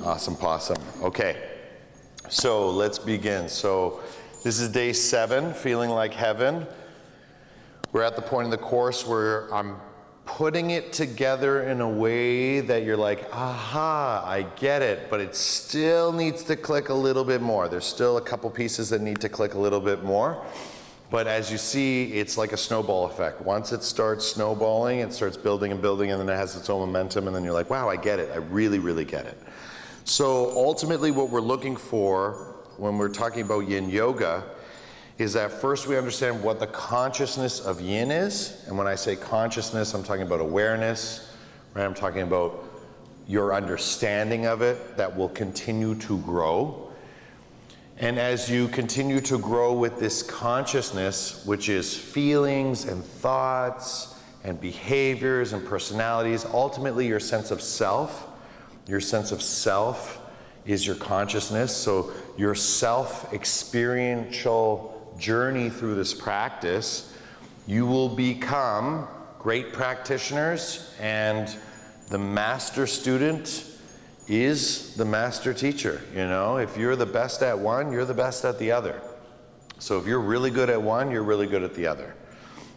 Awesome possum. Okay, so let's begin. So this is day 7, feeling like heaven. We're at the point in the course where I'm putting it together in a way that you're like, aha, I get it, but it still needs to click a little bit more. There's still a couple pieces that need to click a little bit more. But as you see, it's like a snowball effect. Once it starts snowballing, it starts building and building, and then it has its own momentum, and then you're like, wow, I get it. I really, really get it. So ultimately what we're looking for when we're talking about yin yoga is that first we understand what the consciousness of yin is. And when I say consciousness, I'm talking about awareness, right? I'm talking about your understanding of it that will continue to grow. And as you continue to grow with this consciousness, which is feelings and thoughts and behaviors and personalities, ultimately your sense of self is your consciousness. So your self-experiential journey through this practice, you will become great practitioners, and the master student is the master teacher. You know, if you're the best at one, you're the best at the other. So if you're really good at one, you're really good at the other.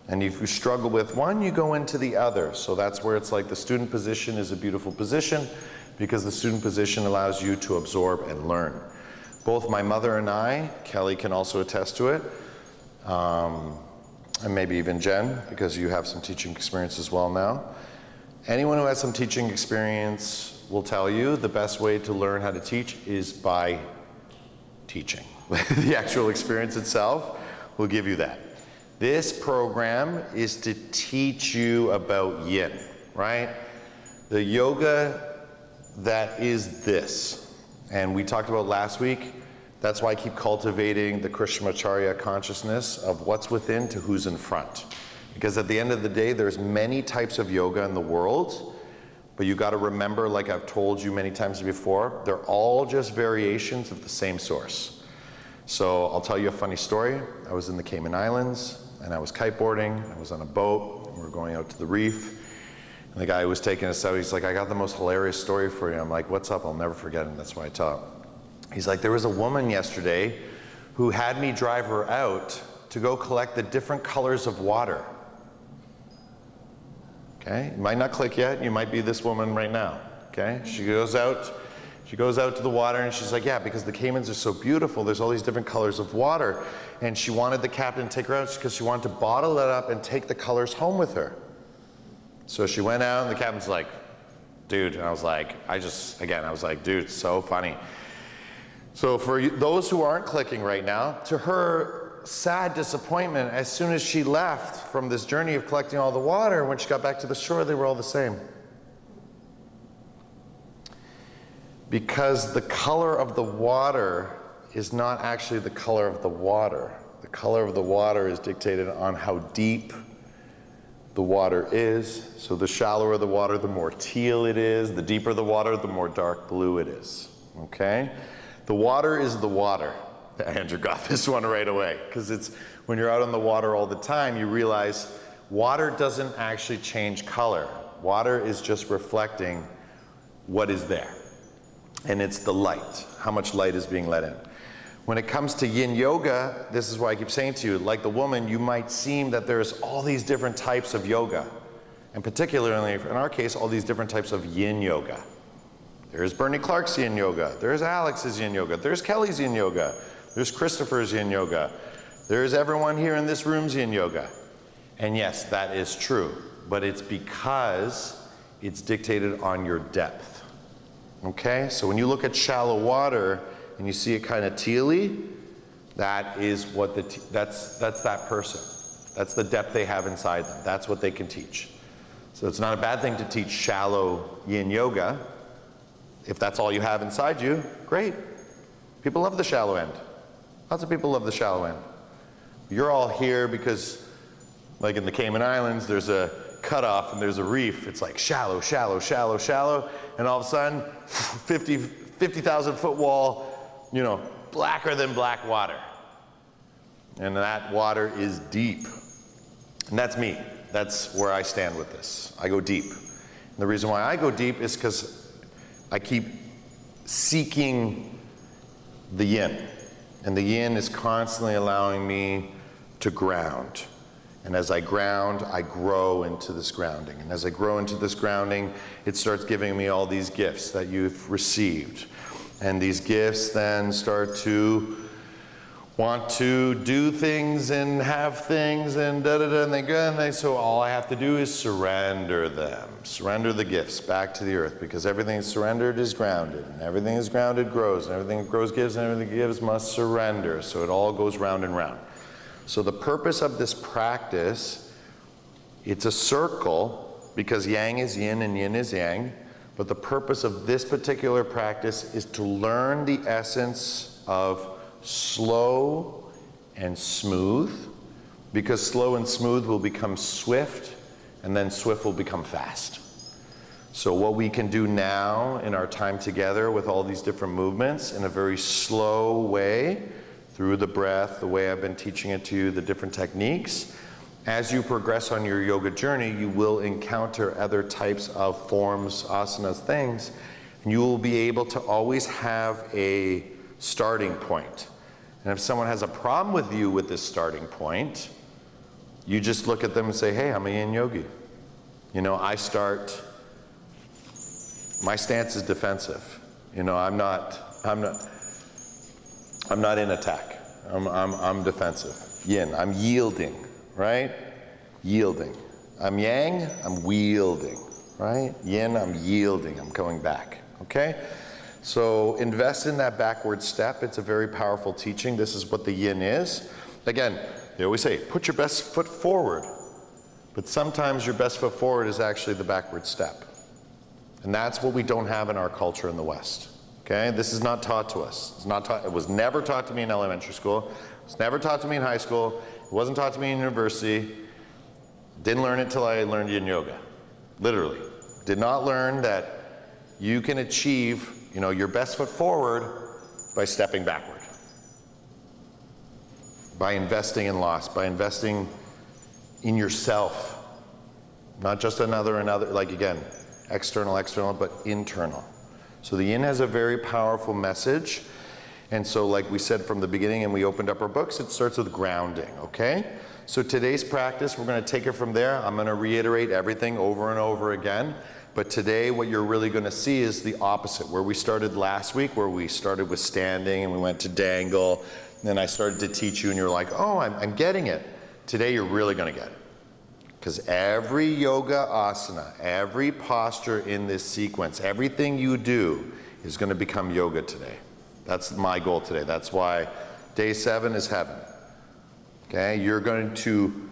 And if you struggle with one, you go into the other. So that's where it's like the student position is a beautiful position, because the student position allows you to absorb and learn. Both my mother and I, Kelly can also attest to it, and maybe even Jen, because you have some teaching experience as well now. Anyone who has some teaching experience will tell you the best way to learn how to teach is by teaching. The actual experience itself will give you that. This program is to teach you about yin, right? The yoga that is this. And we talked about last week, that's why I keep cultivating the Krishnamacharya consciousness of what's within to who's in front. Because at the end of the day, there's many types of yoga in the world, but you gotta remember, like I've told you many times before, they're all just variations of the same source. So I'll tell you a funny story. I was in the Cayman Islands, and I was kiteboarding. I was on a boat, and we were going out to the reef. And the guy who was taking us out, he's like, I got the most hilarious story for you. I'm like, what's up? I'll never forget him. That's why I tell him. He's like, there was a woman yesterday who had me drive her out to go collect the different colors of water. Okay, it might not click yet. You might be this woman right now. Okay, she goes out to the water, and she's like, yeah, because the Caymans are so beautiful, there's all these different colors of water. And she wanted the captain to take her out because she wanted to bottle it up and take the colors home with her. So she went out, and the captain's like, dude, and I was like, I was like, dude, it's so funny. So for those who aren't clicking right now, to her sad disappointment, as soon as she left from this journey of collecting all the water, when she got back to the shore, they were all the same. Because the color of the water is not actually the color of the water. The color of the water is dictated on how deep the water is. So the shallower the water, the more teal it is. The deeper the water, the more dark blue it is. Okay? The water is the water. Andrew got this one right away, because it's when you're out on the water all the time, you realize water doesn't actually change color. Water is just reflecting what is there. And it's the light, how much light is being let in. When it comes to yin yoga, this is why I keep saying to you, like the woman, you might seem that there's all these different types of yoga. And particularly, in our case, all these different types of yin yoga. There's Bernie Clark's yin yoga. There's Alex's yin yoga. There's Kelly's yin yoga. There's Christopher's yin yoga. There's everyone here in this room's yin yoga. And yes, that is true. But it's because it's dictated on your depth. Okay? So when you look at shallow water, and you see it kind of tealy, that is what that's that person. That's the depth they have inside them. That's what they can teach. So it's not a bad thing to teach shallow yin yoga. If that's all you have inside you, great. People love the shallow end. Lots of people love the shallow end. You're all here because, like in the Cayman Islands, there's a cutoff and there's a reef. It's like shallow, shallow, shallow, shallow, and all of a sudden, 50,000 foot wall, you know, blacker than black water. And that water is deep. And that's me. That's where I stand with this. I go deep. And the reason why I go deep is because I keep seeking the yin. And the yin is constantly allowing me to ground. And as I ground, I grow into this grounding. And as I grow into this grounding, it starts giving me all these gifts that you've received. And these gifts then start to want to do things and have things and da-da-da, and they go, and so all I have to do is surrender them. Surrender the gifts back to the earth, because everything is surrendered is grounded, and everything is grounded grows, and everything that grows gives, and everything that gives must surrender. So it all goes round and round. So the purpose of this practice, it's a circle, because yang is yin and yin is yang, but the purpose of this particular practice is to learn the essence of slow and smooth, because slow and smooth will become swift, and then swift will become fast. So what we can do now in our time together with all these different movements in a very slow way, through the breath, the way I've been teaching it to you, the different techniques, as you progress on your yoga journey, you will encounter other types of forms, asanas, things, and you will be able to always have a starting point. And if someone has a problem with you with this starting point, you just look at them and say, hey, I'm a yin yogi. You know, my stance is defensive. You know, I'm not in attack. I'm defensive. Yin, I'm yielding, right? Yielding. I'm yang, I'm wielding, right? Yin, I'm yielding, I'm going back, okay? So invest in that backward step. It's a very powerful teaching. This is what the yin is. Again, they always say, put your best foot forward. But sometimes your best foot forward is actually the backward step. And that's what we don't have in our culture in the West. Okay? This is not taught to us. It's not taught, it was never taught to me in elementary school. It was never taught to me in high school. It wasn't taught to me in university. Didn't learn it till I learned yin yoga. Literally. Did not learn that you can achieve, you know, your best foot forward by stepping backward. By investing in loss, by investing in yourself. Not just another, like again, external, but internal. So the yin has a very powerful message. And so like we said from the beginning and we opened up our books, it starts with grounding, okay? So today's practice, we're going to take it from there. I'm going to reiterate everything over and over again. But today what you're really going to see is the opposite. Where we started last week, where we started with standing and we went to dangle. And then I started to teach you and you're like, oh, I'm getting it. Today you're really going to get it. Because every yoga asana, every posture in this sequence, everything you do is going to become yoga today. That's my goal today. That's why day 7 is heaven. Okay, you're going to,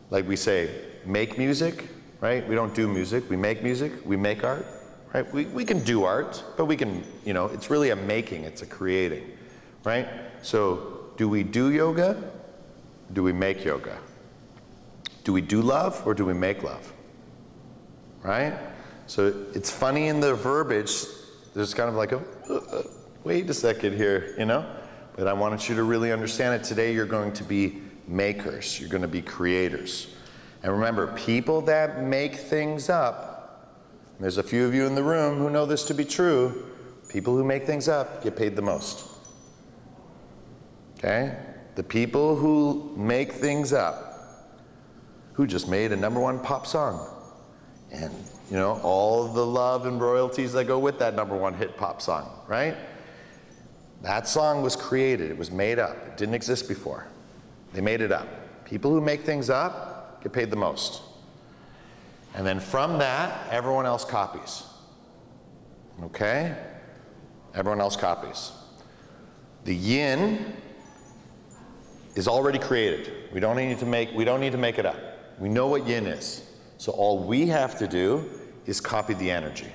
like we say, make music, right? We don't do music, we make art, right? We can do art, but we can, you know, it's really a making, it's a creating, right? So do we do yoga? Do we make yoga? Do we do love or do we make love? Right? So it's funny in the verbiage, there's kind of like a, wait a second here, you know? But I want you to really understand it. Today you're going to be makers, you're going to be creators. And remember, people that make things up, and there's a few of you in the room who know this to be true, people who make things up get paid the most. Okay? The people who make things up, who just made a #1 pop song. And, you know, all the love and royalties that go with that #1 hit pop song, right? That song was created, it was made up. It didn't exist before. They made it up. People who make things up get paid the most. And then from that, everyone else copies. Okay? Everyone else copies. The yin is already created. We don't need to make it up. We know what yin is. So all we have to do is copy the energy.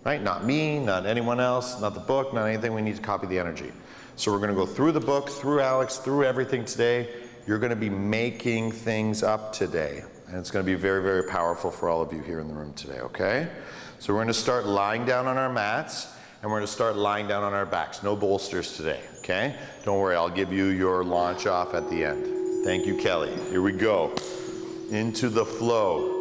Right? Not me, not anyone else, not the book, not anything. We need to copy the energy. So we're going to go through the book, through Alex, through everything today. You're going to be making things up today. And it's going to be very, very powerful for all of you here in the room today, okay? So we're going to start lying down on our mats, and we're going to start lying down on our backs. No bolsters today, okay? Don't worry, I'll give you your launch off at the end. Thank you, Kelly. Here we go. Into the flow.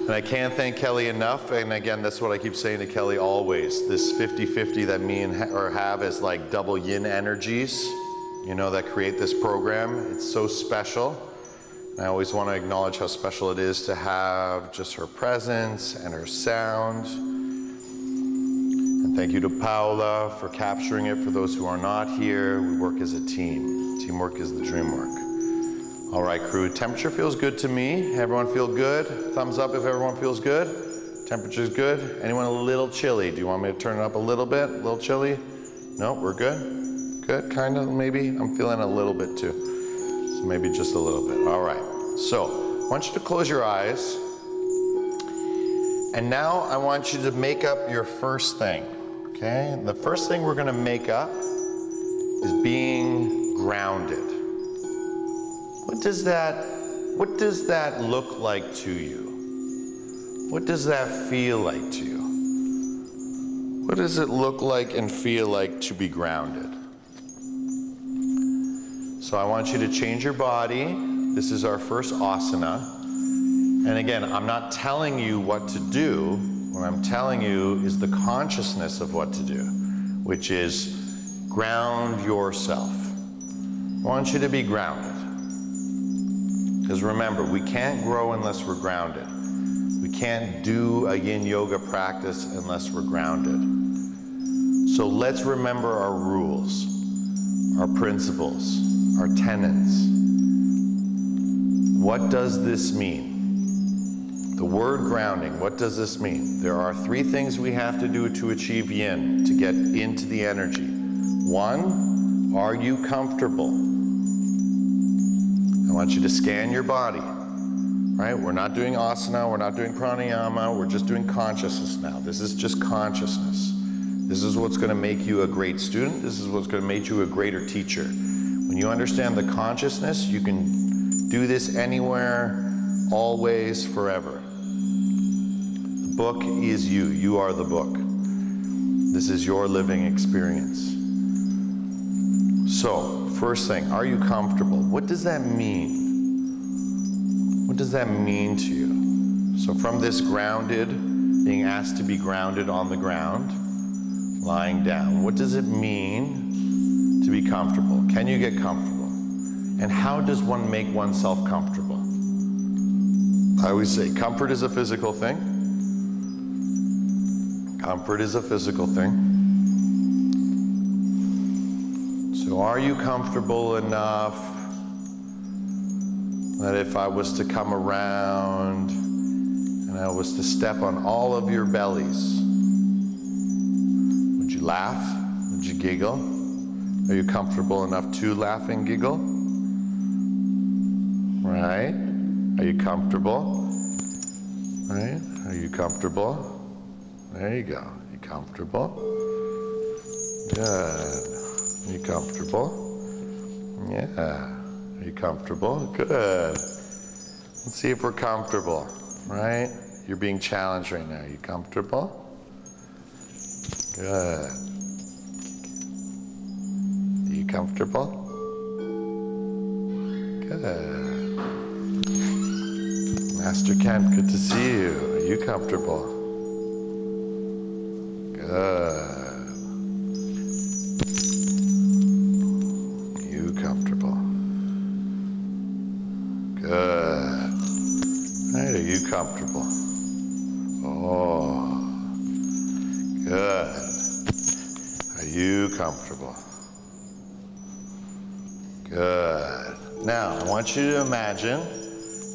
And I can't thank Kelly enough, and again, that's what I keep saying to Kelly always. This 50-50 that me and her have is like double yin energies, you know, that create this program. It's so special. And I always want to acknowledge how special it is to have just her presence and her sound. And thank you to Paula for capturing it for those who are not here. We work as a team. Teamwork is the dream work. All right, crew, temperature feels good to me. Everyone feel good? Thumbs up if everyone feels good. Temperature's good. Anyone a little chilly? Do you want me to turn it up a little bit? A little chilly? No, we're good? Good, kind of, maybe? I'm feeling a little bit too. So maybe just a little bit. All right, so I want you to close your eyes. And now I want you to make up your first thing, okay? The first thing we're gonna make up is being grounded. What does that look like to you? What does that feel like to you? What does it look like and feel like to be grounded? So I want you to change your body. This is our first asana. And again, I'm not telling you what to do. What I'm telling you is the consciousness of what to do, which is ground yourself. I want you to be grounded. Because remember, we can't grow unless we're grounded. We can't do a yin yoga practice unless we're grounded. So let's remember our rules, our principles, our tenets. What does this mean? The word grounding, what does this mean? There are 3 things we have to do to achieve yin, to get into the energy. 1, are you comfortable? I want you to scan your body, right? We're not doing asana, we're not doing pranayama, we're just doing consciousness now. This is just consciousness. This is what's gonna make you a great student. This is what's gonna make you a greater teacher. When you understand the consciousness, you can do this anywhere, always, forever. The book is you. You are the book. This is your living experience. So, first thing, are you comfortable? What does that mean? What does that mean to you? So from this grounded, being asked to be grounded on the ground, lying down, what does it mean to be comfortable? Can you get comfortable? And how does one make oneself comfortable? I always say comfort is a physical thing. Comfort is a physical thing. So are you comfortable enough that if I was to come around and I was to step on all of your bellies, would you laugh? Would you giggle? Are you comfortable enough to laugh and giggle? Right? Are you comfortable? Right? Are you comfortable? There you go. Are you comfortable? Good. Are you comfortable? Yeah. Are you comfortable? Good. Let's see if we're comfortable, right? You're being challenged right now. Are you comfortable? Good. Are you comfortable? Good. Master Kent, good to see you. Are you comfortable? Good. Good. Right, are you comfortable? Oh, good. Are you comfortable? Good. Now, I want you to imagine,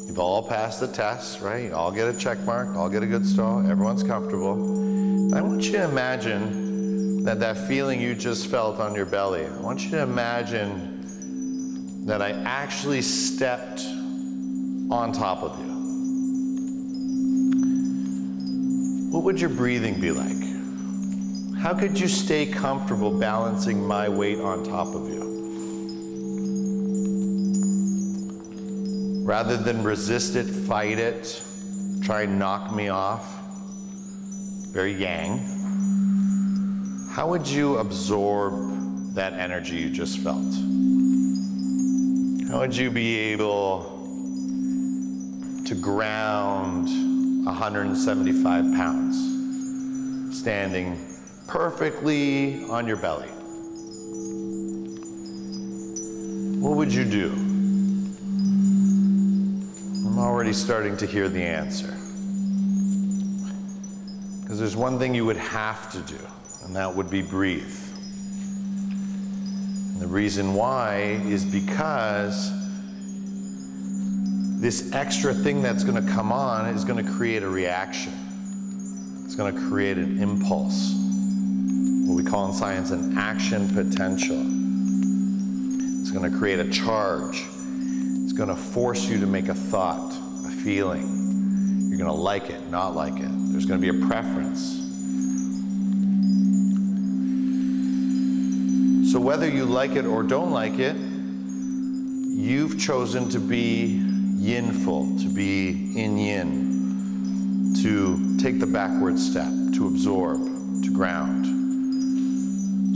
you've all passed the test, right? You all get a check mark, all get a good star, everyone's comfortable. I want you to imagine that feeling you just felt on your belly, I want you to imagine that I actually stepped on top of you. What would your breathing be like? How could you stay comfortable balancing my weight on top of you? Rather than resist it, fight it, try and knock me off, very yang, how would you absorb that energy you just felt? How would you be able to ground 175 pounds, standing perfectly on your belly. What would you do? I'm already starting to hear the answer. Because there's one thing you would have to do, and that would be breathe. And the reason why is because this extra thing that's going to come on is going to create a reaction. It's going to create an impulse, what we call in science an action potential. It's going to create a charge. It's going to force you to make a thought, a feeling. You're going to like it, not like it. There's going to be a preference. So whether you like it or don't like it, you've chosen to be yinful, to be in yin, to take the backward step, to absorb, to ground.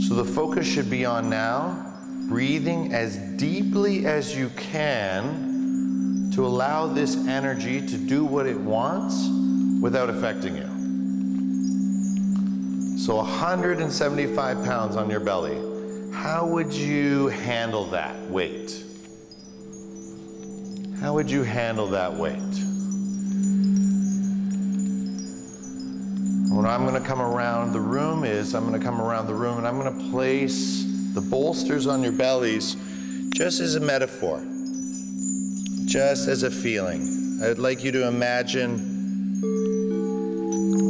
So the focus should be on now, breathing as deeply as you can to allow this energy to do what it wants without affecting you. So 175 pounds on your belly. How would you handle that weight? How would you handle that weight? What I'm going to come around the room is, I'm going to come around the room and I'm going to place the bolsters on your bellies just as a metaphor, just as a feeling. I would like you to imagine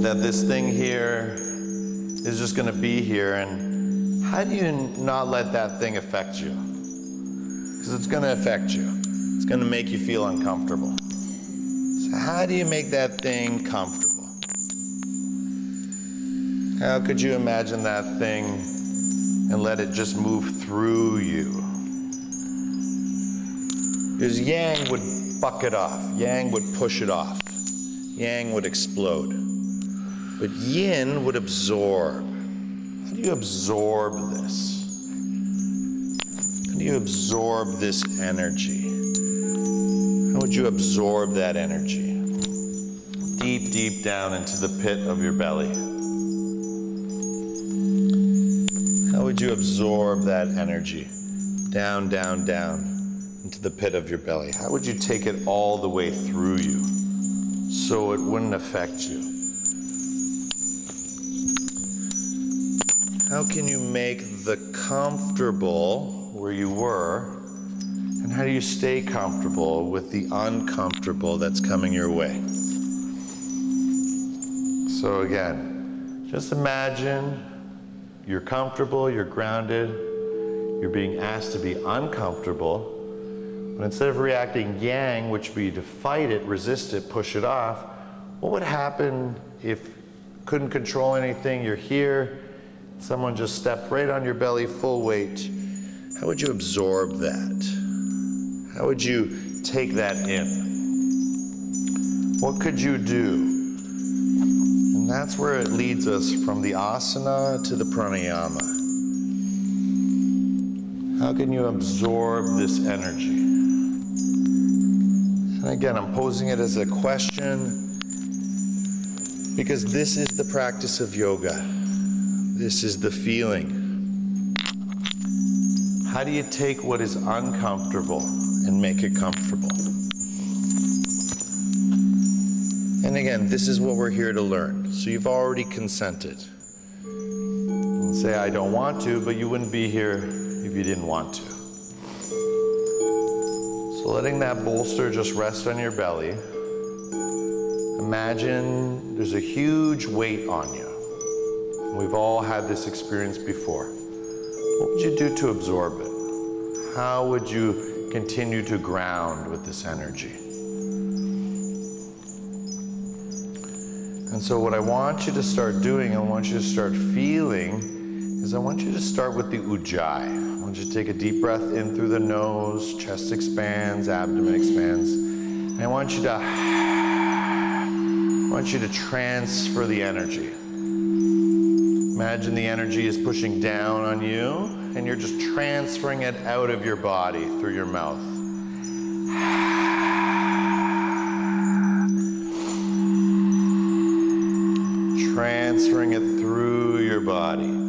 that this thing here is just going to be here, and how do you not let that thing affect you? Because it's going to affect you. It's going to make you feel uncomfortable. So how do you make that thing comfortable? How could you imagine that thing and let it just move through you? Because yang would buck it off. Yang would push it off. Yang would explode. But yin would absorb. How do you absorb this? How do you absorb this energy? How would you absorb that energy? Deep, deep down into the pit of your belly. How would you absorb that energy? Down, down, down into the pit of your belly. How would you take it all the way through you so it wouldn't affect you? How can you make the comfortable where you were, and how do you stay comfortable with the uncomfortable that's coming your way? So again, just imagine you're comfortable, you're grounded, you're being asked to be uncomfortable, but instead of reacting yang, which would be to fight it, resist it, push it off, what would happen if you couldn't control anything, you're here, someone just stepped right on your belly, full weight? How would you absorb that? How would you take that in? What could you do? And that's where it leads us from the asana to the pranayama. How can you absorb this energy? And again, I'm posing it as a question because this is the practice of yoga. This is the feeling. How do you take what is uncomfortable and make it comfortable? And again, this is what we're here to learn. So you've already consented. And say, I don't want to, but you wouldn't be here if you didn't want to. So letting that bolster just rest on your belly. Imagine there's a huge weight on you. We've all had this experience before. What would you do to absorb it? How would you continue to ground with this energy? And so what I want you to start doing, I want you to start feeling, is I want you to start with the ujjayi. I want you to take a deep breath in through the nose, chest expands, abdomen expands. And I want you to transfer the energy. Imagine the energy is pushing down on you, and you're just transferring it out of your body through your mouth. transferring it through your body.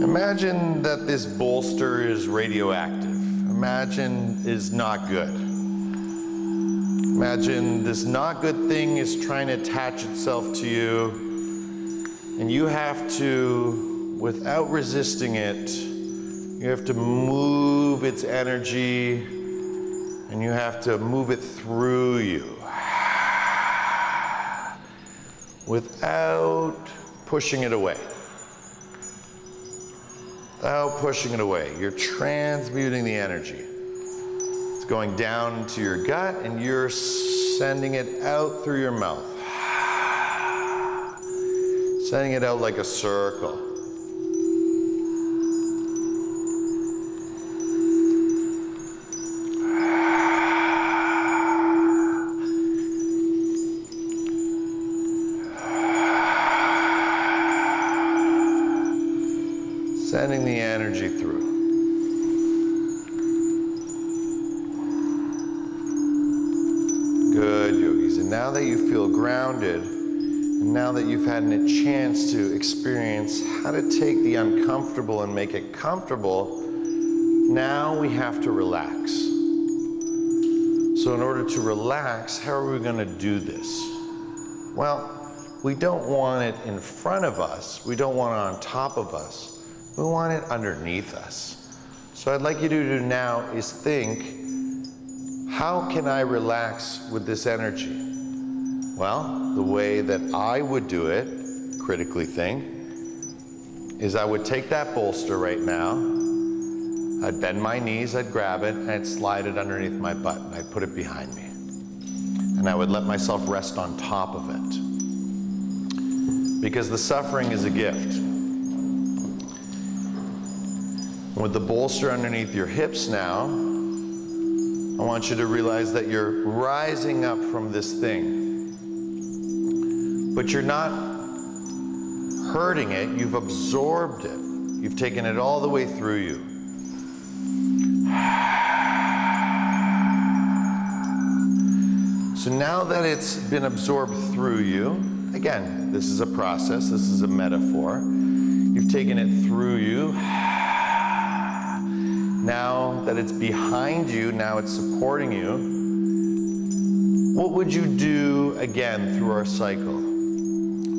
Imagine that this bolster is radioactive. Imagine is not good. Imagine this not good thing is trying to attach itself to you, and you have to, without resisting it, you have to move its energy, and you have to move it through you without pushing it away. Without pushing it away. You're transmuting the energy. It's going down into your gut, and you're sending it out through your mouth. Sending it out like a circle. Sending the energy through. Good, yogis. And now that you feel grounded, and now that you've had a chance to experience how to take the uncomfortable and make it comfortable, now we have to relax. So in order to relax, how are we going to do this? Well, we don't want it in front of us. We don't want it on top of us. We want it underneath us. So I'd like you to do now is think, how can I relax with this energy? Well, the way that I would do it, critically think, is I would take that bolster right now, I'd bend my knees, I'd grab it, and I'd slide it underneath my butt, and I'd put it behind me. And I would let myself rest on top of it. Because the suffering is a gift. With the bolster underneath your hips now, I want you to realize that you're rising up from this thing. But you're not hurting it, you've absorbed it. You've taken it all the way through you. So now that it's been absorbed through you, again, this is a process, this is a metaphor. You've taken it through you. Now that it's behind you, now it's supporting you, what would you do again through our cycle?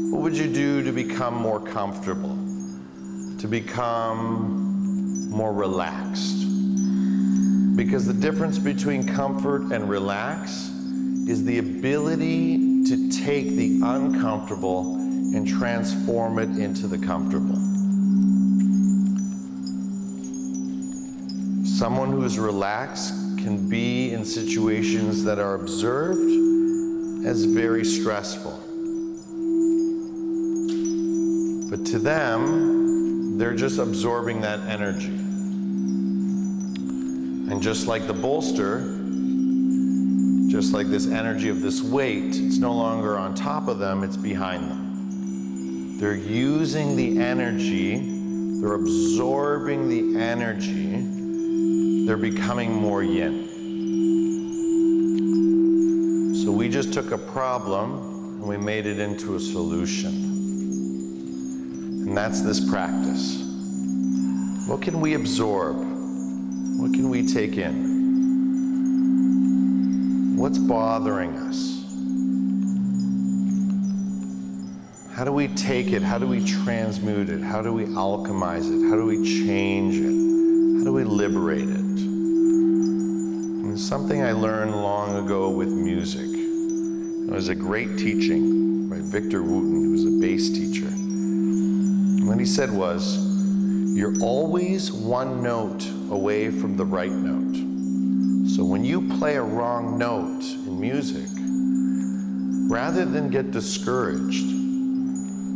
What would you do to become more comfortable, to become more relaxed? Because the difference between comfort and relax is the ability to take the uncomfortable and transform it into the comfortable. Someone who's relaxed can be in situations that are observed as very stressful. But to them, they're just absorbing that energy. And just like the bolster, just like this energy of this weight, it's no longer on top of them, it's behind them. They're using the energy, they're absorbing the energy, they're becoming more yin. So we just took a problem and we made it into a solution. And that's this practice. What can we absorb? What can we take in? What's bothering us? How do we take it? How do we transmute it? How do we alchemize it? How do we change it? How do we liberate it? And something I learned long ago with music. It was a great teaching by Victor Wooten, who was a bass teacher. And what he said was, you're always one note away from the right note. So when you play a wrong note in music, rather than get discouraged,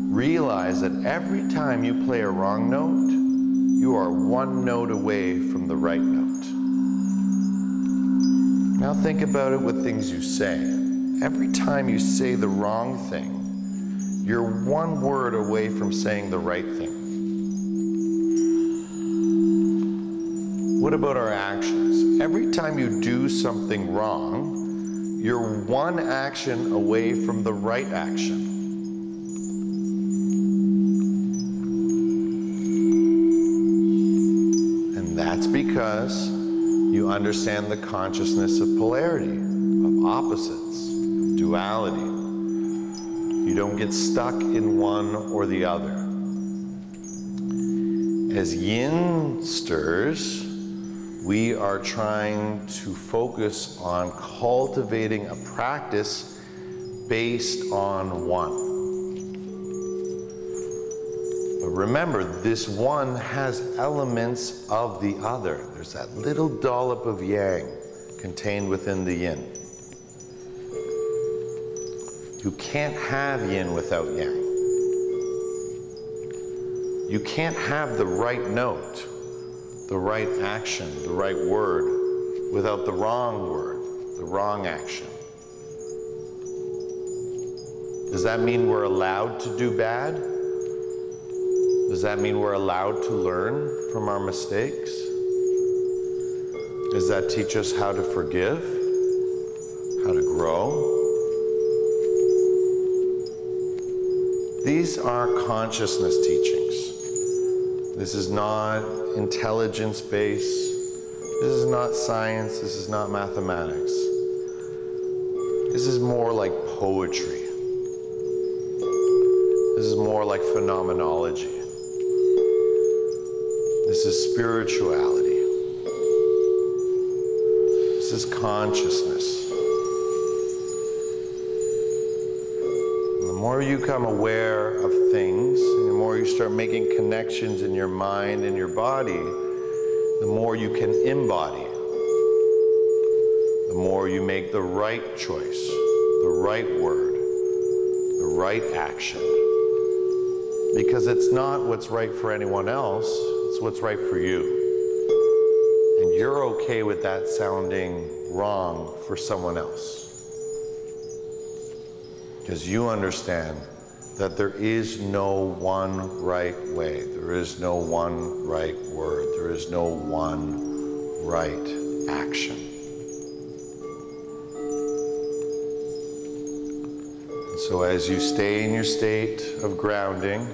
realize that every time you play a wrong note, you are one note away from the right note. Now think about it with things you say. Every time you say the wrong thing, you're one word away from saying the right thing. What about our actions? Every time you do something wrong, You're one action away from the right action. And that's because you understand the consciousness of polarity, of opposites, of duality. You don't get stuck in one or the other. As yin stirs, we are trying to focus on cultivating a practice based on one. But remember, this one has elements of the other. There's that little dollop of yang contained within the yin. You can't have yin without yang. You can't have the right note, the right action, the right word, without the wrong word, the wrong action. Does that mean we're allowed to do bad? Does that mean we're allowed to learn from our mistakes? Does that teach us how to forgive? How to grow? These are consciousness teachings. This is not intelligence-based. This is not science. This is not mathematics. This is more like poetry. This is more like phenomenology. This is spirituality. This is consciousness. And the more you become aware of things, and the more you start making connections in your mind and your body, the more you can embody. The more you make the right choice, the right word, the right action. Because it's not what's right for anyone else, it's what's right for you. And you're okay with that sounding wrong for someone else. Because you understand that there is no one right way. There is no one right word. There is no one right action. And so as you stay in your state of grounding,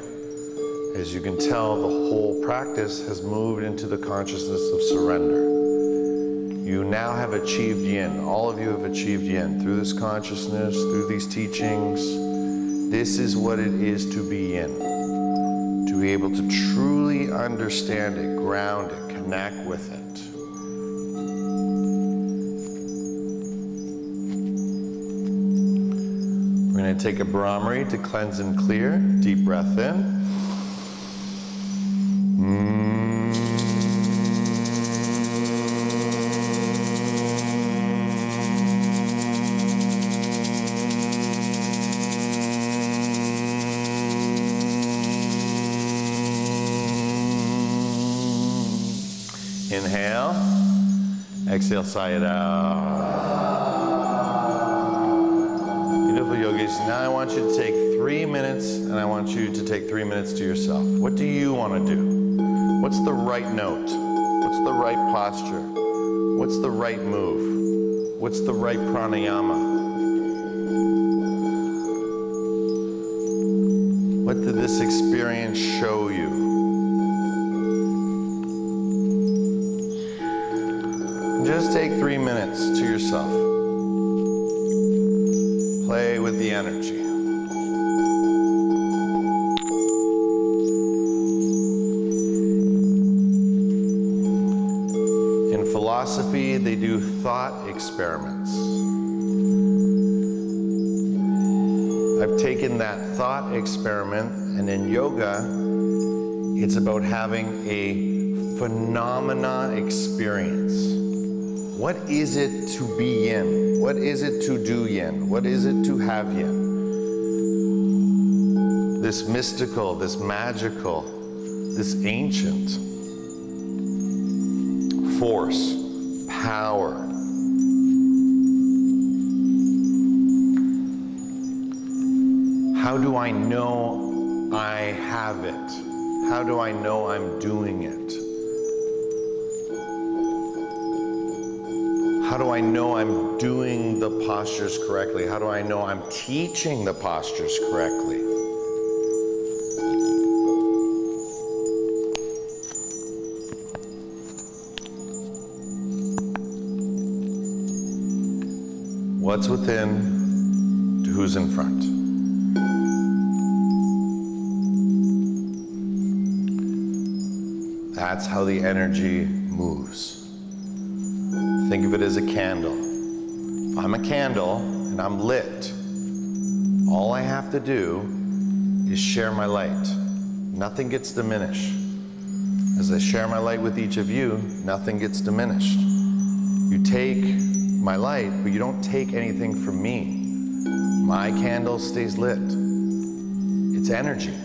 as you can tell, the whole practice has moved into the consciousness of surrender. You now have achieved yin. All of you have achieved yin through this consciousness, through these teachings. This is what it is to be yin. To be able to truly understand it, ground it, connect with it. We're going to take a Brahmari to cleanse and clear. Deep breath in. Inhale, exhale, sigh it out. Beautiful yogis. Now I want you to take 3 minutes, and I want you to take 3 minutes to yourself. What do you want to do? What's the right note? What's the right posture? What's the right move? What's the right pranayama? What did this experience show you? Just take 3 minutes to yourself. Play with the energy. In philosophy, they do thought experiments. I've taken that thought experiment, and in yoga, it's about having a phenomena experience. What is it to be yin? What is it to do yin? What is it to have yin? This mystical, this magical, this ancient force, power. How do I know I have it? How do I know I'm doing it? How do I know I'm doing the postures correctly? How do I know I'm teaching the postures correctly? What's within to who's in front? That's how the energy moves. Think of it as a candle. If I'm a candle and I'm lit, all I have to do is share my light. Nothing gets diminished. As I share my light with each of you, nothing gets diminished. You take my light, but you don't take anything from me. My candle stays lit. It's energy.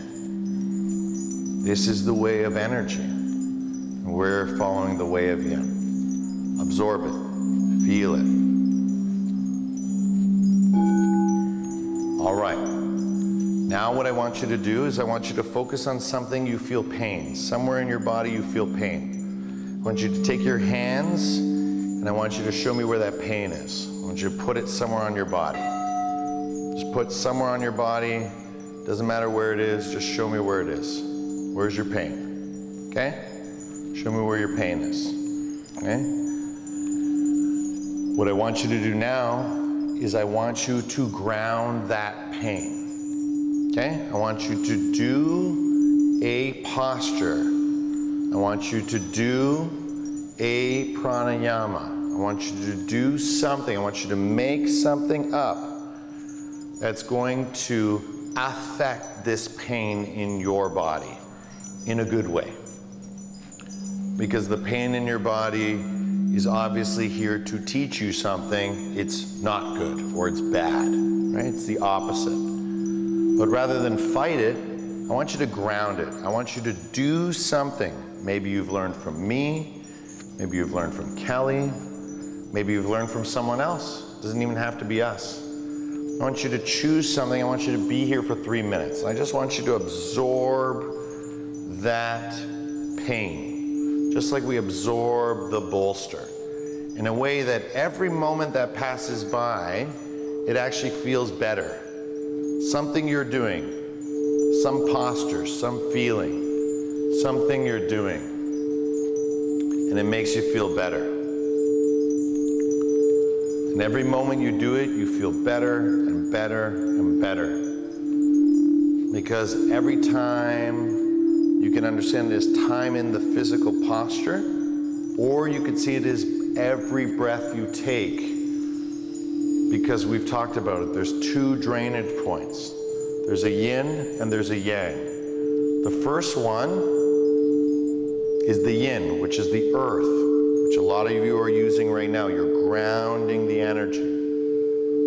This is the way of energy. And we're following the way of Yin. Absorb it. Feel it. All right. Now what I want you to do is I want you to focus on something you feel pain. Somewhere in your body you feel pain. I want you to take your hands and I want you to show me where that pain is. I want you to put it somewhere on your body. Just put somewhere on your body. Doesn't matter where it is, just show me where it is. Where's your pain? Okay? Show me where your pain is. Okay? What I want you to do now is I want you to ground that pain. Okay? I want you to do a posture. I want you to do a pranayama. I want you to do something. I want you to make something up that's going to affect this pain in your body in a good way. Because the pain in your body is obviously here to teach you something. It's not good or it's bad, right? It's the opposite. But rather than fight it, I want you to ground it. I want you to do something. Maybe you've learned from me, maybe you've learned from Kelly, maybe you've learned from someone else. It doesn't even have to be us. I want you to choose something. I want you to be here for 3 minutes. I just want you to absorb that pain, just like we absorb the bolster, in a way that every moment that passes by, it actually feels better. Something you're doing, some posture, some feeling, something you're doing, and it makes you feel better. And every moment you do it, you feel better and better and better. Because every time you can understand it as time in the physical posture, or you could see it as every breath you take. Because we've talked about it, there's 2 drainage points. There's a yin and there's a yang. The first one is the yin, which is the earth, which a lot of you are using right now. You're grounding the energy.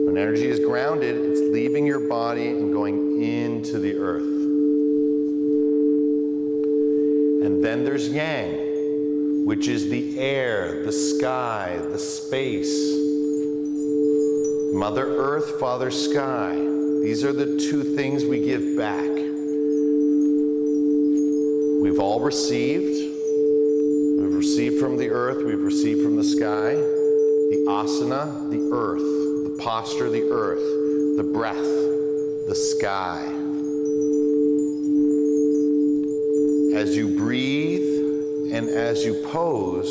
When energy is grounded, it's leaving your body and going into the earth. And then there's yang, which is the air, the sky, the space. Mother Earth, Father Sky. These are the 2 things we give back. We've all received. We've received from the earth, we've received from the sky. The asana, the earth. The posture, the earth. The breath, the sky. As you breathe and as you pose,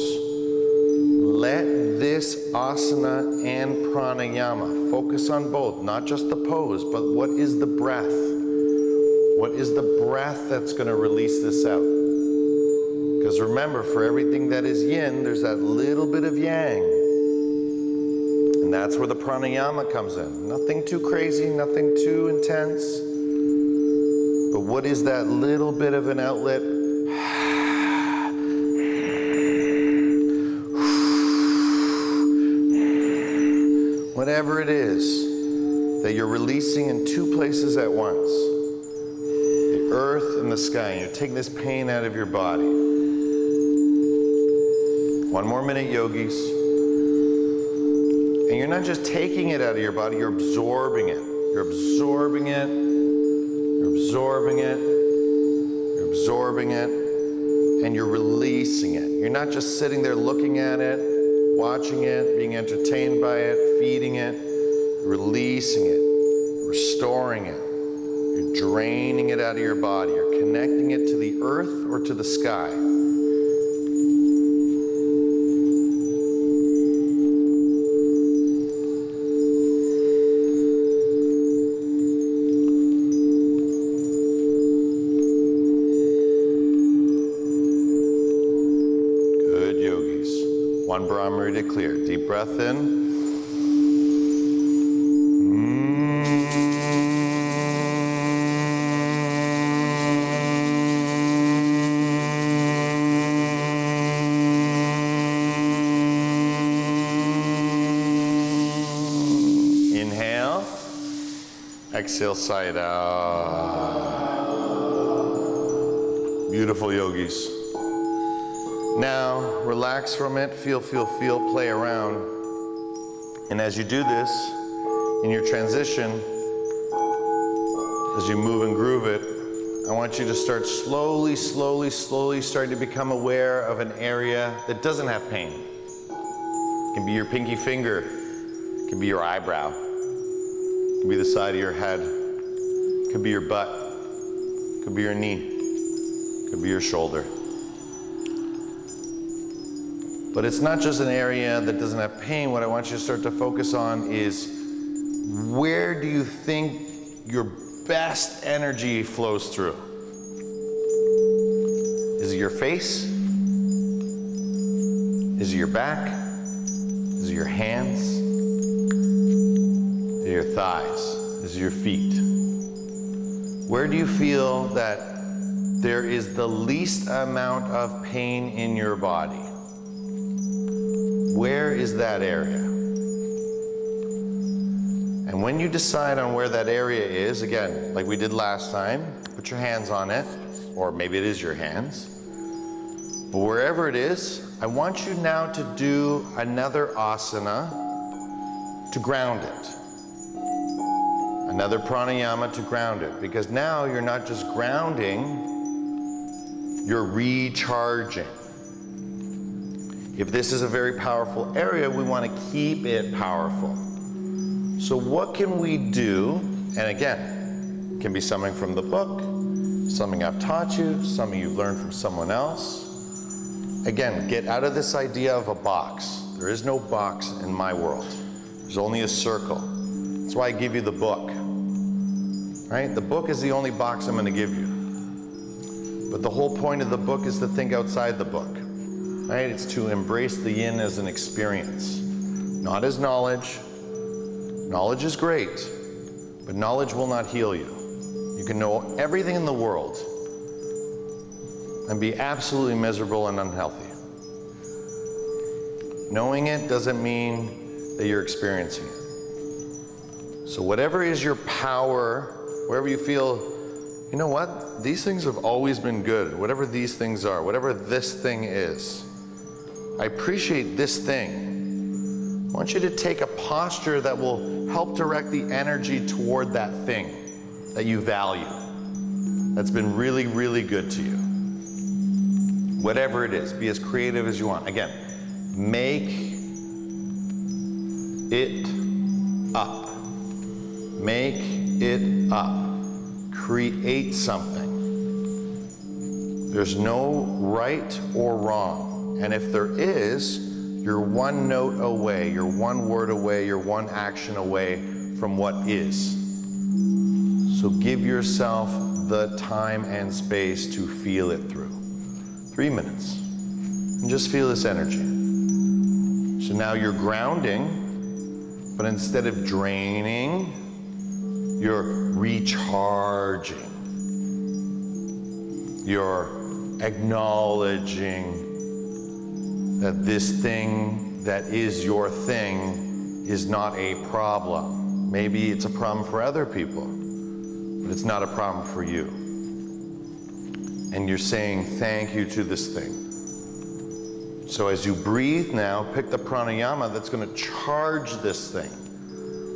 let this asana and pranayama focus on both, not just the pose, but what is the breath? What is the breath that's going to release this out? Because remember, for everything that is yin, there's that little bit of yang. And that's where the pranayama comes in. Nothing too crazy, nothing too intense. But what is that little bit of an outlet? Whatever it is that you're releasing in 2 places at once. The earth and the sky. And you're taking this pain out of your body. 1 more minute, yogis. And you're not just taking it out of your body, you're absorbing it. You're absorbing it. You're absorbing it. You're absorbing it. And you're releasing it. You're not just sitting there looking at it, watching it, being entertained by it, feeding it, releasing it, restoring it. You're draining it out of your body. You're connecting it to the earth or to the sky. One Brahmari to clear. Deep breath in. Inhale. Exhale, sigh it out. Beautiful, yogis. Now, relax from it, feel, play around. And as you do this, in your transition, as you move and groove it, I want you to start slowly starting to become aware of an area that doesn't have pain. It can be your pinky finger, it can be your eyebrow, it can be the side of your head, it could be your butt, it could be your knee, it could be your shoulder. But it's not just an area that doesn't have pain. What I want you to start to focus on is, where do you think your best energy flows through? Is it your face? Is it your back? Is it your hands? Is it your thighs? Is it your feet? Where do you feel that there is the least amount of pain in your body? Where is that area? And when you decide on where that area is, again, like we did last time, put your hands on it, or maybe it is your hands. But wherever it is, I want you now to do another asana to ground it. Another pranayama to ground it. Because now you're not just grounding, you're recharging. If this is a very powerful area, we want to keep it powerful. So what can we do? And again, it can be something from the book, something I've taught you, something you've learned from someone else. Again, get out of this idea of a box. There is no box in my world. There's only a circle. That's why I give you the book. Right? The book is the only box I'm going to give you. But the whole point of the book is to think outside the book. Right? It's to embrace the yin as an experience, not as knowledge. Knowledge is great, but knowledge will not heal you. You can know everything in the world and be absolutely miserable and unhealthy. Knowing it doesn't mean that you're experiencing it. So whatever is your power, wherever you feel, you know what? These things have always been good. Whatever these things are, whatever this thing is, I appreciate this thing. I want you to take a posture that will help direct the energy toward that thing that you value, that's been really, really good to you. Whatever it is, be as creative as you want. Again, make it up. Make it up. Create something. There's no right or wrong. And if there is, you're one note away, you're one word away, you're one action away from what is. So give yourself the time and space to feel it through. 3 minutes. And just feel this energy. So now you're grounding, but instead of draining, you're recharging. You're acknowledging that this thing that is your thing is not a problem. Maybe it's a problem for other people, but it's not a problem for you. And you're saying thank you to this thing. So as you breathe now, pick the pranayama that's going to charge this thing.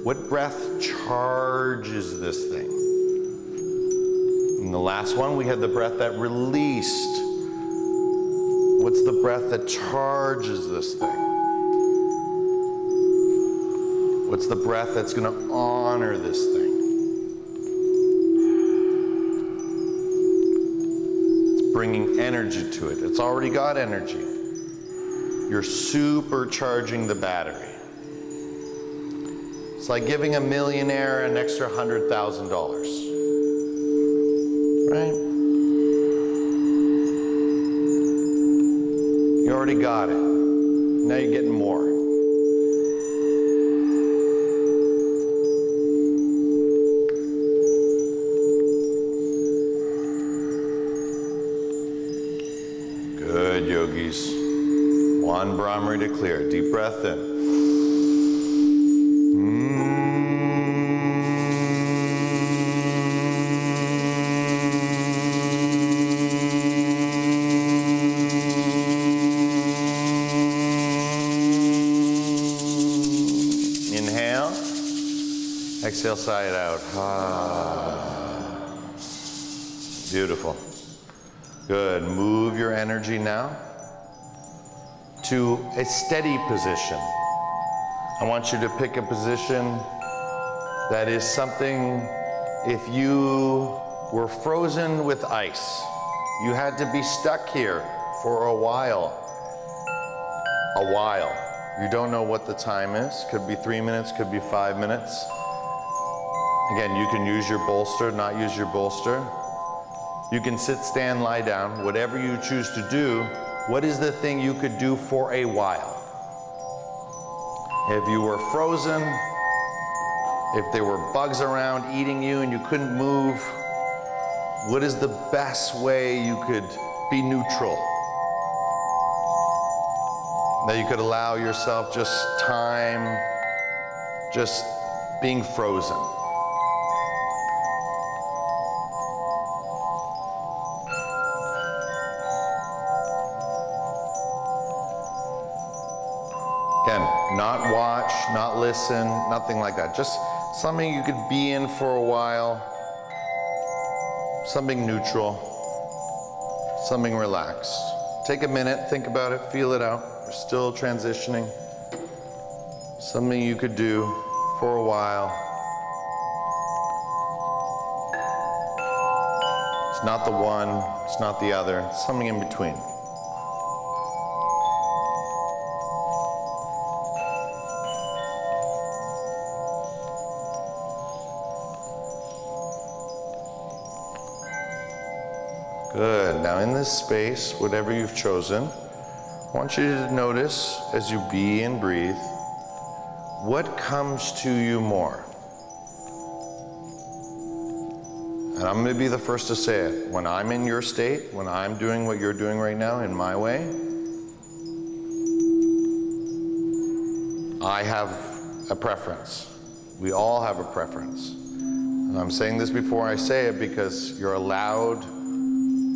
What breath charges this thing? In the last one, we had the breath that released. What's the breath that charges this thing? What's the breath that's going to honor this thing? It's bringing energy to it. It's already got energy. You're supercharging the battery. It's like giving a millionaire an extra $100,000, right? You already got it. Now you're getting more. Good, yogis. One Brahmari to clear. Deep breath in. Inhale. Exhale, sigh it out. Beautiful. Good. Move your energy now to a steady position. I want you to pick a position that is something, if you were frozen with ice, you had to be stuck here for a while. You don't know what the time is. Could be 3 minutes, could be 5 minutes. Again, you can use your bolster, not use your bolster. You can sit, stand, lie down, whatever you choose to do. What is the thing you could do for a while? If you were frozen, if there were bugs around eating you and you couldn't move, what is the best way you could be neutral? That you could allow yourself just time, just being frozen. Again, not watch, not listen, nothing like that. Just something you could be in for a while, something neutral, something relaxed. Take a minute, think about it, feel it out. We're still transitioning. Something you could do for a while. It's not the one, it's not the other, it's something in between. Good. Now in this space, whatever you've chosen, I want you to notice as you be and breathe, what comes to you more? And I'm going to be the first to say it. When I'm in your state, when I'm doing what you're doing right now in my way, I have a preference. We all have a preference. And I'm saying this before I say it because you're allowed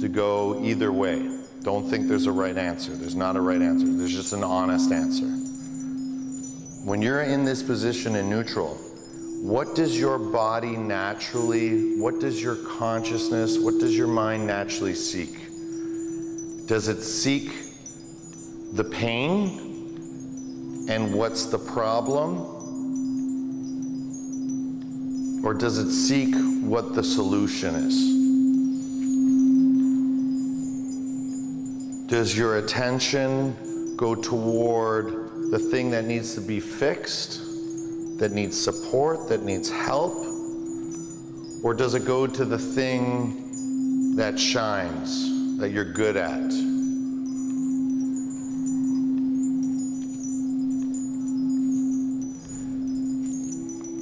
to go either way. Don't think there's a right answer. There's not a right answer. There's just an honest answer. When you're in this position in neutral, what does your body naturally, what does your consciousness, what does your mind naturally seek? Does it seek the pain and what's the problem? Or does it seek what the solution is? Does your attention go toward the thing that needs to be fixed, that needs support, that needs help? Or does it go to the thing that shines, that you're good at?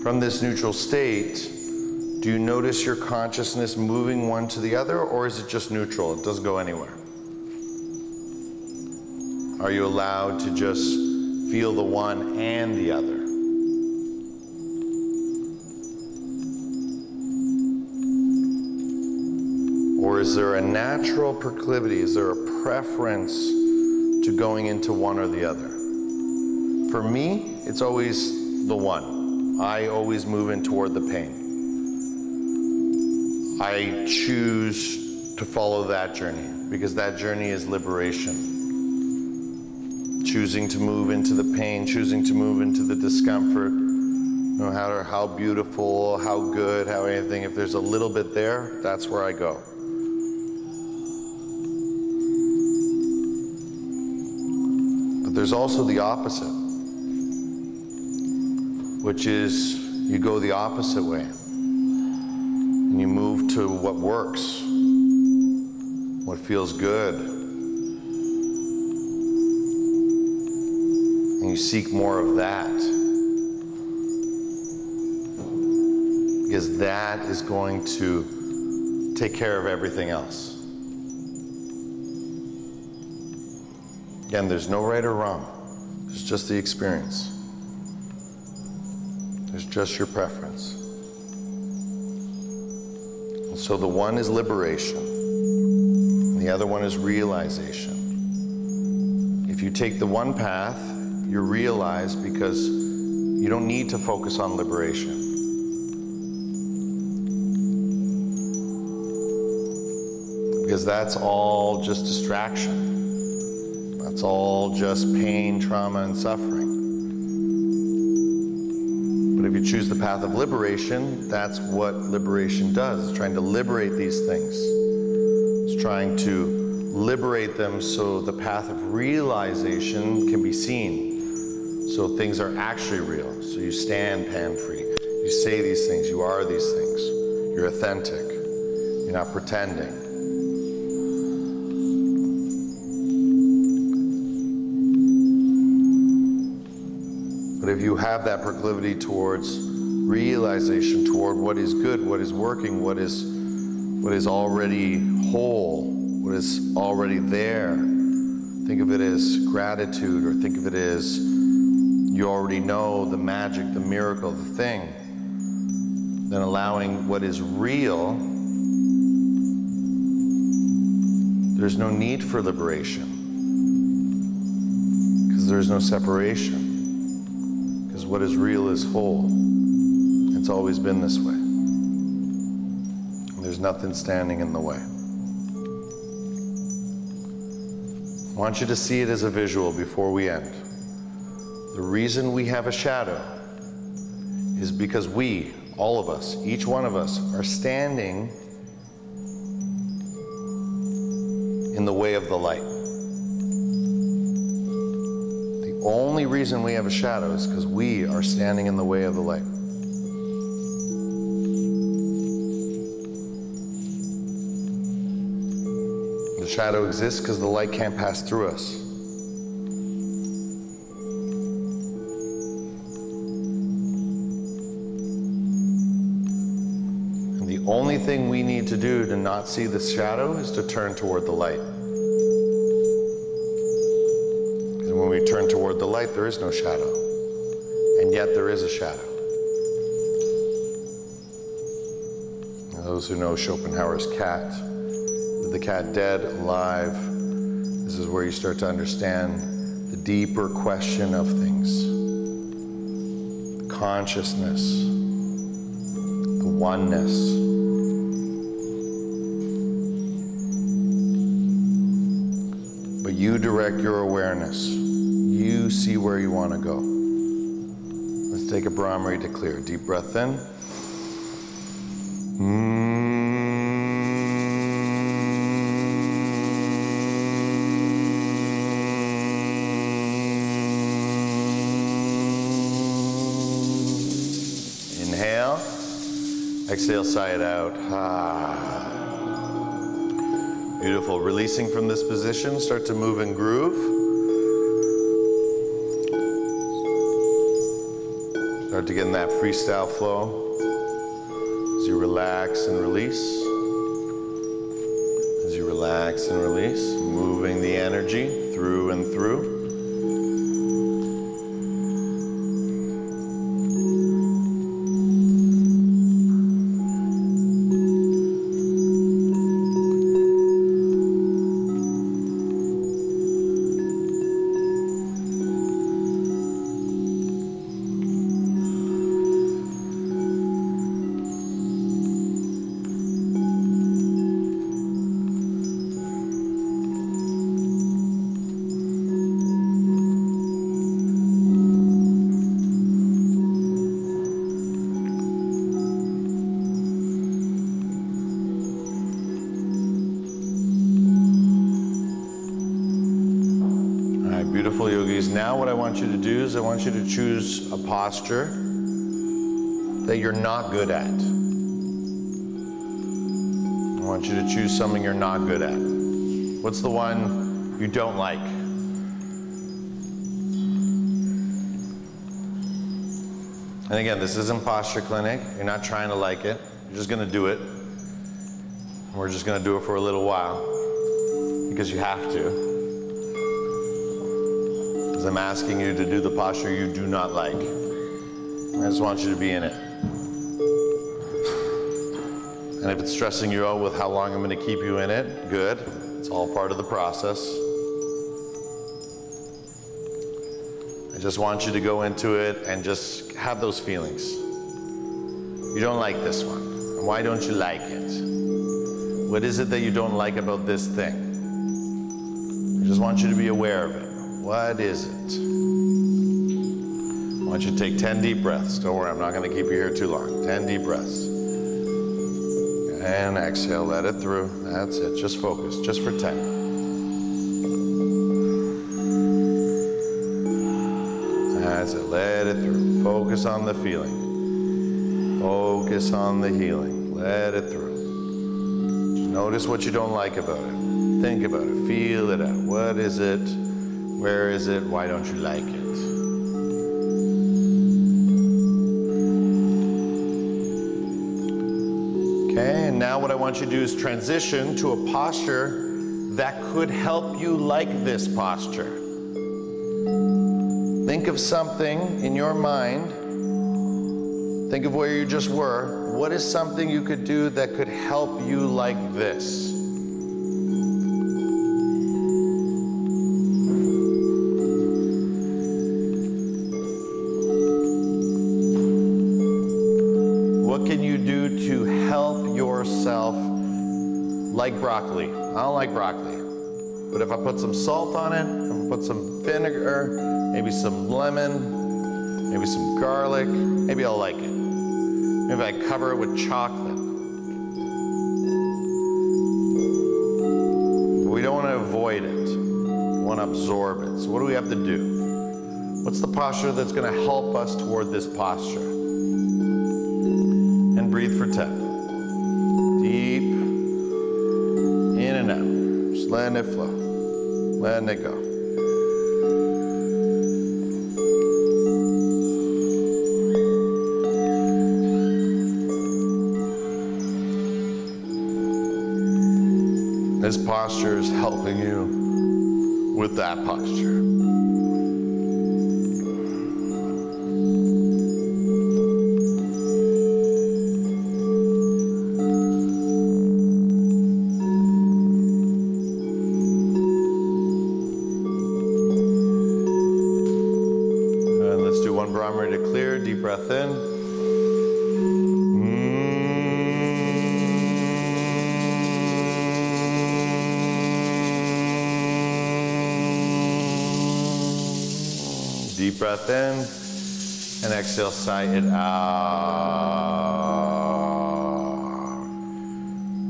From this neutral state, do you notice your consciousness moving one to the other, or is it just neutral? It doesn't go anywhere. Are you allowed to just feel the one and the other? Or is there a natural proclivity? Is there a preference to going into one or the other? For me, it's always the one. I always move in toward the pain. I choose to follow that journey because that journey is liberation. Choosing to move into the pain, choosing to move into the discomfort, No matter how beautiful, how good, how anything, if there's a little bit there, that's where I go. But there's also the opposite, which is you go the opposite way. And you move to what works, what feels good. And you seek more of that. Because that is going to take care of everything else. Again, there's no right or wrong. There's just the experience. There's just your preference. And so the one is liberation, and the other one is realization. If you take the one path, you realize because you don't need to focus on liberation. Because that's all just distraction. That's all just pain, trauma, and suffering. But if you choose the path of liberation, that's what liberation does. It's trying to liberate these things. It's trying to liberate them so the path of realization can be seen. So things are actually real. So you stand pan-free. You say these things. You are these things. You're authentic. You're not pretending. But if you have that proclivity towards realization, toward what is good, what is working, what is already whole, what is already there, think of it as gratitude, or think of it as you already know the magic, the miracle, the thing, then allowing what is real, there's no need for liberation, because there's no separation. Because what is real is whole. It's always been this way. And there's nothing standing in the way. I want you to see it as a visual before we end. The reason we have a shadow is because we, all of us, each one of us, are standing in the way of the light. The only reason we have a shadow is because we are standing in the way of the light. The shadow exists because the light can't pass through us. And the only thing we need to do to not see the shadow is to turn toward the light. Because when we turn toward the light, there is no shadow. And yet there is a shadow. Now, those who know Schopenhauer's cat, the cat dead, alive, this is where you start to understand the deeper question of things. The consciousness, the oneness. But you direct your awareness. You see where you want to go. Let's take a Brahmari to clear. Deep breath in. Inhale. Exhale, sigh it out. Beautiful. Releasing from this position, start to move and groove. Start to get in that freestyle flow as you relax and release. As you relax and release, moving the energy through and through. Beautiful yogis. Now what I want you to do is I want you to choose a posture that you're not good at. I want you to choose something you're not good at. What's the one you don't like? And again, this isn't posture clinic. You're not trying to like it. You're just gonna do it. We're just gonna do it for a little while because you have to. Because I'm asking you to do the posture you do not like. I just want you to be in it. And if it's stressing you out with how long I'm going to keep you in it, good. It's all part of the process. I just want you to go into it and just have those feelings. You don't like this one. Why don't you like it? What is it that you don't like about this thing? I just want you to be aware of it. What is it? I want you to take 10 deep breaths. Don't worry, I'm not going to keep you here too long. 10 deep breaths. And exhale, let it through. That's it. Just focus, just for 10. That's it. Let it through. Focus on the feeling. Focus on the healing. Let it through. Notice what you don't like about it. Think about it. Feel it out. What is it? Where is it? Why don't you like it? Okay, and now what I want you to do is transition to a posture that could help you like this posture. Think of something in your mind. Think of where you just were. What is something you could do that could help you like this? Like broccoli. I don't like broccoli. But if I put some salt on it, if I put some vinegar, maybe some lemon, maybe some garlic, maybe I'll like it. Maybe I cover it with chocolate. But we don't want to avoid it. We want to absorb it. So what do we have to do? What's the posture that's going to help us toward this posture? And breathe for 10. Deep. In and out. Just letting it flow. Letting it go. This posture is helping you with that posture. Deep breath in. Deep breath in. And exhale, sigh it out.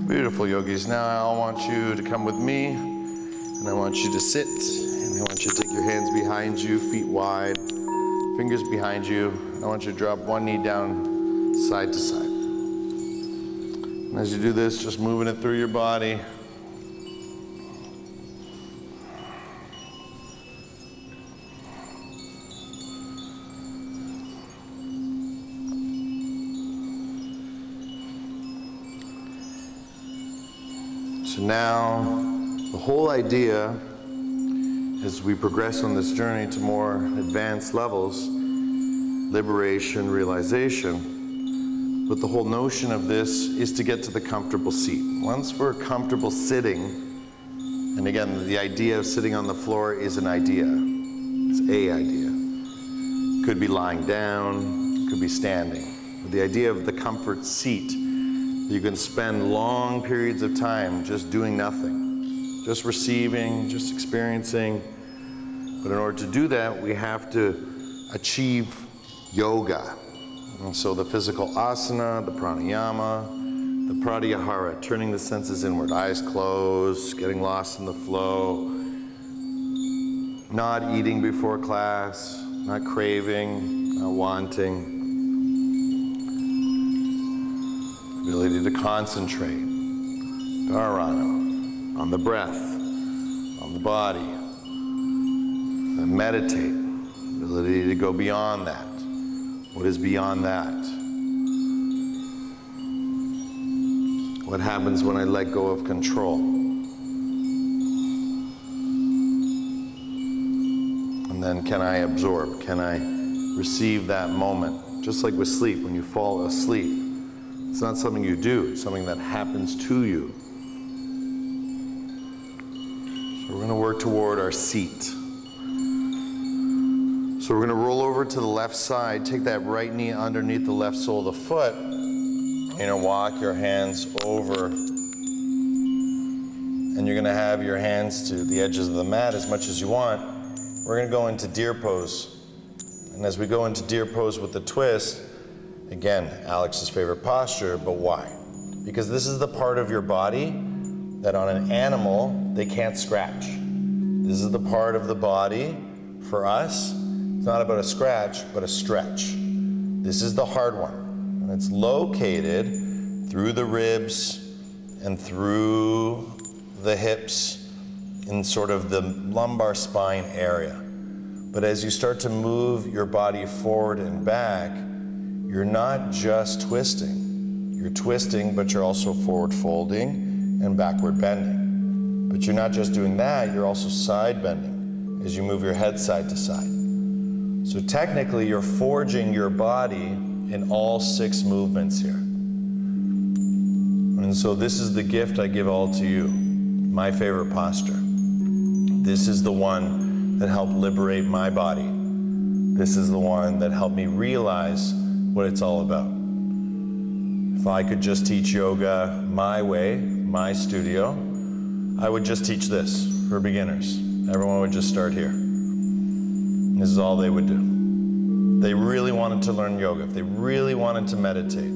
Beautiful, yogis. Now I want you to come with me. And I want you to sit. And I want you to take your hands behind you, feet wide. Fingers behind you. I want you to drop one knee down, side to side. And as you do this, just moving it through your body. So now, the whole idea as we progress on this journey to more advanced levels, liberation, realization, but the whole notion of this is to get to the comfortable seat. Once we're comfortable sitting, and again, the idea of sitting on the floor is an idea. It's a idea. It could be lying down, it could be standing. But the idea of the comfort seat, you can spend long periods of time just doing nothing, just receiving, just experiencing. But in order to do that, we have to achieve yoga. And so the physical asana, the pranayama, the pratyahara, turning the senses inward, eyes closed, getting lost in the flow. Not eating before class, not craving, not wanting. Ability to concentrate, dharana, on the breath, on the body, and meditate. Ability to go beyond that. What is beyond that? What happens when I let go of control? And then can I absorb? Can I receive that moment? Just like with sleep, when you fall asleep, it's not something you do, it's something that happens to you. So we're going to work toward our seat. So we're going to roll over to the left side, take that right knee underneath the left sole of the foot, and walk your hands over. And you're going to have your hands to the edges of the mat as much as you want. We're going to go into deer pose. And as we go into deer pose with the twist, again, Alex's favorite posture, but why? Because this is the part of your body that on an animal, they can't scratch. This is the part of the body, for us, it's not about a scratch, but a stretch. This is the hard one. And it's located through the ribs and through the hips in sort of the lumbar spine area. But as you start to move your body forward and back, you're not just twisting. You're twisting, but you're also forward folding and backward bending. But you're not just doing that, you're also side bending as you move your head side to side. So technically, you're forging your body in all 6 movements here. And so this is the gift I give all to you, my favorite posture. This is the one that helped liberate my body. This is the one that helped me realize what it's all about. If I could just teach yoga my way, my studio, I would just teach this for beginners. Everyone would just start here. This is all they would do. They really wanted to learn yoga, if they really wanted to meditate,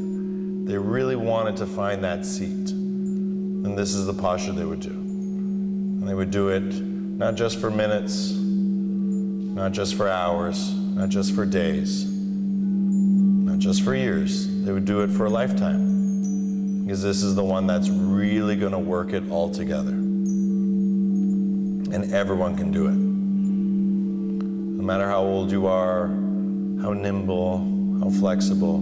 they really wanted to find that seat, then this is the posture they would do. And they would do it not just for minutes, not just for hours, not just for days, not just for years. They would do it for a lifetime. Because this is the one that's really going to work it all together. And everyone can do it. No matter how old you are, how nimble, how flexible,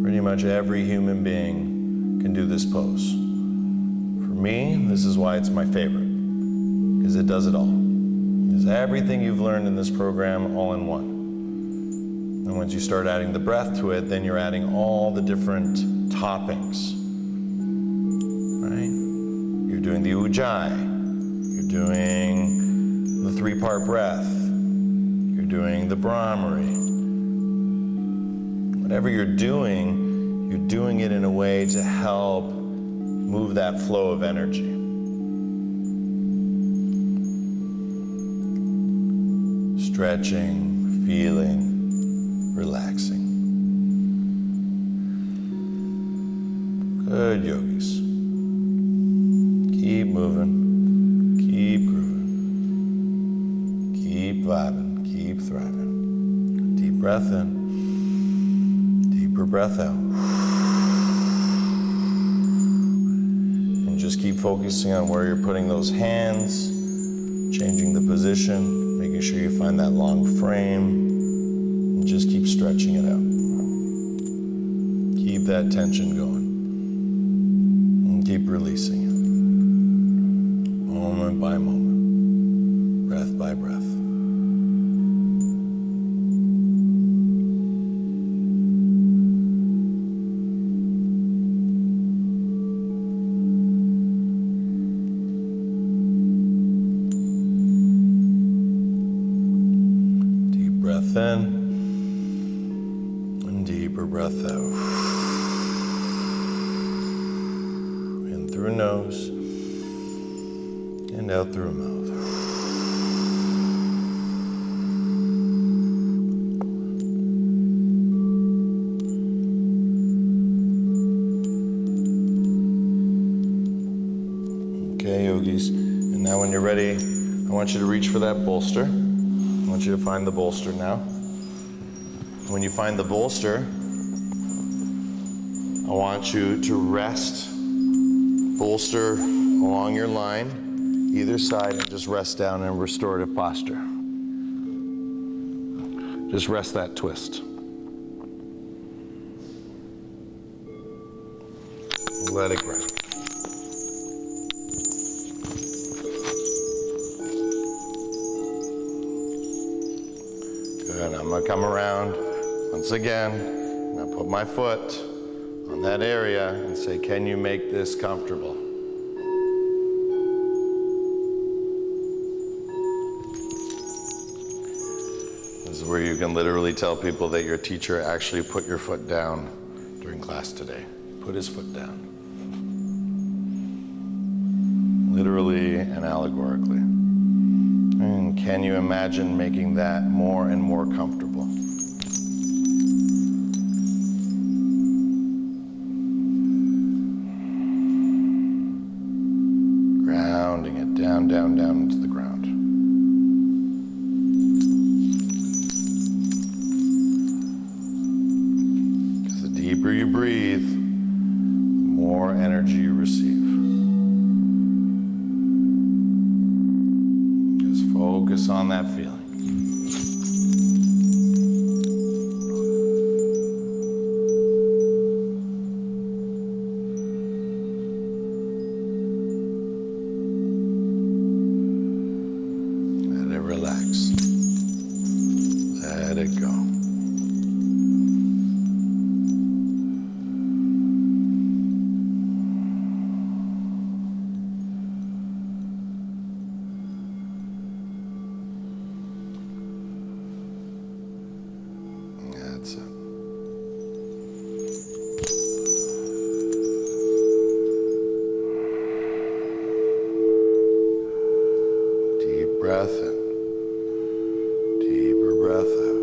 pretty much every human being can do this pose. For me, this is why it's my favorite, because it does it all. It's everything you've learned in this program all in one. And once you start adding the breath to it, then you're adding all the different toppings, right? You're doing the ujjayi, you're doing the 3-part breath, you're doing the Brahmari. Whatever you're doing it in a way to help move that flow of energy. Stretching, feeling, relaxing. Good, yogis. Keep moving, keep grooving, keep vibing, keep thriving. Deep breath in, deeper breath out. And just keep focusing on where you're putting those hands, changing the position, making sure you find that long frame, and just keep stretching it out. Keep that tension going. Keep releasing it, moment by moment, breath by breath. Deep breath in, and deeper breath out. Through nose and out through mouth. Okay, yogis. And now when you're ready, I want you to reach for that bolster. I want you to find the bolster now. When you find the bolster, I want you to rest, bolster along your line, either side, and just rest down in restorative posture. Just rest that twist. Let it ground. Good, I'm gonna come around once again, and I'll put my foot on that area and say, can you make this comfortable? This is where you can literally tell people that your teacher actually put your foot down during class today. Put his foot down. Literally and allegorically. And can you imagine making that more and more comfortable? Grounding it down, down, down into the ground. Because the deeper you breathe, the more energy you receive. Focus on that feeling. Let it relax. Let it go. That's it. Deep breath in. Deeper breath out.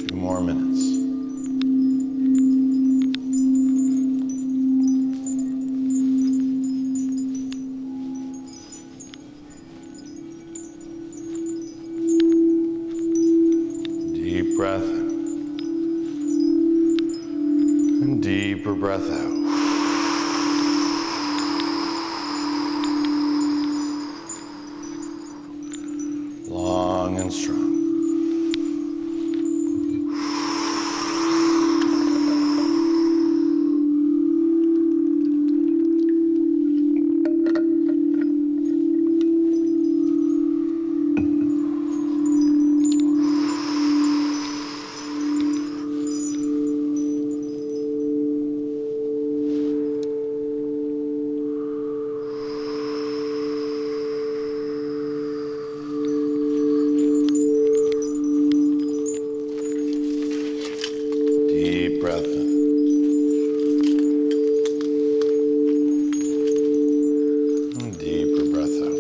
2 more minutes. Deep breath in. And deeper breath out. Long and strong. Deep breath in. And deeper breath out.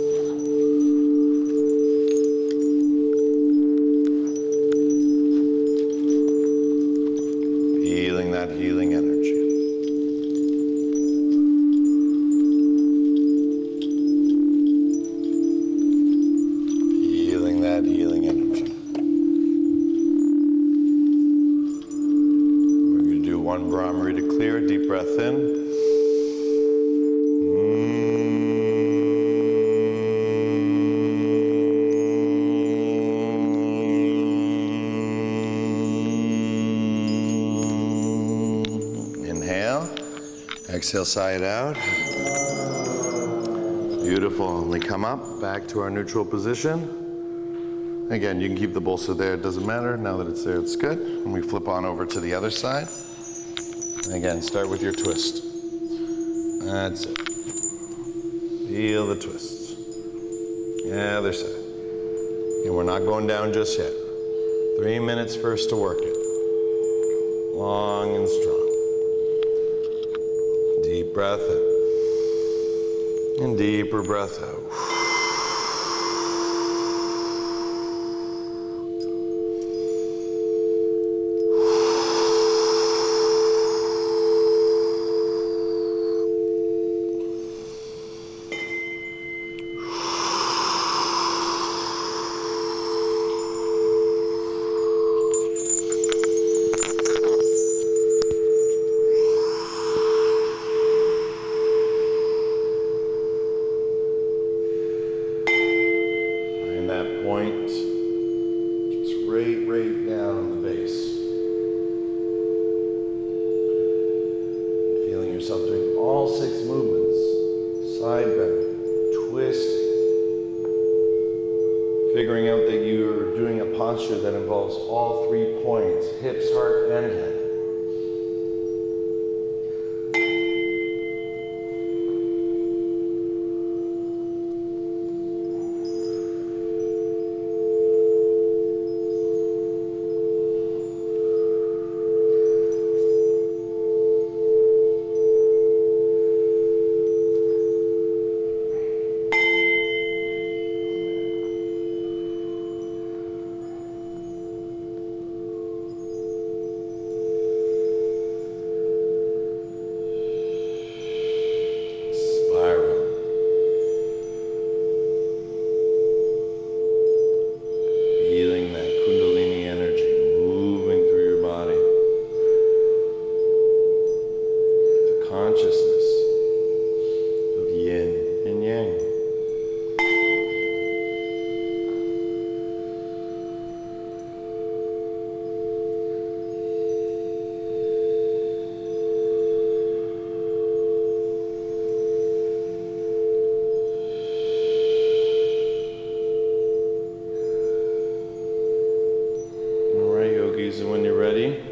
Feeling that healing energy. Feeling that healing energy. One Brahmari to clear. Deep breath in. Exhale, sigh it out. Beautiful. And we come up, back to our neutral position. Again, you can keep the bolster there, it doesn't matter. Now that it's there, it's good. And we flip on over to the other side. And again, start with your twist. That's it. Feel the twist. Yeah, other side. And we're not going down just yet. 3 minutes first to work it. Long and strong. Deep breath in. And deeper breath out. Right down on the base. Feeling yourself doing all 6 movements. Side bending, twisting. Figuring out that you're doing a posture that involves all 3 points, hips, heart, and head. And when you're ready,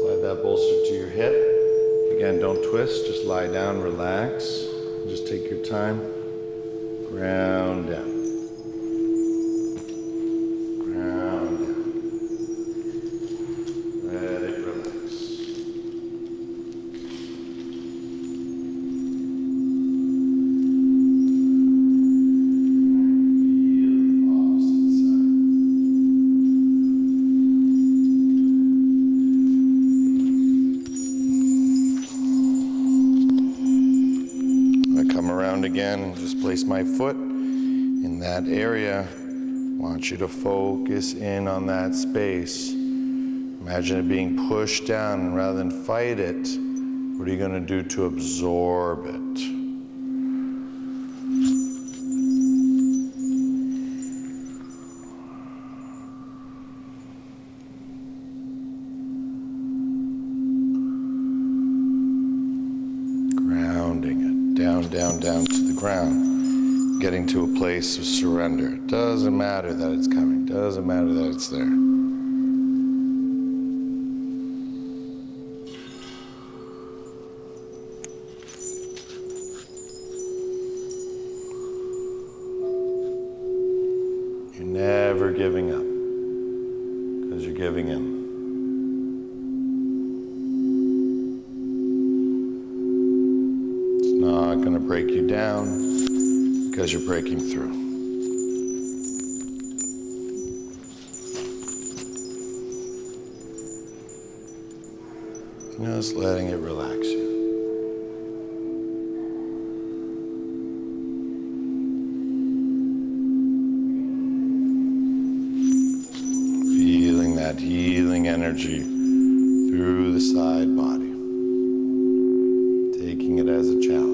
slide that bolster to your hip. Again, don't twist, just lie down, relax. Just take your time. Ground down. Ground down. Let it relax. Again, and just place my foot in that area. I want you to focus in on that space. Imagine it being pushed down, and rather than fight it, what are you going to do to absorb it? Down to the ground, getting to a place of surrender. It doesn't matter that it's coming, doesn't matter that it's there. You're never giving up, because you're giving in. Not going to break you down because you're breaking through. Just letting it relax you. Feeling that healing energy through the side body. Taking it as a challenge.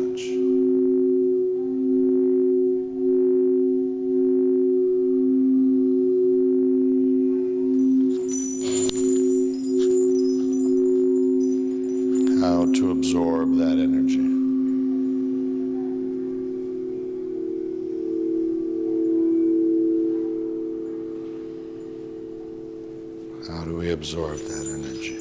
How to absorb that energy. How do we absorb that energy?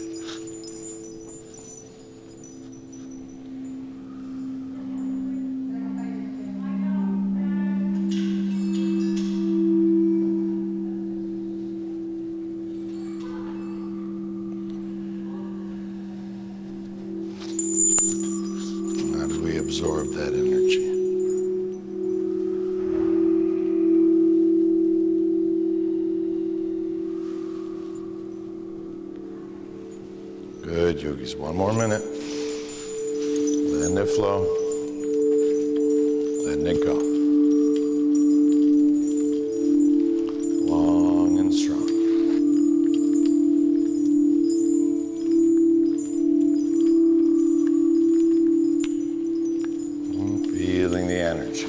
How do we absorb that energy? Good, yogis. One more minute. Letting it flow. Letting it go. Long and strong. Feeling the energy.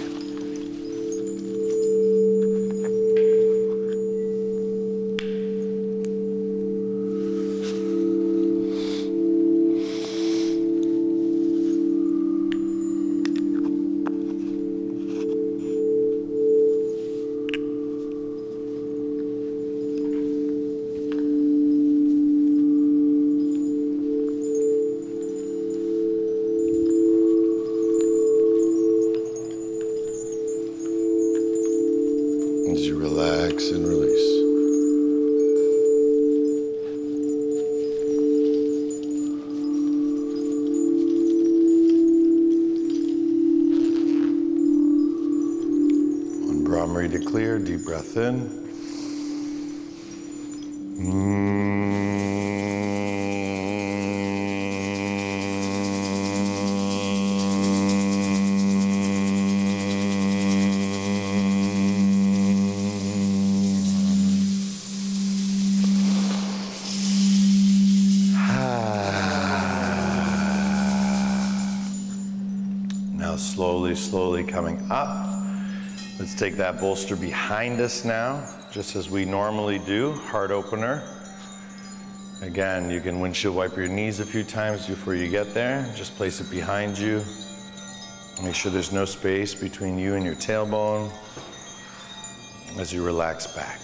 As you relax and release. On Brahmari to clear, deep breath in. Now slowly coming up. Let's take that bolster behind us now, just as we normally do, heart opener. Again, you can windshield wipe your knees a few times before you get there. Just place it behind you. Make sure there's no space between you and your tailbone as you relax back.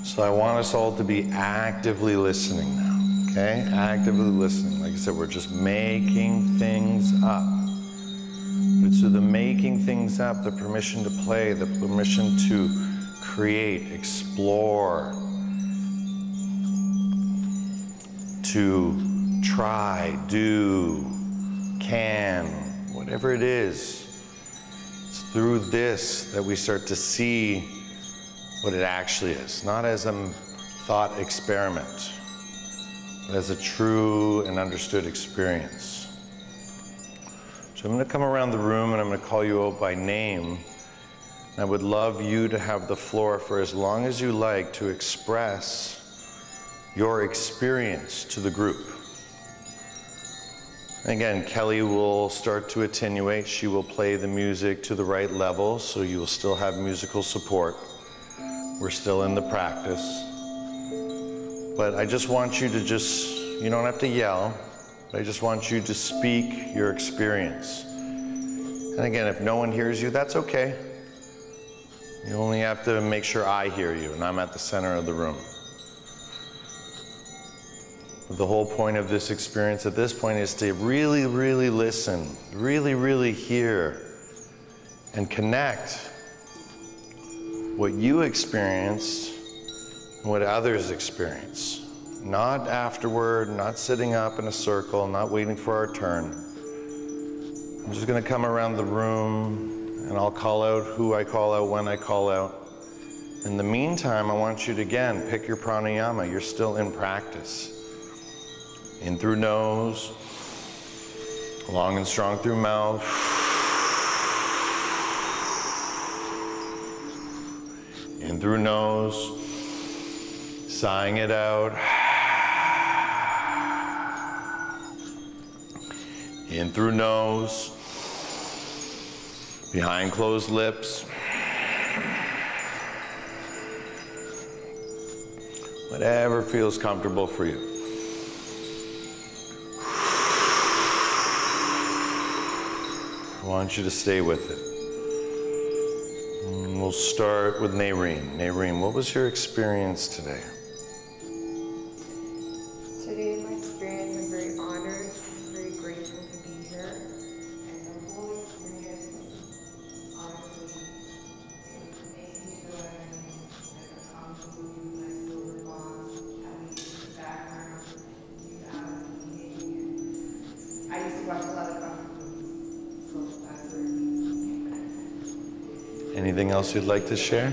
So I want us all to be actively listening now, okay? Actively listening. Like I said, we're just making things up. But so the making things up, the permission to play, the permission to create, explore, to try, do, can, whatever it is, it's through this that we start to see what it actually is, not as a thought experiment, but as a true and understood experience. So I'm going to come around the room and I'm going to call you out by name. And I would love you to have the floor for as long as you like to express your experience to the group. Again, Kelly will start to attenuate. She will play the music to the right level, so you will still have musical support. We're still in the practice. But I just want you to you don't have to yell, but I just want you to speak your experience. And again, if no one hears you, that's okay. You only have to make sure I hear you, and I'm at the center of the room. But the whole point of this experience at this point is to really, really listen, really, really hear, and connect what you experienced and what others experience. Not afterward, not sitting up in a circle, not waiting for our turn. I'm just gonna come around the room and I'll call out who I call out when I call out. In the meantime, I want you to, again, pick your pranayama. You're still in practice. In through nose, long and strong through mouth. In through nose, sighing it out. In through nose, behind closed lips. Whatever feels comfortable for you. I want you to stay with it. And we'll start with Naireen. Naireen, what was your experience today? Today, my experience, I'm very honored, very grateful to be here. And the whole experience, honestly, it makes me feel like I'm in like a comfortable, like silver box, having the background, you out of the meeting. I used to watch a lot of comfort movies, so that's where it means to me. Anything else you'd like to share?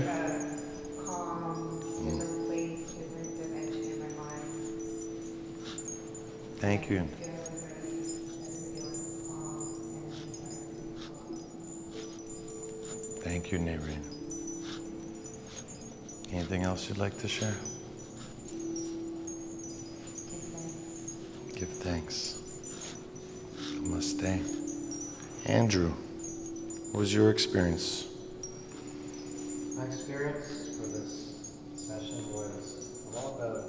Calm, different place, different dimension in my mind. Thank you. Thank you, Naireen. Anything else you'd like to share? Give thanks. Namaste. Andrew, what was your experience? My experience for this session was all about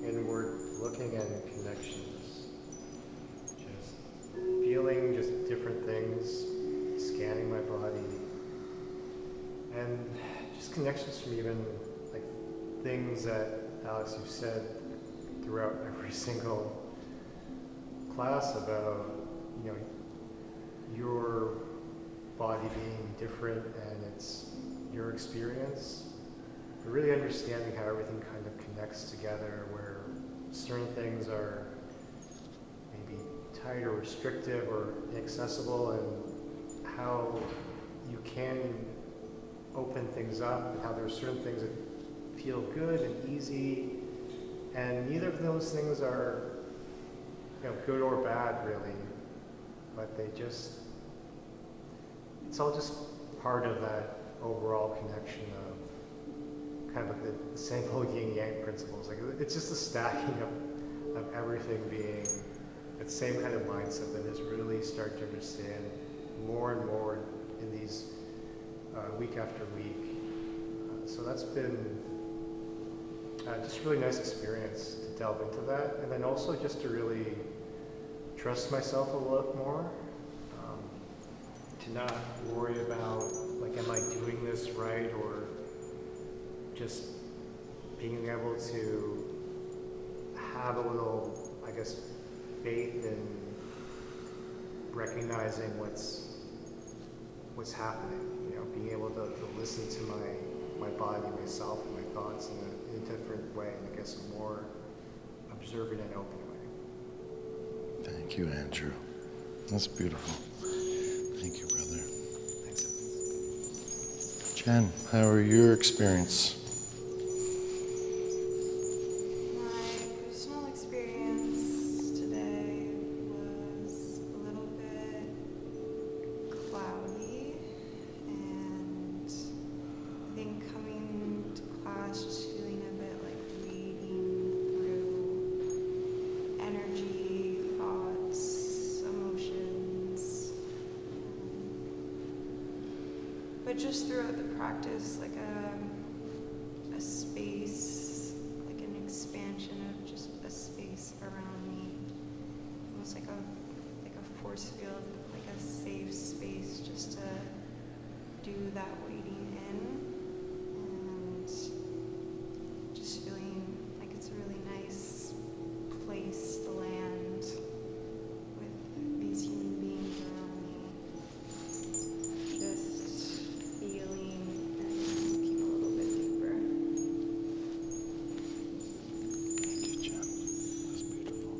inward looking and connections. Just feeling just different things, scanning my body, and just connections from even like things that, Alex, you've said throughout every single class about, you know, your body being different and it's your experience, but really understanding how everything kind of connects together, where certain things are maybe tight or restrictive or inaccessible, and how you can open things up, and how there are certain things that feel good and easy, and neither of those things are, you know, good or bad really, but they just, it's all just part of that overall connection of kind of like the same whole yin-yang principles. Like, it's just a stacking of everything being that same kind of mindset that has really started to understand more and more in these week after week. So that's been just a really nice experience to delve into that, and then also just to really trust myself a lot more, to not worry about, like, am I doing this right, or just being able to have a little, I guess, faith in recognizing what's happening, you know, being able to listen to my body, myself, and my thoughts in a different way, and I guess a more observant and open way. Thank you, Andrew. That's beautiful. Thank you, brother. Thanks. Jen, how are your experience? My personal experience today was a little bit cloudy, and I think coming to class just feeling a bit like wading through energy, thoughts, emotions, but just throughout the practice, like a space, like an expansion of just a space around me, almost like a force field, like a safe space just to do that wading in, and just feeling like it's a really nice place to land with these human beings around me. Just feeling and looking a little bit deeper. Thank you, Jen. That's beautiful.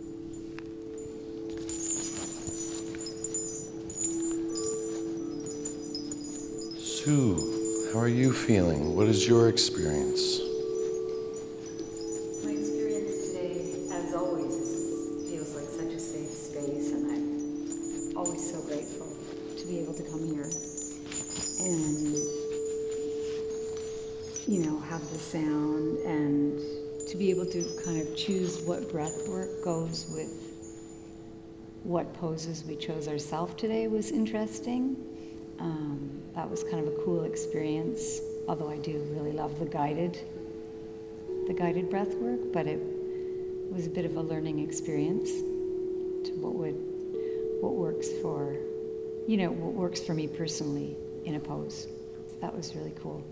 Sue, how are you feeling? What is your experience? My experience today, as always, feels like such a safe space, and I'm always so grateful to be able to come here and, you know, have the sound, and to be able to kind of choose what breath work goes with what poses we chose ourselves today was interesting. That was kind of a cool experience, although I do really love the guided the guided breath work, but it was a bit of a learning experience to what works for, what works for me personally in a pose. So that was really cool.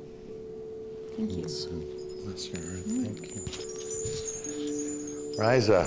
Thank you. Bless your heart. Thank you. Riza.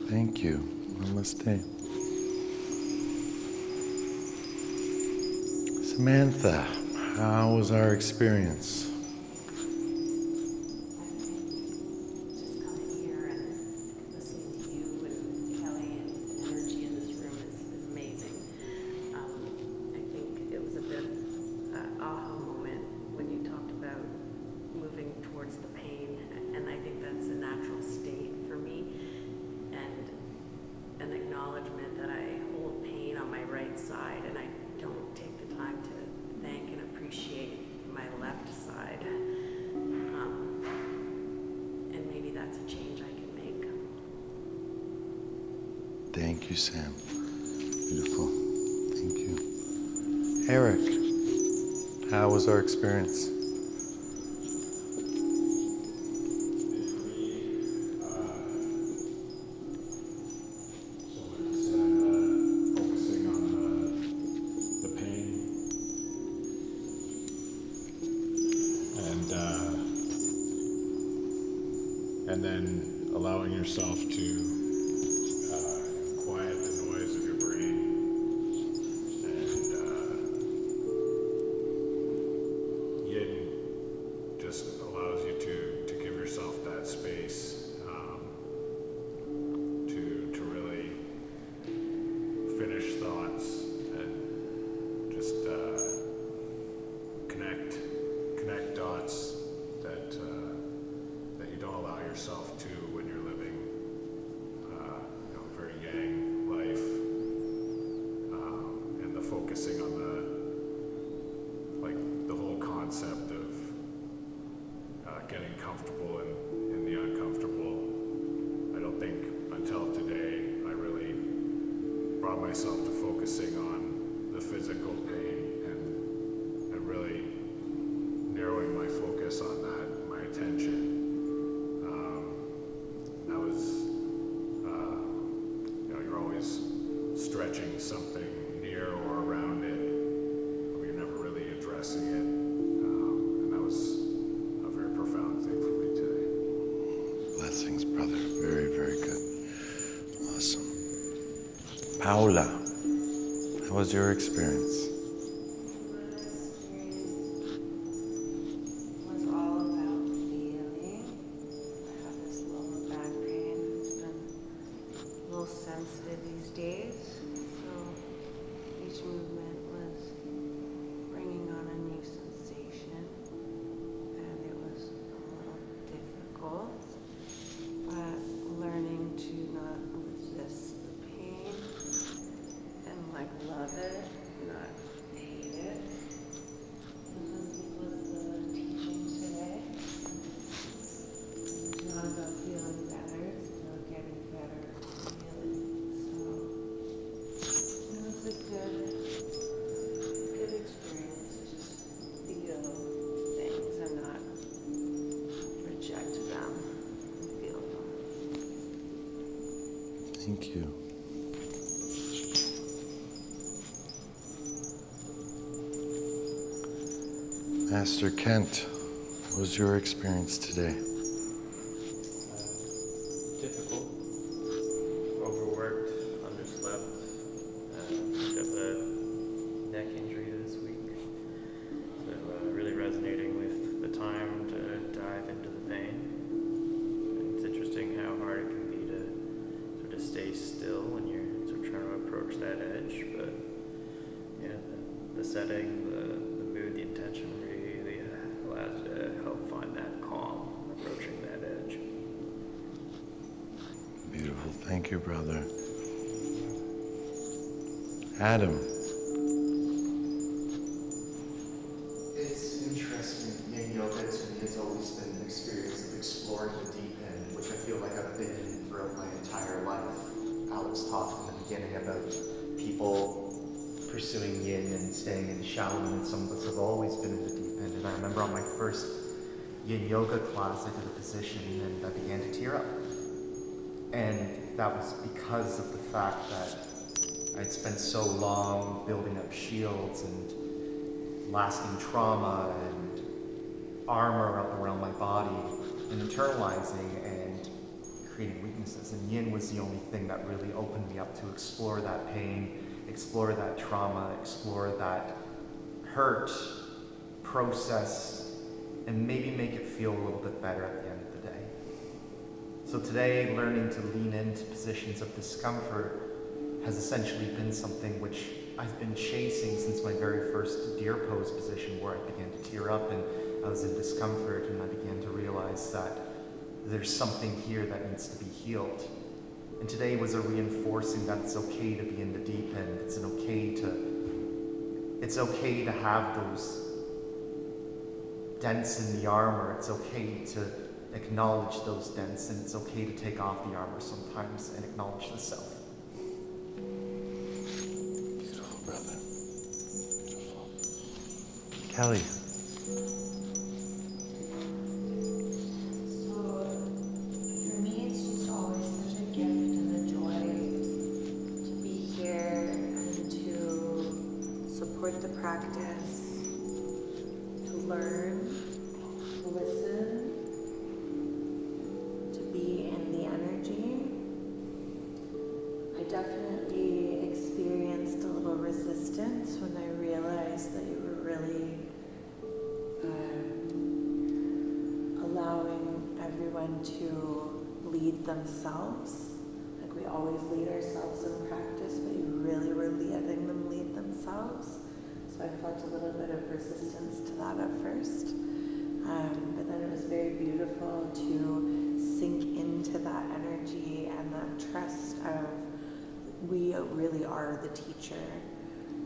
Thank you. Namaste. Samantha, how was our experience? Just coming here and listening to you and Kelly, and the energy in this room is amazing. I think it was a bit aha moment when you talked about moving towards the pain, and I think that's a natural state for me. And an acknowledgement that I hold pain on my right side, and I don't take the time to thank and appreciate my left side. And maybe that's a change I can make. Thank you, Sam. Beautiful. Thank you. Eric, how was our experience? And then allowing yourself to quiet the noise of your brain, and yin just allows you to give yourself that space to really finish thoughts and just connect dots that you don't allow yourself to when you're living a very yang life, and the focusing on the whole concept of getting comfortable in the uncomfortable. I don't think until today I really brought myself to focusing on the physical pain and really narrowing my focus on that, my attention. That was, you're always stretching something near or around it, but you're never really addressing it. And that was a very profound thing for me today. Blessings, brother. Very, very good. Awesome. Paula, how was your experience? Sensitive these days, so each movement was bringing on a new sensation, and it was a little difficult, but learning to not resist the pain and love it, not hate it. And I think was the teaching today. It's not about feeling better, it's about getting better. It was a good experience to just feel things and not reject them and feel them. Thank you. Master Kent, what was your experience today? Difficult, overworked, underslept, picked up a neck that edge, but yeah, the setting, the mood, the intention really allows you to help find that calm, approaching that edge. Beautiful. Thank you, brother. Adam. It's interesting. Yin yoga to me has always been an experience of exploring the deep end, which I feel like I've been in throughout my entire life. Alex talked in the beginning about people pursuing yin and staying in shallow, and some of us have always been in the deep end. And I remember on my first yin yoga class, I did a position and I began to tear up. And that was because of the fact that I'd spent so long building up shields and lasting trauma and armor up around my body and internalizing and creating weaknesses. And yin was the only thing that really opened me up to explore that pain, explore that trauma, explore that hurt, process, and maybe make it feel a little bit better at the end of the day. So today, learning to lean into positions of discomfort has essentially been something which I've been chasing since my very first deer pose position, where I began to tear up and I was in discomfort, and I began to realize that there's something here that needs to be healed. And today was a reinforcing that it's okay to be in the deep end. It's okay to have those dents in the armor. It's okay to acknowledge those dents, and it's okay to take off the armor sometimes and acknowledge the self. Beautiful, brother. Beautiful. Kelly. For me, it's just always such a gift and a joy to be here and to support the practice, to learn, to listen, to be in the energy. I definitely experienced a little resistance when I realized that you were really allowing everyone to lead themselves. Like we always lead ourselves in practice, but you really were letting them lead themselves. So I felt a little bit of resistance to that at first. But then it was very beautiful to sink into that energy and that trust of we really are the teacher,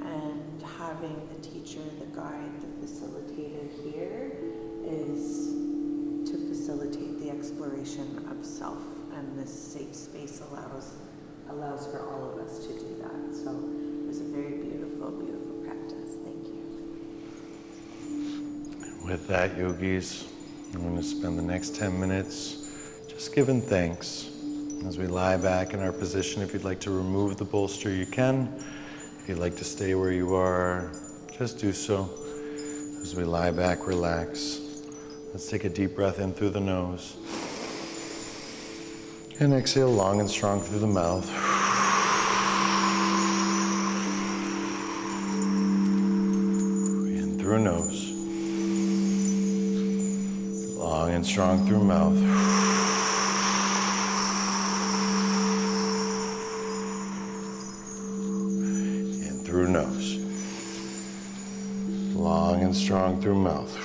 and having the teacher, the guide, the facilitator here is to facilitate the exploration of self, and this safe space allows for all of us to do that. So it was a very beautiful, beautiful practice. Thank you. With that, yogis, I'm going to spend the next 10 minutes just giving thanks. As we lie back in our position, if you'd like to remove the bolster, you can. If you'd like to stay where you are, just do so. As we lie back, relax. Let's take a deep breath in through the nose. And exhale long and strong through the mouth. In through nose. Long and strong through mouth. In through nose. Long and strong through mouth.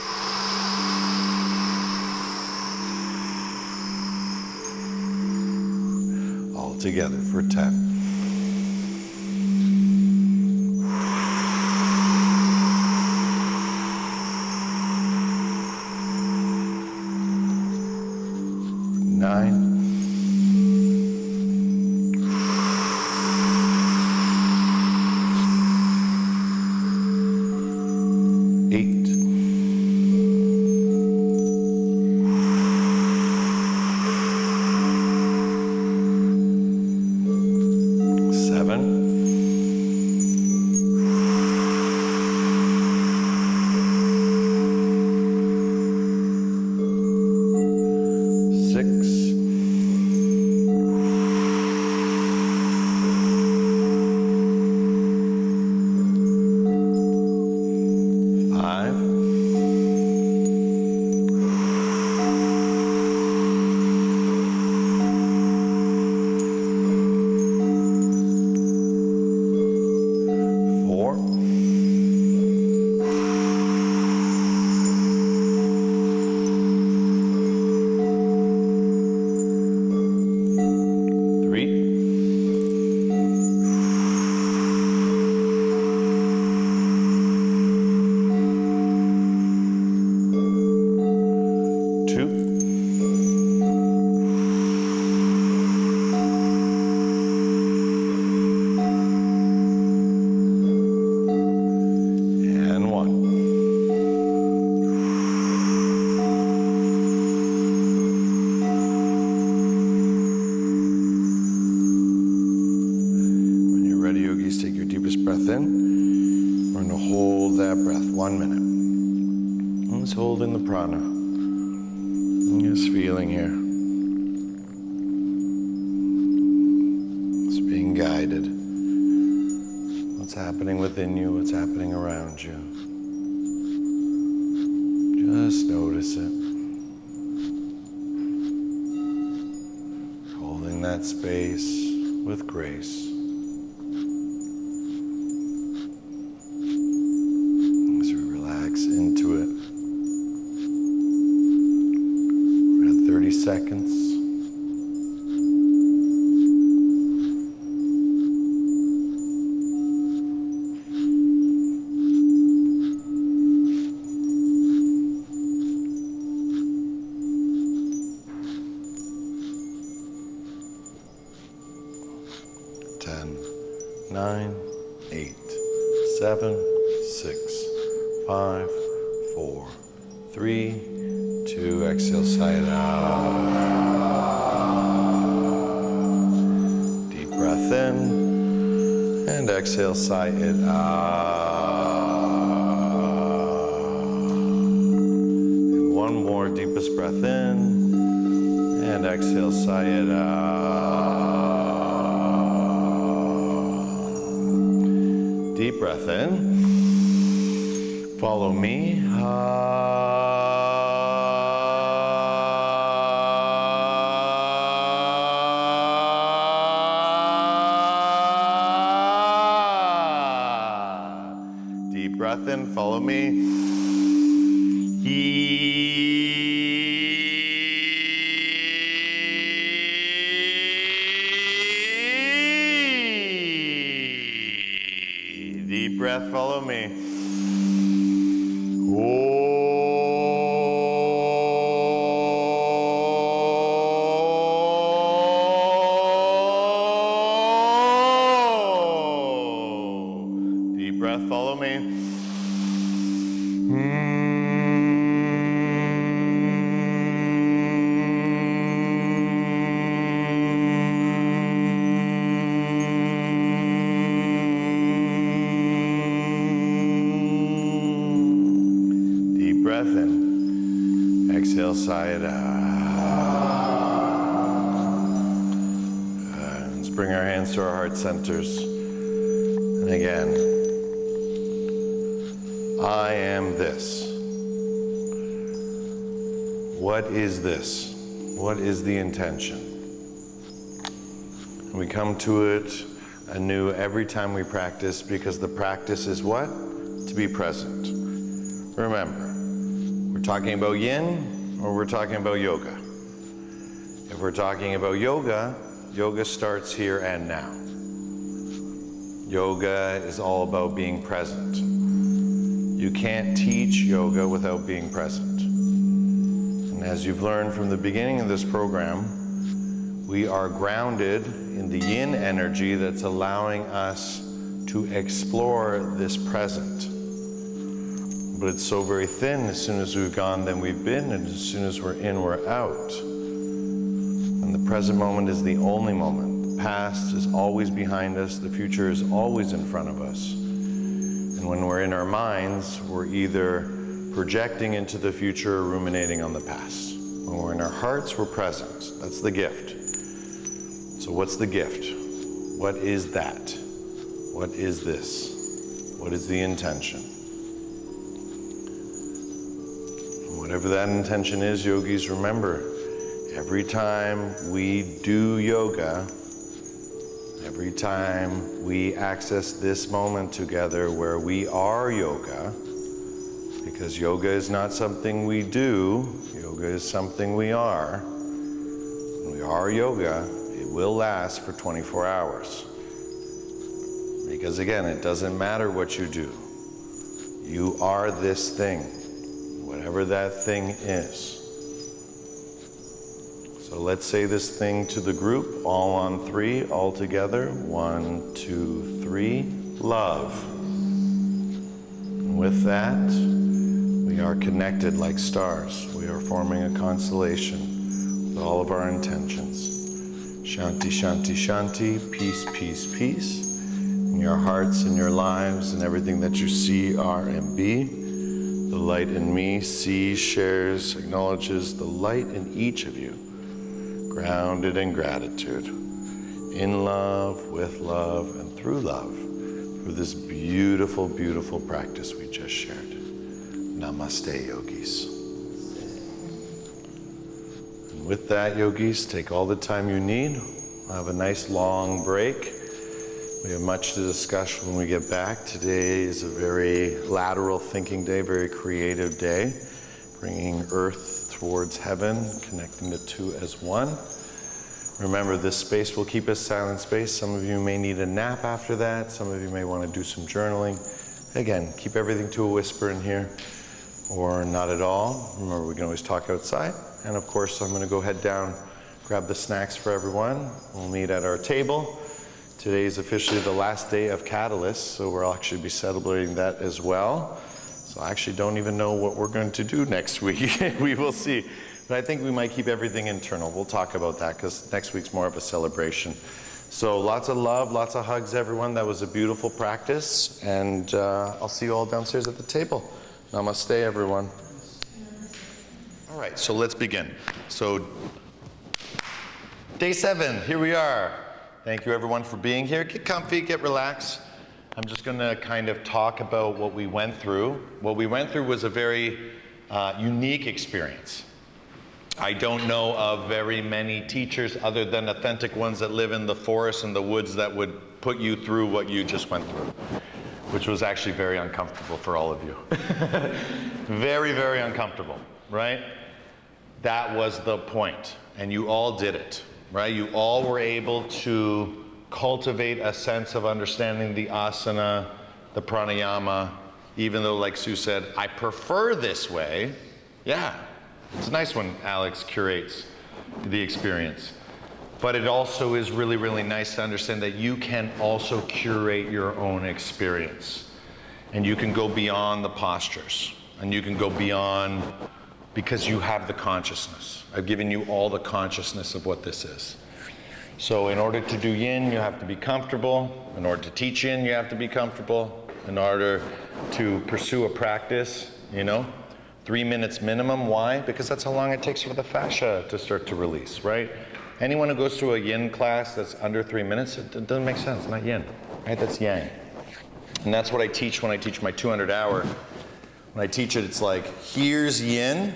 All together for 10. deepest breath in. We're going to hold that breath 1 minute. Just holding the prana. Just feeling here. Just being guided. What's happening within you, what's happening around you. Just notice it. Holding that space with grace. As we relax into it. We're at 30 seconds. Nine, 8, 7, 6, 5, 4, 3, 2. Exhale, sigh it out. Deep breath in, and exhale, sigh it out. And one more, deepest breath in, and exhale, sigh it out. Deep breath in. Follow me. Deep breath in. Follow me. Deep breath, follow me. Deep breath, follow me. Breath in. Exhale, sigh it out. Let's bring our hands to our heart centers. And again, I am this. What is this? What is the intention? And we come to it anew every time we practice, because the practice is what? To be present. Remember, we're talking about yin or we're talking about yoga. If we're talking about yoga, yoga starts here and now. Yoga is all about being present. You can't teach yoga without being present. And as you've learned from the beginning of this program, we are grounded in the yin energy that's allowing us to explore this present. But it's so very thin. As soon as we've gone, then we've been, and as soon as we're in, we're out. And the present moment is the only moment. The past is always behind us. The future is always in front of us. And when we're in our minds, we're either projecting into the future or ruminating on the past. When we're in our hearts, we're present. That's the gift. So what's the gift? What is that? What is this? What is the intention? Whatever that intention is, yogis, remember, every time we do yoga, every time we access this moment together where we are yoga, because yoga is not something we do, yoga is something we are. When we are yoga, it will last for 24 hours. Because again, it doesn't matter what you do. You are this thing, whatever that thing is. So let's say this thing to the group, all on 3, all together. 1, 2, 3, love. And with that, we are connected like stars. We are forming a constellation with all of our intentions. Shanti, shanti, shanti, peace, peace, peace. in your hearts, in your lives, and everything that you see, are, and be. The light in me sees, shares, acknowledges the light in each of you, grounded in gratitude, in love, with love, and through love, for this beautiful, beautiful practice we just shared. Namaste, yogis. And with that, yogis, take all the time you need. Have a nice long break. We have much to discuss when we get back. Today is a very lateral thinking day, very creative day, bringing earth towards heaven, connecting the two as one. Remember, this space will keep us silent space. Some of you may need a nap after that. Some of you may want to do some journaling. Again, keep everything to a whisper in here, or not at all. Remember, we can always talk outside. And of course, I'm going to go head down, grab the snacks for everyone. We'll meet at our table. Today is officially the last day of Catalyst, so we'll actually be celebrating that as well. So I actually don't even know what we're going to do next week. We will see. But I think we might keep everything internal. We'll talk about that because next week's more of a celebration. So lots of love, lots of hugs, everyone. That was a beautiful practice. And I'll see you all downstairs at the table. Namaste, everyone. All right, so let's begin. So day 7, here we are. Thank you everyone for being here. Get comfy, get relaxed. I'm just gonna kind of talk about what we went through. What we went through was a very unique experience. I don't know of very many teachers other than authentic ones that live in the forest and the woods that would put you through what you just went through, which was actually very uncomfortable for all of you. Very, very uncomfortable, right? That was the point, and you all did it. Right? You all were able to cultivate a sense of understanding the asana, the pranayama, even though, like Sue said, I prefer this way. Yeah, it's nice when Alex curates the experience. But it also is really, really nice to understand that you can also curate your own experience. And you can go beyond the postures. And you can go beyond, because you have the consciousness. I've given you all the consciousness of what this is. So in order to do yin, you have to be comfortable. In order to teach yin, you have to be comfortable. In order to pursue a practice, 3 minutes minimum. Why? Because that's how long it takes for the fascia to start to release, right? Anyone who goes through a yin class that's under 3 minutes, it doesn't make sense, not yin, right? That's yang. And that's what I teach when I teach my 200 hour. When I teach it, it's like, here's yin,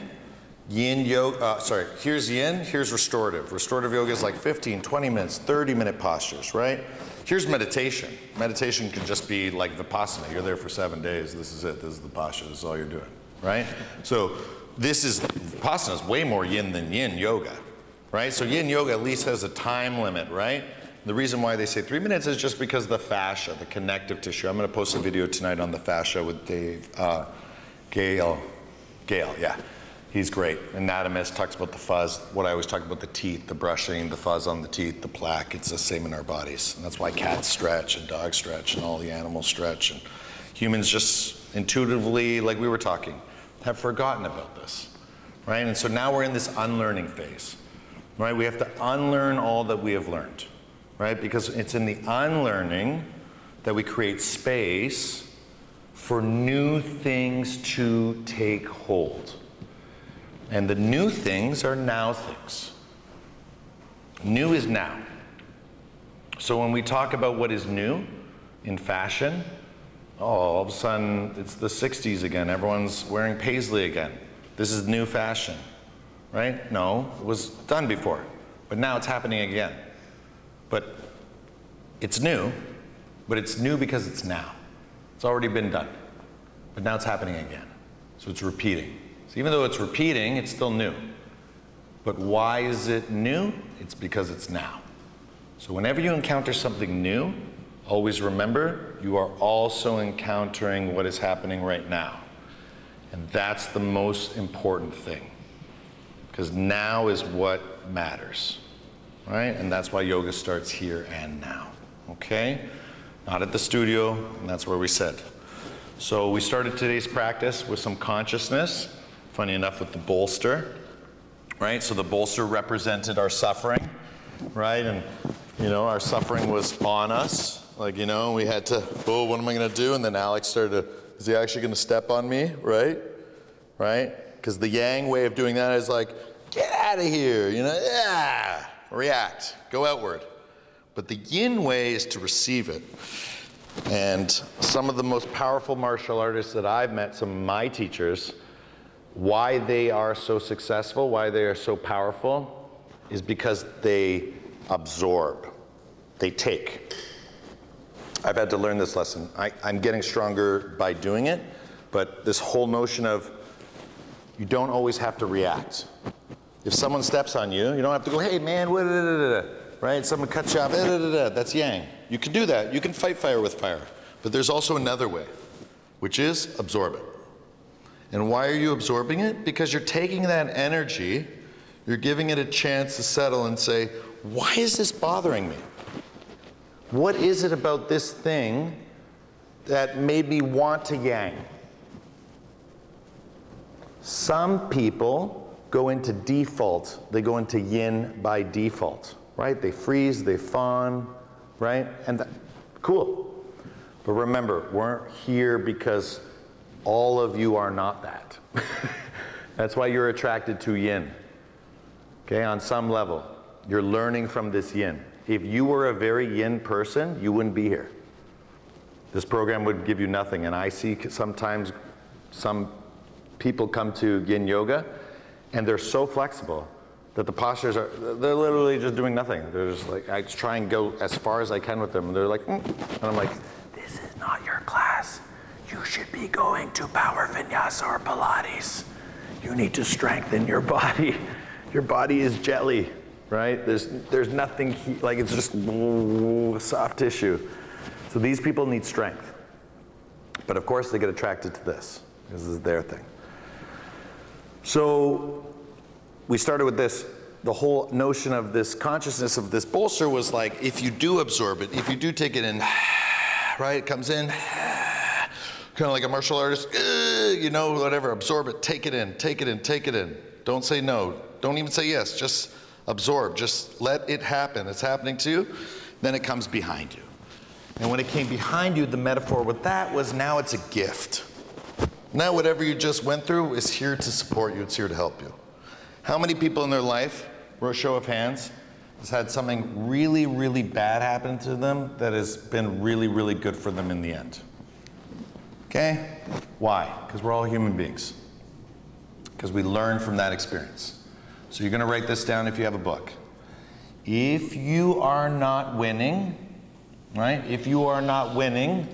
here's yin, here's restorative. Restorative yoga is like 15, 20 minutes, 30-minute postures, right? Here's meditation. Meditation can just be like Vipassana. You're there for 7 days. This is it. This is the posture. This is all you're doing, right? So Vipassana is way more yin than yin yoga, right? So yin yoga at least has a time limit, right? The reason why they say 3 minutes is just because the fascia, the connective tissue. I'm going to post a video tonight on the fascia with Dave, Gail, yeah. He's great. Anatomist, talks about the fuzz. What I always talk about, the teeth, the brushing, the fuzz on the teeth, the plaque. It's the same in our bodies. And that's why cats stretch and dogs stretch and all the animals stretch. And humans just intuitively, like we were talking, have forgotten about this, right? And so now we're in this unlearning phase, right? We have to unlearn all that we have learned, right? Because it's in the unlearning that we create space for new things to take hold. And the new things are now things. New is now. So when we talk about what is new in fashion, all of a sudden it's the 60s again. Everyone's wearing paisley again. This is new fashion, right? No, it was done before, but now it's happening again. But it's new because it's now. It's already been done, but now it's happening again. So it's repeating. So even though it's repeating, it's still new. But why is it new? It's because it's now. So whenever you encounter something new, always remember, you are also encountering what is happening right now. And that's the most important thing. Because now is what matters, right? And that's why yoga starts here and now, okay? Not at the studio, and that's where we sit. So we started today's practice with some consciousness, funny enough with the bolster, right? So the bolster represented our suffering, right? And our suffering was on us, Like, you know, we had to, oh, what am I gonna do? And then Alex started to, is he actually gonna step on me, right? Right? Because the yang way of doing that is like, get out of here, you know, yeah, react, go outward. But the yin way is to receive it. And some of the most powerful martial artists that I've met, some of my teachers, why they are so successful, why they are so powerful, is because they absorb, they take. I've had to learn this lesson. I'm getting stronger by doing it, but this whole notion of you don't always have to react. If someone steps on you, you don't have to go, hey man, right? Someone cuts you off, that's yang. You can do that. You can fight fire with fire. But there's also another way, which is absorb it. And why are you absorbing it? Because you're taking that energy, you're giving it a chance to settle and say, why is this bothering me? What is it about this thing that made me want to yang? Some people go into default. They go into yin by default, right? They freeze, they fawn, right? And cool. But remember, we're here because all of you are not that. That's why you're attracted to yin. Okay, on some level, you're learning from this yin. If you were a very yin person, you wouldn't be here. This program would give you nothing. And I see sometimes some people come to yin yoga and they're so flexible that the postures are, they're literally just doing nothing. They're just like, I try and go as far as I can with them. And they're like, And I'm like, this is not your class. You should be going to power vinyasa or Pilates. You need to strengthen your body. Your body is jelly, right? There's nothing, like it's just soft tissue. So these people need strength. But of course they get attracted to this, because this is their thing. So we started with this, the whole notion of this consciousness of this bolster was like, if you do absorb it, if you do take it in, right, it comes in, kind of like a martial artist, you know, whatever, absorb it, take it in, take it in, take it in. Don't say no, don't even say yes, just absorb, just let it happen. It's happening to you, then it comes behind you. And when it came behind you, the metaphor with that was now it's a gift. Now whatever you just went through is here to support you, it's here to help you. How many people in their life, for a show of hands, has had something really, really bad happen to them that has been really, really good for them in the end? Okay? Why? Because we're all human beings. Because we learn from that experience. So you're going to write this down if you have a book. If you are not winning, right? If you are not winning,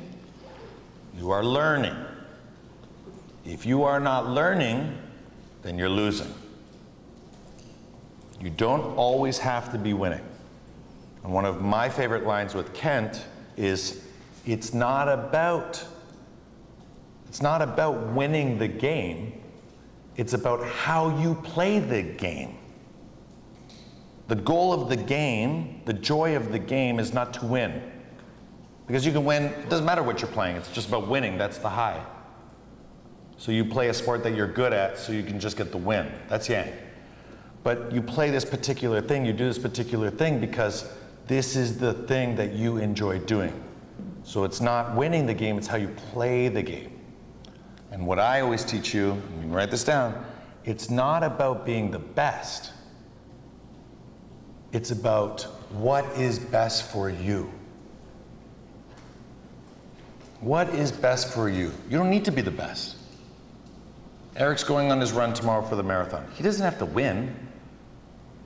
you are learning. If you are not learning, then you're losing. You don't always have to be winning. And one of my favorite lines with Kent is, it's not about winning the game, it's about how you play the game. The goal of the game, the joy of the game is not to win. Because you can win, it doesn't matter what you're playing, it's just about winning, that's the high. So you play a sport that you're good at so you can just get the win, that's yang. But you play this particular thing, you do this particular thing because this is the thing that you enjoy doing. So it's not winning the game, it's how you play the game. And what I always teach you, you can write this down, it's not about being the best. It's about what is best for you. What is best for you? You don't need to be the best. Eric's going on his run tomorrow for the marathon. He doesn't have to win.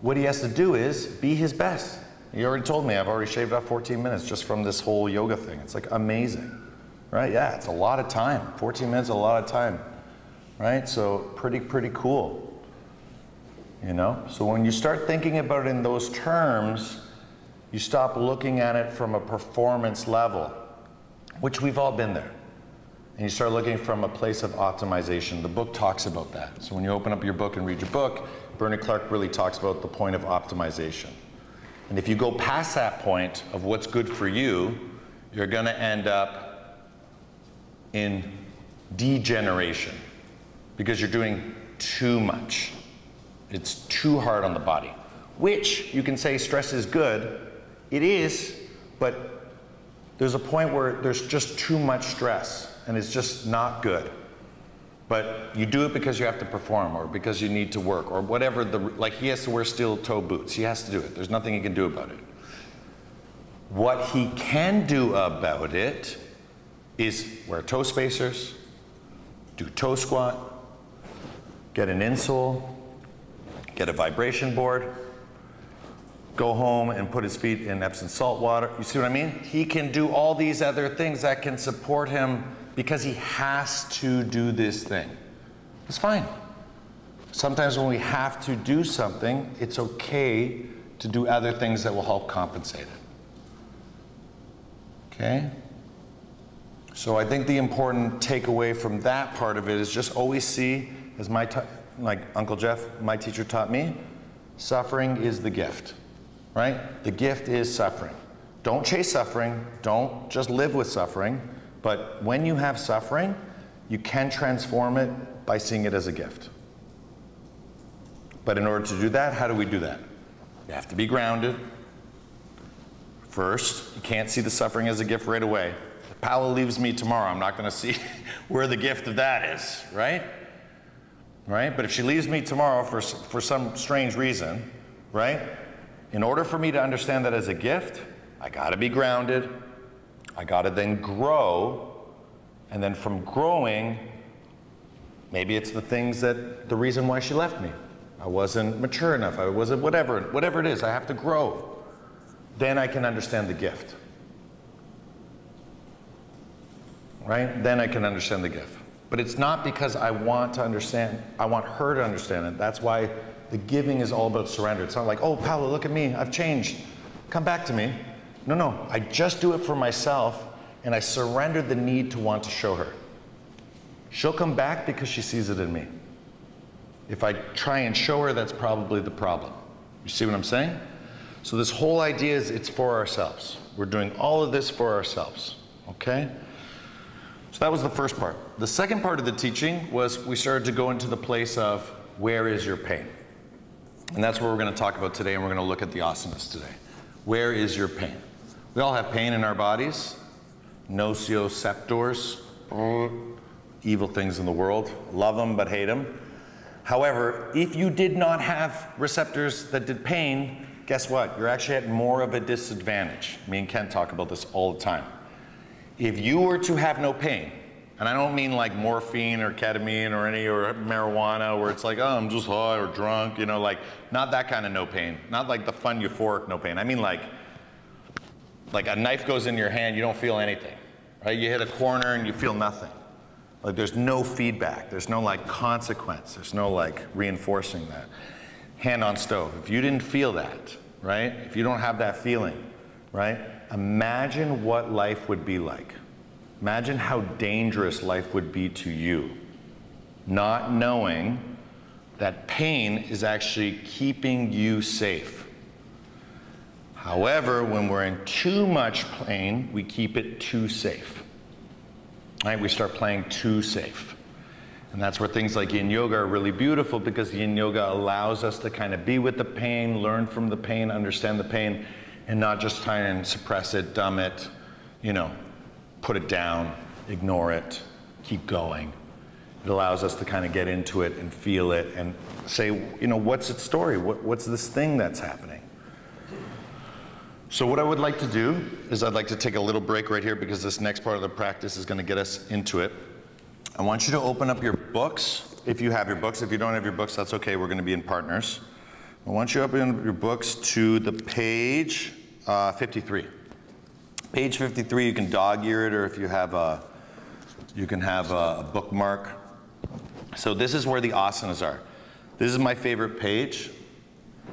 What he has to do is be his best. He already told me I've already shaved off 14 minutes just from this whole yoga thing. It's like amazing, right? Yeah, it's a lot of time. 14 minutes is a lot of time, right? So pretty cool, you know? So when you start thinking about it in those terms, you stop looking at it from a performance level, which we've all been there. And you start looking from a place of optimization. The book talks about that. So when you open up your book and read your book, Bernie Clark really talks about the point of optimization. And if you go past that point of what's good for you, you're gonna end up in degeneration because you're doing too much. It's too hard on the body, which you can say stress is good. It is, but There's a point where there's just too much stress and it's just not good. But you do it because you have to perform or because you need to work or whatever. Like he has to wear steel toe boots. He has to do it. There's nothing he can do about it. What he can do about it is wear toe spacers, do toe squat, get an insole, get a vibration board, go home and put his feet in Epsom salt water. You see what I mean? He can do all these other things that can support him because he has to do this thing. It's fine. Sometimes when we have to do something, it's okay to do other things that will help compensate it. Okay? So I think the important takeaway from that part of it is just always see, as like Uncle Jeff, my teacher taught me, suffering is the gift, right? The gift is suffering. Don't chase suffering. Don't just live with suffering. But when you have suffering, you can transform it by seeing it as a gift. But in order to do that, how do we do that? You have to be grounded. First, you can't see the suffering as a gift right away. If Paula leaves me tomorrow, I'm not going to see where the gift of that is, right? Right? But if she leaves me tomorrow for some strange reason, right? In order for me to understand that as a gift, I got to be grounded. I got to then grow. And then from growing, maybe it's the things that, the reason why she left me. I wasn't mature enough. I wasn't whatever it is. I have to grow. Then I can understand the gift. Right? Then I can understand the gift. But it's not because I want to understand, I want her to understand it. That's why the giving is all about surrender. It's not like, oh, Paula, look at me, I've changed. Come back to me. No, I just do it for myself and I surrender the need to want to show her. She'll come back because she sees it in me. If I try and show her, that's probably the problem. You see what I'm saying? So this whole idea is it's for ourselves. We're doing all of this for ourselves, okay? So that was the first part. The second part of the teaching was we started to go into the place of where is your pain? And that's what we're going to talk about today, and we're going to look at the asanas today. Where is your pain? We all have pain in our bodies. Nociceptors, evil things in the world. Love them, but hate them. However, if you did not have receptors that did pain, guess what? You're actually at more of a disadvantage. Me and Kent talk about this all the time. If you were to have no pain, and I don't mean like morphine or ketamine or marijuana where it's like, oh, I'm just high or drunk, you know, like not that kind of no pain. Not like the fun euphoric no pain. I mean like a knife goes in your hand, you don't feel anything, right? You hit a corner and you feel nothing. Like there's no feedback. There's no like consequence. There's no like reinforcing that. Hand on stove. If you didn't feel that, right? If you don't have that feeling, right? Imagine what life would be like. Imagine how dangerous life would be to you, not knowing that pain is actually keeping you safe. However, when we're in too much pain, we keep it too safe. Right? We start playing too safe. And that's where things like yin yoga are really beautiful, because yin yoga allows us to kind of be with the pain, learn from the pain, understand the pain, and not just try and suppress it, dumb it, you know, put it down, ignore it, keep going. It allows us to kind of get into it and feel it and say, you know, what's its story? What's this thing that's happening? So what I would like to do is I'd like to take a little break right here, because this next part of the practice is going to get us into it. I want you to open up your books, if you have your books. If you don't have your books, that's okay. We're going to be in partners. I want you to open up your books to the page 53. Page 53, you can dog ear it, or if you have you can have a bookmark. So this is where the asanas are. This is my favorite page.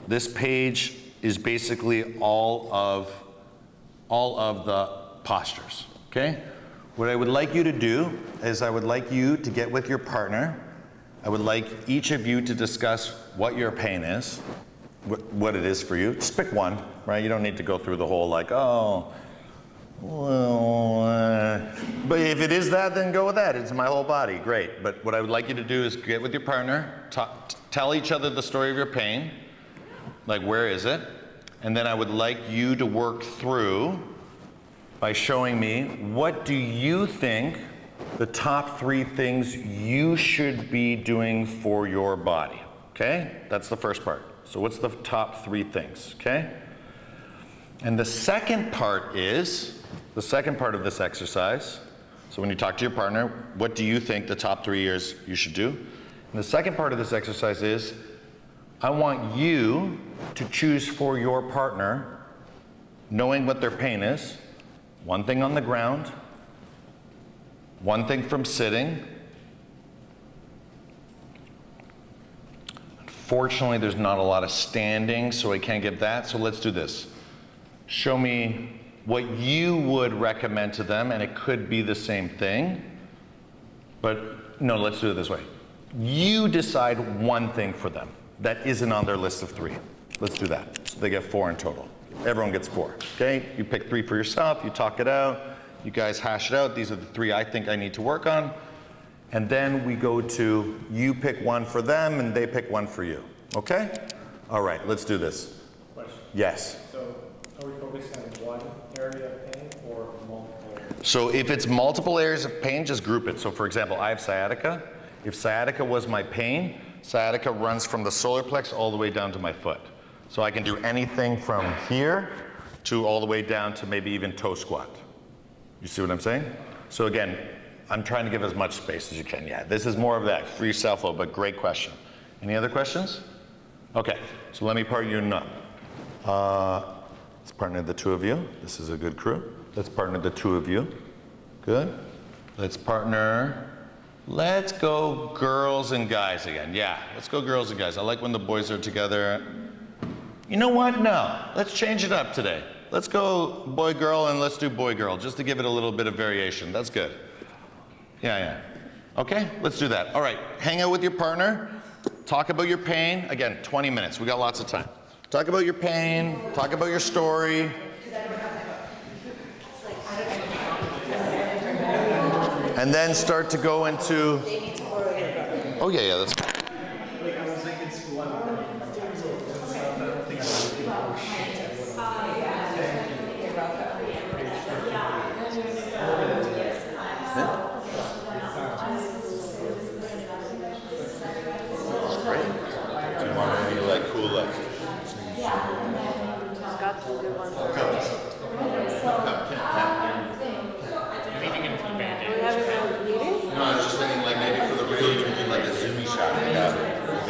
This page is basically all of the postures, okay? What I would like you to do is I would like you to get with your partner. I would like each of you to discuss what your pain is, what it is for you. Just pick one, right? You don't need to go through the whole like, oh, well, but if it is that, then go with that. It's my whole body, great. But what I would like you to do is get with your partner, tell each other the story of your pain, like where is it? And then I would like you to work through by showing me what do you think the top 3 things you should be doing for your body, okay? That's the first part. So what's the top 3 things, okay? And the second part is, the second part of this exercise, so when you talk to your partner, what do you think the top 3 years you should do? And the second part of this exercise is, I want you to choose for your partner, knowing what their pain is, 1 thing on the ground, 1 thing from sitting. Unfortunately, there's not a lot of standing, so I can't give that, so let's do this. Show me what you would recommend to them, and it could be the same thing, but no, let's do it this way. You decide 1 thing for them that isn't on their list of 3. Let's do that. So they get 4 in total. Everyone gets 4, okay? You pick 3 for yourself, you talk it out, you guys hash it out. These are the 3 I think I need to work on. And then we go to you pick 1 for them and they pick 1 for you, okay? All right, let's do this. Question. Yes. So are we focusing on 1 area of pain or multiple areas? So if it's multiple areas of pain, just group it. So for example, I have sciatica. If sciatica was my pain, sciatica runs from the solar plex all the way down to my foot. So I can do anything from here to all the way down to maybe even toe squat. You see what I'm saying? So again, I'm trying to give as much space as you can. Yeah, this is more of that free self-flow, but great question. Any other questions? Okay, so let me part you up. Let's partner the 2 of you. This is a good crew. Let's partner the 2 of you. Good. Let's partner. Let's go girls and guys again. Yeah, let's go girls and guys. I like when the boys are together. You know what? No, let's change it up today. Let's go boy, girl, and let's do boy, girl, just to give it a little bit of variation. That's good. Yeah. Okay, let's do that. All right, hang out with your partner. Talk about your pain. Again, 20 minutes. We got lots of time. Talk about your pain. Talk about your story. And then start to go into... Oh, yeah, that's good.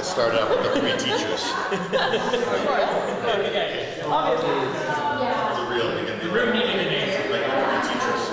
Start out with the 3 teachers. Of course. Okay. Obviously. Yeah. For real, we can do room meeting today. Like 3 teachers.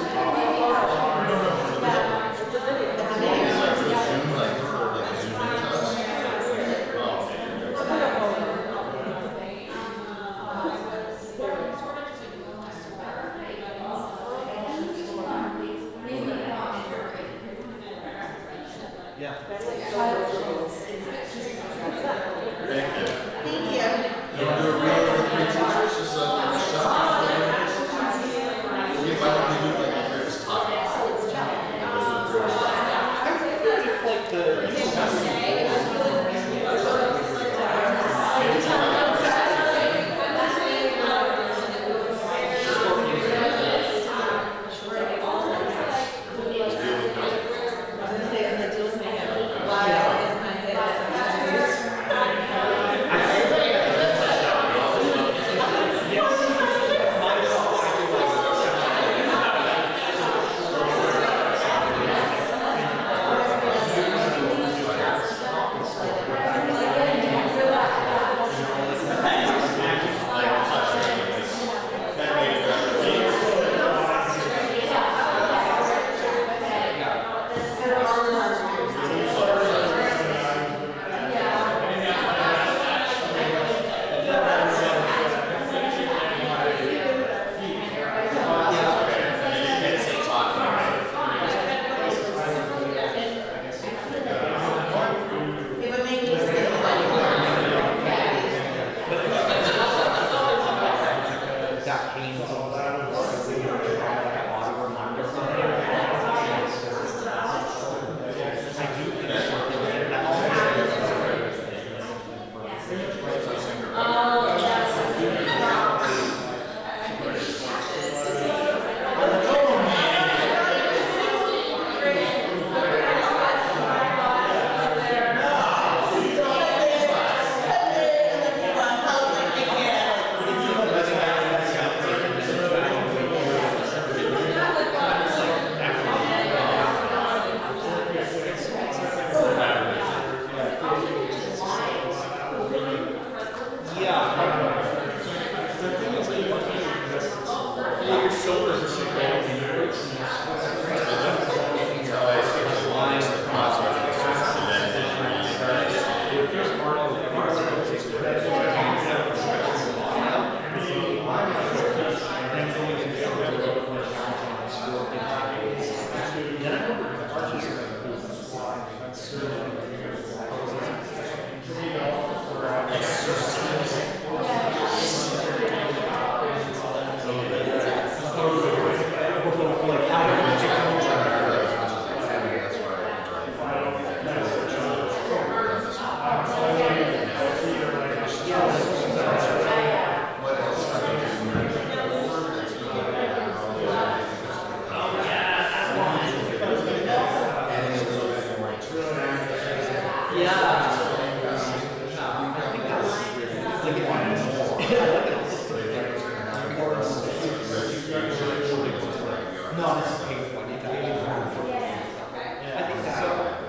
No, this is page one. I think so.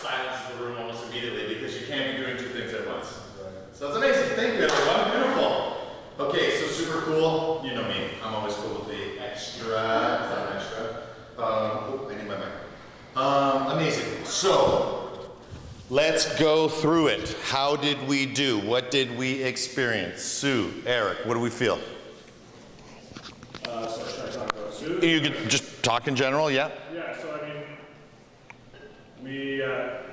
silences the room almost immediately because you can't be doing two things at once. So it's amazing. Thank you, everyone. Beautiful. Okay, so super cool. You know me. I'm always cool with the extra. Is that an extra? Oh, I need my mic. Amazing. So let's go through it. How did we do? What did we experience? Sue, Eric, what do we feel? So should I talk about Sue? You could just talk in general, yeah? Yeah, so I mean, we,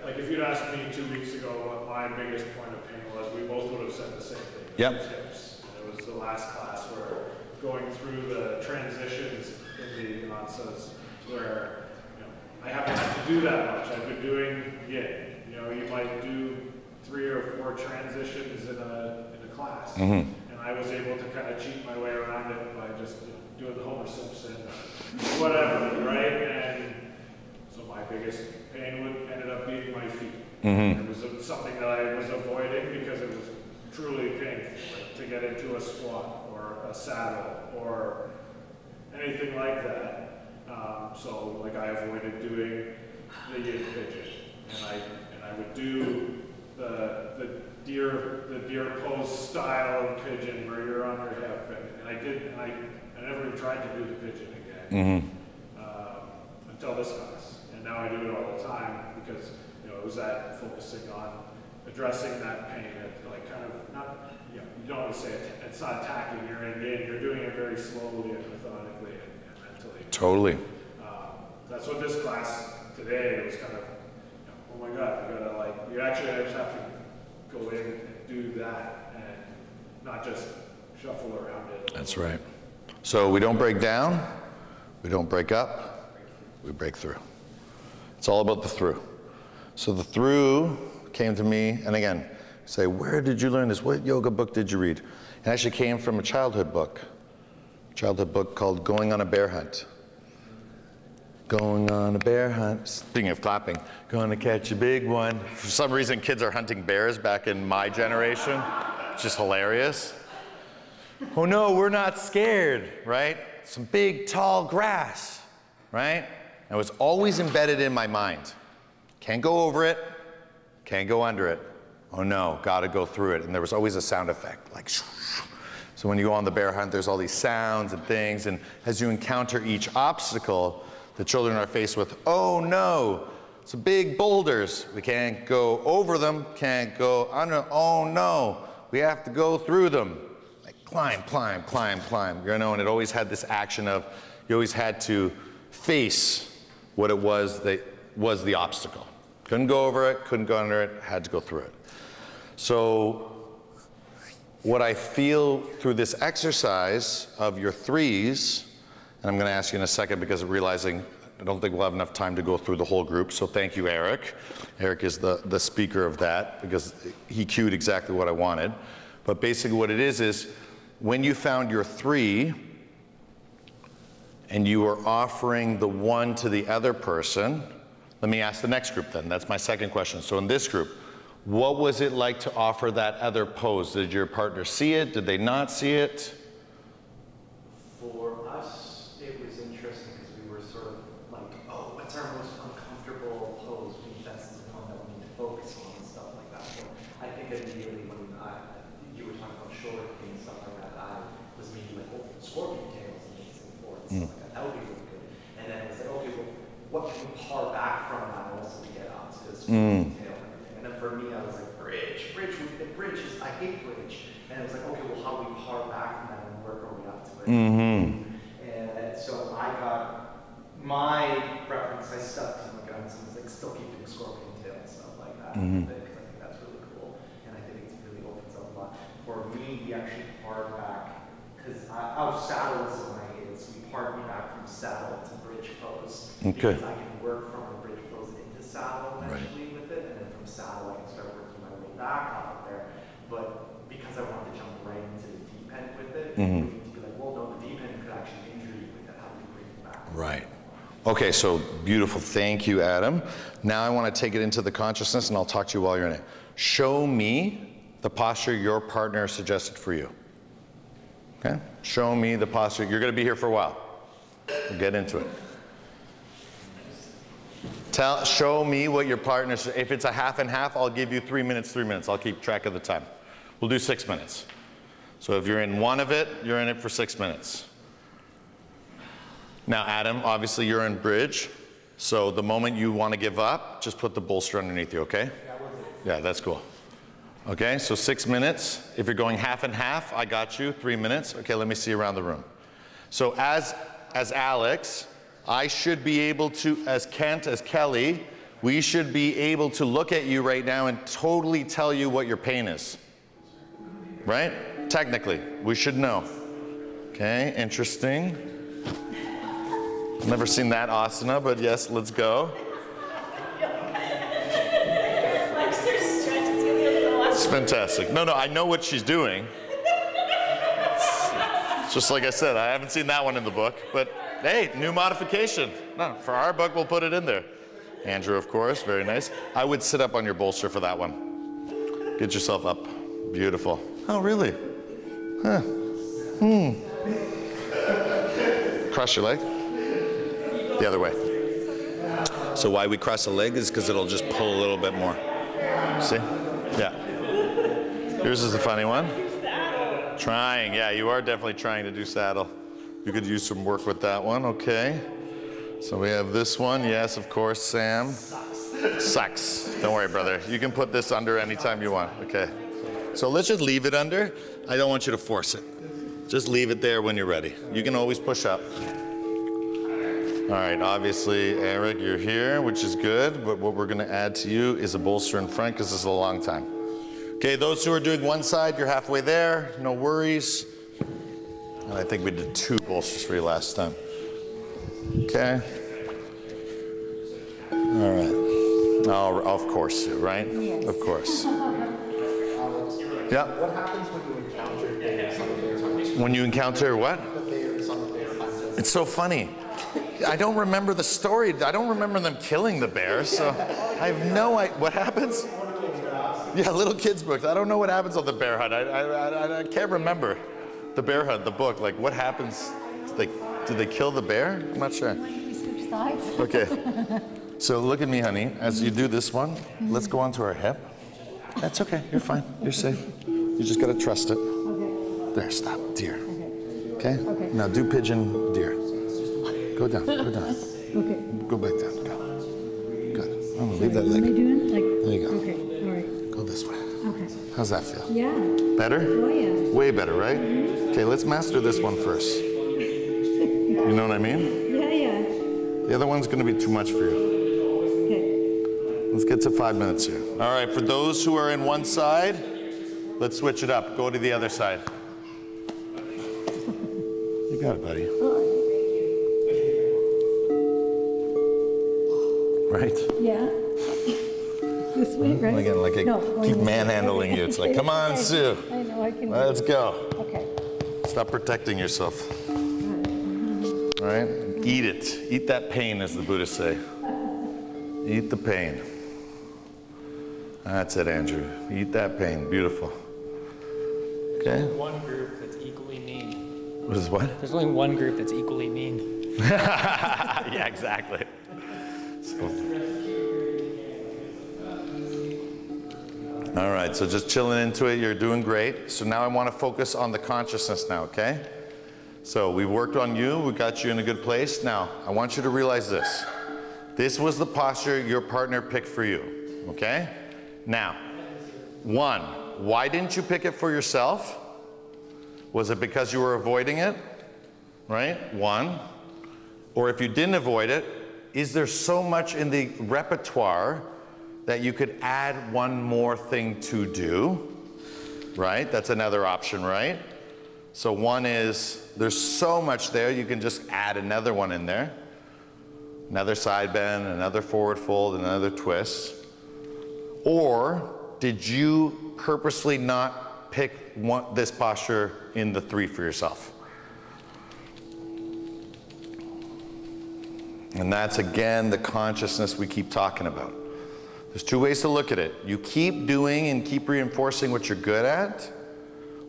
like if you'd asked me 2 weeks ago what my biggest point of pain was, we both would have said the same thing. Yep. Hips. And it was the last class where going through the transitions in the ansas where, you know, I haven't had to do that much. I've been doing yin. You know, you might do 3 or 4 transitions in a class. And I was able to kind of cheat my way around it by just doing the Homer Simpson, whatever, right? And so my biggest pain ended up being my feet. It was something that I was avoiding because it was truly painful, like to get into a squat or a saddle or anything like that. So like I avoided doing the yin pigeon, and I would do the deer pose style of pigeon where you're on your hip, and I never even tried to do the pigeon again until this class, and now I do it all the time because it was that focusing on addressing that pain, like kind of not, you don't want to say it's not attacking your end game, you're doing it very slowly and methodically and mentally. Totally. That's what this class today was kind of, oh my God, you actually just have to go in and do that and not just shuffle around it. That's right. So we don't break down, we don't break up, we break through. It's all about the through. So the through came to me, and again, say, where did you learn this? What yoga book did you read? It actually came from a childhood book called Going on a Bear Hunt. Going on a bear hunt. Speaking of clapping, gonna catch a big one. For some reason, kids are hunting bears back in my generation. It's just hilarious. Oh no, we're not scared, right? Some big, tall grass, right? And it was always embedded in my mind. Can't go over it, can't go under it. Oh no, gotta go through it. And there was always a sound effect, like shoo. So when you go on the bear hunt, there's all these sounds and things, and as you encounter each obstacle, the children are faced with, oh no, some big boulders. We can't go over them, can't go under, oh no, we have to go through them. Like climb, climb, climb, climb. And it always had this action of, you always had to face what it was that was the obstacle. Couldn't go over it, couldn't go under it, had to go through it. So what I feel through this exercise of your threes, and I'm going to ask you in a second because of realizing I don't think we'll have enough time to go through the whole group, so thank you, Eric. Eric is the speaker of that because he cued exactly what I wanted. But basically what it is when you found your 3 and you were offering the one to the other person, let me ask the next group then. That's my second question. So in this group, what was it like to offer that other pose? Did your partner see it? Did they not see it? For us, it was interesting because we were sort of like, oh, what's our most uncomfortable pose? That's the one that we need to focus on and stuff like that. So I think immediately when you were talking about shoulder pain and stuff like that, I was maybe like, oh, scorpion tails and things for it, stuff like that. That would be really good. And then it was like, okay, well, what can we par back from that also to get out to the scorpion tail and everything? And then for me, I was like, bridge is, I hate bridge. And it was like, okay, well, how do we par back from that and work our way up to it? And so I got my preference, I stuck to my guns and was like, still keep doing scorpion tail and stuff like that. Because I think that's really cool. And I think it really opens up a lot. For me, we actually parred back, because our saddle is in my head, so we parred me back from saddle to bridge pose. Okay. Because I can work from the bridge pose into saddle eventually with it, and then from saddle I can start working my way back off of there. But because I wanted to jump right into the deep end with it, we need to be like, well, no, the deep end could actually injure you with it. How do you bring it back? Right. Okay, so beautiful. Thank you, Adam. Now I want to take it into the consciousness, and I'll talk to you while you're in it. Show me the posture your partner suggested for you. Okay? Show me the posture. You're going to be here for a while. We'll get into it. Show me what your partner's, if it's a half and half, I'll give you 3 minutes, 3 minutes. I'll keep track of the time. We'll do 6 minutes. So if you're in one of it, you're in it for 6 minutes. Now, Adam, obviously you're in bridge. So the moment you want to give up, just put the bolster underneath you, okay? Yeah, that's cool. Okay, so 6 minutes. If you're going half and half, I got you, 3 minutes. Okay, let me see around the room. So as Alex, I should be able to, as Kent, as Kelly, we should be able to look at you right now and totally tell you what your pain is. Right? Technically, we should know. Okay, interesting. Never seen that asana, but yes, let's go. It's fantastic. No, I know what she's doing. It's just like I said, I haven't seen that one in the book, but hey, new modification. No, for our book, we'll put it in there. Andrew, of course, very nice. I would sit up on your bolster for that one. Get yourself up. Beautiful. Oh, really? Huh. Cross your leg. The other way. So why we cross the leg is because it'll just pull a little bit more. See? Yeah. Yours is a funny one. Trying, yeah, you are definitely trying to do saddle. You could use some work with that one, okay. So we have this one, yes, of course, Sam. Sucks. Don't worry, brother. You can put this under anytime you want, okay. So let's just leave it under. I don't want you to force it. Just leave it there when you're ready. You can always push up. All right, obviously, Eric, you're here, which is good, but what we're gonna add to you is a bolster in front because this is a long time. Okay, those who are doing one side, you're halfway there, no worries. And I think we did 2 bolsters for you last time. Okay. All right. Oh, of course, right? Yes. Of course. Yeah. What happens when you encounter bears on the bear hunt? When you encounter what? The bears on the bear hunt. It's so funny. I don't remember the story. I don't remember them killing the bears, so I have no idea. What happens? Yeah, little kids' books. I don't know what happens on the bear hunt. I can't remember the bear hunt, the book. Like, what happens? Do they kill the bear? I'm not sure. Switch sides. Okay. So look at me, honey. As you do this one, let's go onto our hip. That's okay. You're fine. You're safe. You just got to trust it. Okay. There, stop. Deer. Okay. Okay? Okay. Now do pigeon deer. Go down. Go down. Okay. Go back down. Go. Good. I'm going to leave that leg. What am I doing? Like, There you go. okay. All right. Go this way. Okay. How's that feel? Yeah. Better? Oh, yeah. Way better, right? Okay, let's master this one first. You know what I mean? Yeah, yeah. The other one's going to be too much for you. Okay. Let's get to 5 minutes here. All right, for those who are in one side, let's switch it up. Go to the other side. You got it, buddy. Right? Yeah. This way, right? Again, like I No, keep going this way. manhandling Okay. you. It's like, come on, Okay. Sue. I know, I can do Let's it. go. Okay. Stop protecting yourself. All right? Eat it. Eat that pain, as the Buddhists say. Eat the pain. That's it, Andrew. Eat that pain. Beautiful. Okay? One group that's equally mean. What is what? There's only one group that's equally mean. Yeah, exactly. So. All right, so just chilling into it. You're doing great. So now I want to focus on the consciousness now, okay? So we worked on you. We got you in a good place. Now, I want you to realize this. This was the posture your partner picked for you, okay? Now, 1, why didn't you pick it for yourself? Was it because you were avoiding it? Right? 1. Or if you didn't avoid it, is there so much in the repertoire that you could add one more thing to do? Right? That's another option, right? So 1 is, there's so much there, you can just add another one in there. Another side bend, another forward fold, another twist. Or did you purposely not pick this posture in the 3 for yourself? And that's, again, the consciousness we keep talking about. There's 2 ways to look at it. You keep doing and keep reinforcing what you're good at,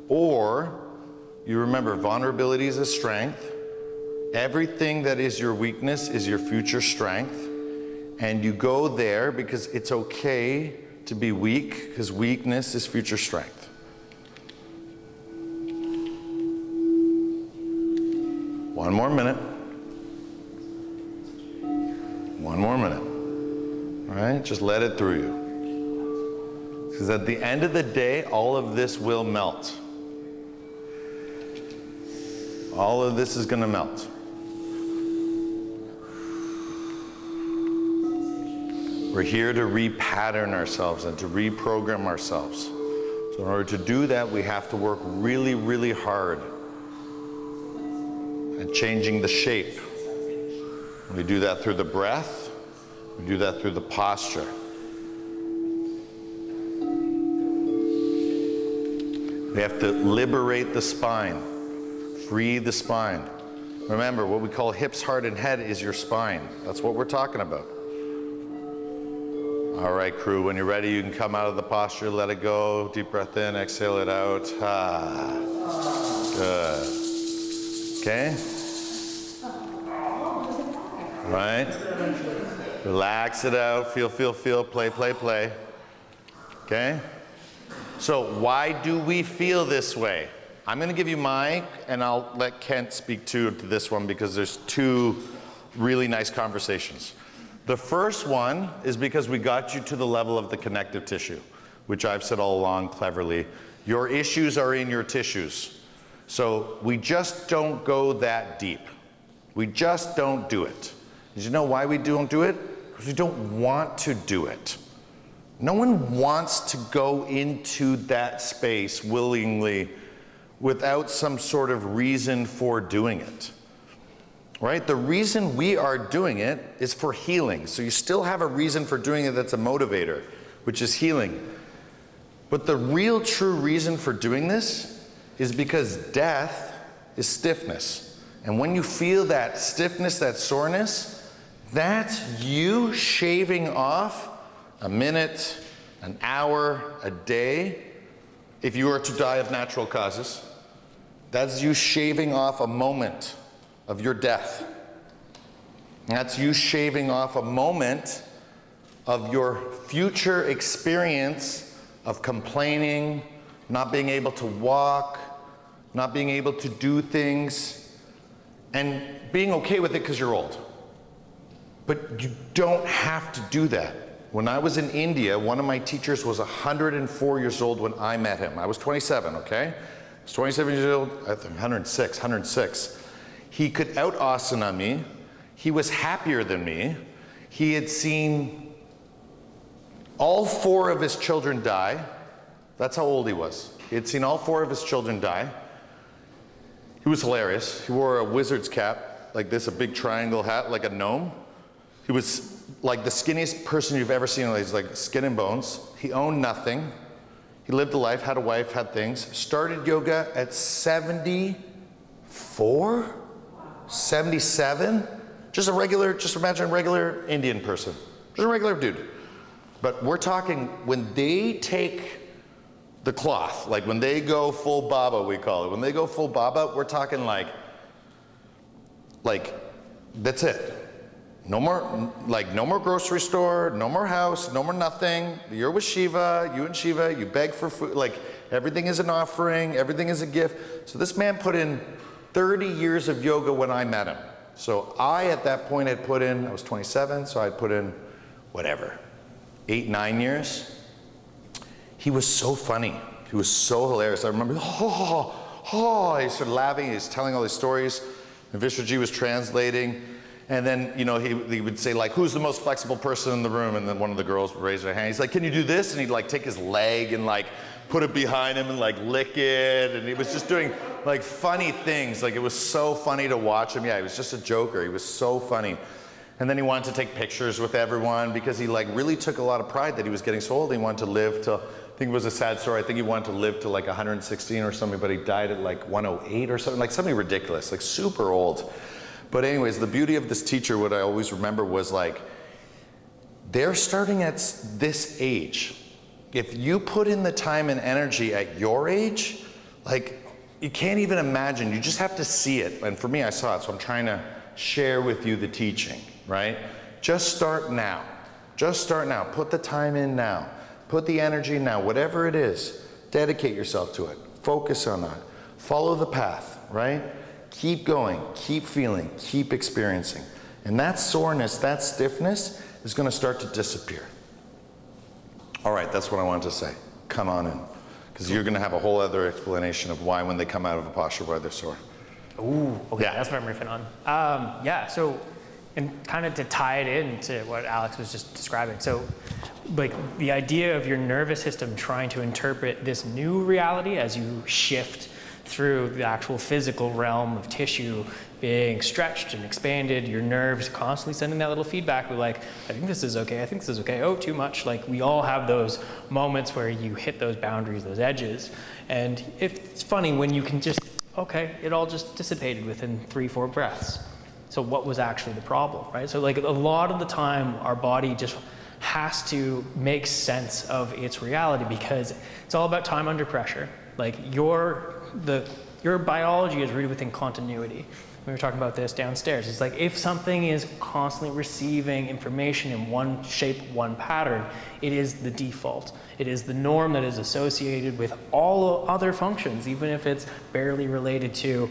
or you remember vulnerability is a strength. Everything that is your weakness is your future strength. And you go there because it's okay to be weak, because weakness is future strength. One more minute. One more minute. All right, just let it through you. Because at the end of the day, all of this will melt. All of this is going to melt. We're here to repattern ourselves and to reprogram ourselves. So in order to do that, we have to work really, really hard at changing the shape. We do that through the breath. We do that through the posture. We have to liberate the spine, free the spine. Remember, what we call hips, heart, and head is your spine. That's what we're talking about. All right, crew, when you're ready, you can come out of the posture, let it go. Deep breath in, exhale it out. Ah, good. Okay? All right? Relax it out, feel, play, play. Okay? So why do we feel this way? I'm going to give you mine, and I'll let Kent speak to this one because there's two really nice conversations. The first one is because we got you to the level of the connective tissue, which I've said all along cleverly. Your issues are in your tissues. So we just don't go that deep. We just don't do it. Did you know why we don't do it? Because we don't want to do it. No one wants to go into that space willingly without some sort of reason for doing it. Right? The reason we are doing it is for healing. So you still have a reason for doing it that's a motivator, which is healing. But the real true reason for doing this is because death is stiffness. And when you feel that stiffness, that soreness, that's you shaving off a minute, an hour, a day. If you were to die of natural causes, that's you shaving off a moment of your death. That's you shaving off a moment of your future experience of complaining, not being able to walk, not being able to do things, and being okay with it because you're old. But you don't have to do that. When I was in India, one of my teachers was 104 years old when I met him. I was 27, okay? I was 27 years old, I think 106. He could out-asana me. He was happier than me. He had seen all 4 of his children die. That's how old he was. He had seen all 4 of his children die. He was hilarious. He wore a wizard's cap, like this, a big triangle hat, like a gnome. He was like the skinniest person you've ever seen. He's like skin and bones. He owned nothing. He lived a life, had a wife, had things. Started yoga at 74? 77? Just imagine a regular Indian person. Just a regular dude. But we're talking when they take the cloth, like when they go full Baba, we call it. When they go full Baba, we're talking like that's it. No more grocery store, no more house, no more nothing. You're with Shiva, you and Shiva, you beg for food. Like everything is an offering, everything is a gift. So this man put in 30 years of yoga when I met him. So I, at that point, had put in, I was 27, so I'd put in, whatever, 8, 9 years. He was so funny. He was so hilarious. I remember, he started laughing. He was telling all these stories. And Vishwaji was translating. And then, you know, he would say, like, who's the most flexible person in the room? And then one of the girls would raise her hand. He's like, can you do this? And he'd, like, take his leg and, like, put it behind him and, like, lick it. And he was just doing, like, funny things. Like, it was so funny to watch him. Yeah, he was just a joker. He was so funny. And then he wanted to take pictures with everyone because he, like, really took a lot of pride that he was getting so old. He wanted to live till, I think it was a sad story. I think he wanted to live to, like, 116 or something, but he died at, like, 108 or something. Like, something ridiculous, like, super old. But anyways, the beauty of this teacher, what I always remember was like, they're starting at this age. If you put in the time and energy at your age, like, you can't even imagine. You just have to see it. And for me, I saw it, so I'm trying to share with you the teaching, right? Just start now. Just start now. Put the time in now. Put the energy now. Whatever it is, dedicate yourself to it. Focus on that. Follow the path, right? Keep going, keep feeling, keep experiencing. And that soreness, that stiffness is going to start to disappear. All right, that's what I wanted to say. Come on in. Because you're going to have a whole other explanation of why when they come out of a posture, why they're sore. Ooh, okay, Yeah. that's what I'm riffing on. Yeah, so, and kind of to tie it into what Alex was just describing. So, like the idea of your nervous system trying to interpret this new reality as you shift through the actual physical realm of tissue being stretched and expanded, your nerves constantly sending that little feedback. We're like, I think this is okay, I think this is okay, oh, too much. Like we all have those moments where you hit those boundaries, those edges. And it's funny when you can just, okay, it all just dissipated within 3-4 breaths. So what was actually the problem, right? So like a lot of the time, our body just has to make sense of its reality because it's all about time under pressure. Like your biology is rooted within continuity. We were talking about this downstairs. It's like if something is constantly receiving information in one shape, one pattern, it is the default. It is the norm that is associated with all other functions, even if it's barely related to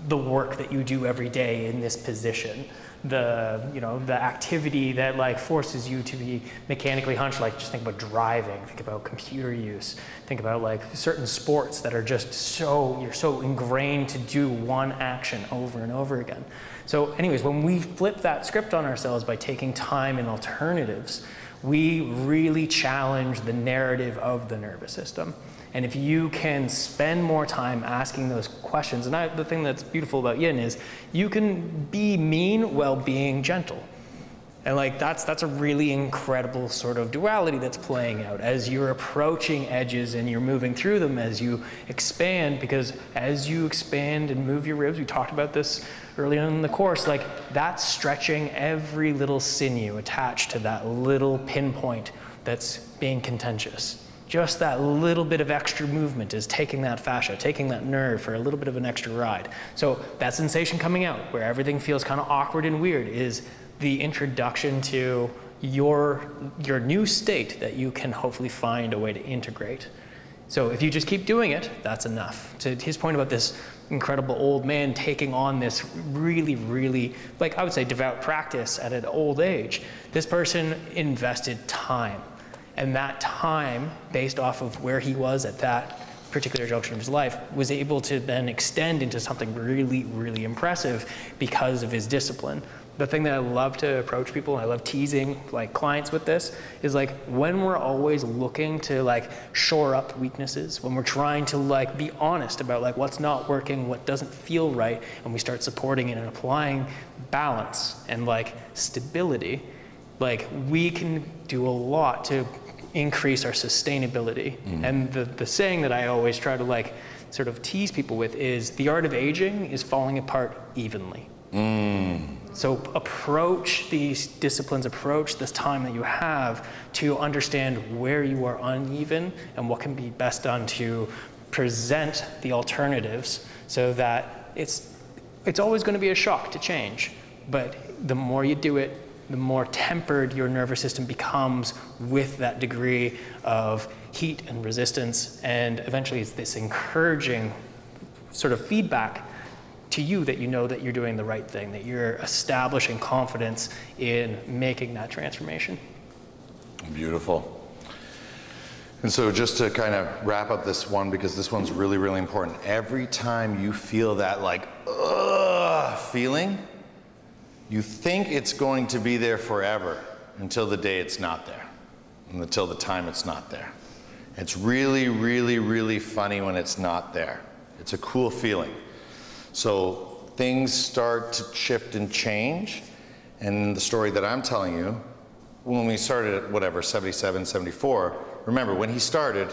the work that you do every day in this position. The activity that like forces you to be mechanically hunched, like just think about driving, think about computer use, think about like certain sports that are just you're so ingrained to do one action over and over again. So anyways, when we flip that script on ourselves by taking time and alternatives, we really challenge the narrative of the nervous system. And if you can spend more time asking those questions, and the thing that's beautiful about yin is you can be mean while being gentle. And like that's a really incredible sort of duality that's playing out as you're approaching edges and you're moving through them as you expand, because as you expand and move your ribs, we talked about this early on in the course, like that's stretching every little sinew attached to that little pinpoint that's being contentious. Just that little bit of extra movement is taking that fascia, taking that nerve for a little bit of an extra ride. So that sensation coming out where everything feels kind of awkward and weird is the introduction to your new state that you can hopefully find a way to integrate. So if you just keep doing it, that's enough. To his point about this incredible old man taking on this really, really, like I would say devout practice at an old age, this person invested time. And that time, based off of where he was at that particular junction of his life, was able to then extend into something really, really impressive because of his discipline. The thing that I love to approach people, and I love teasing like clients with this, is like when we're always looking to like shore up weaknesses, when we're trying to like be honest about like what's not working, what doesn't feel right, and we start supporting it and applying balance and like stability, like we can do a lot to increase our sustainability. And the saying that I always try to like sort of tease people with is the art of aging is falling apart evenly. So approach these disciplines, approach this time that you have to understand where you are uneven and what can be best done to present the alternatives so that it's always going to be a shock to change, but the more you do it, the more tempered your nervous system becomes with that degree of heat and resistance, and eventually it's this encouraging sort of feedback to you that you know that you're doing the right thing, that you're establishing confidence in making that transformation. Beautiful. And so just to kind of wrap up this one, because this one's really, really important. Every time you feel that like, feeling, you think it's going to be there forever until the day it's not there, and until the time it's not there. It's really, really, really funny when it's not there. It's a cool feeling. So things start to shift and change, and the story that I'm telling you, when we started at whatever, 77, 74, remember when he started,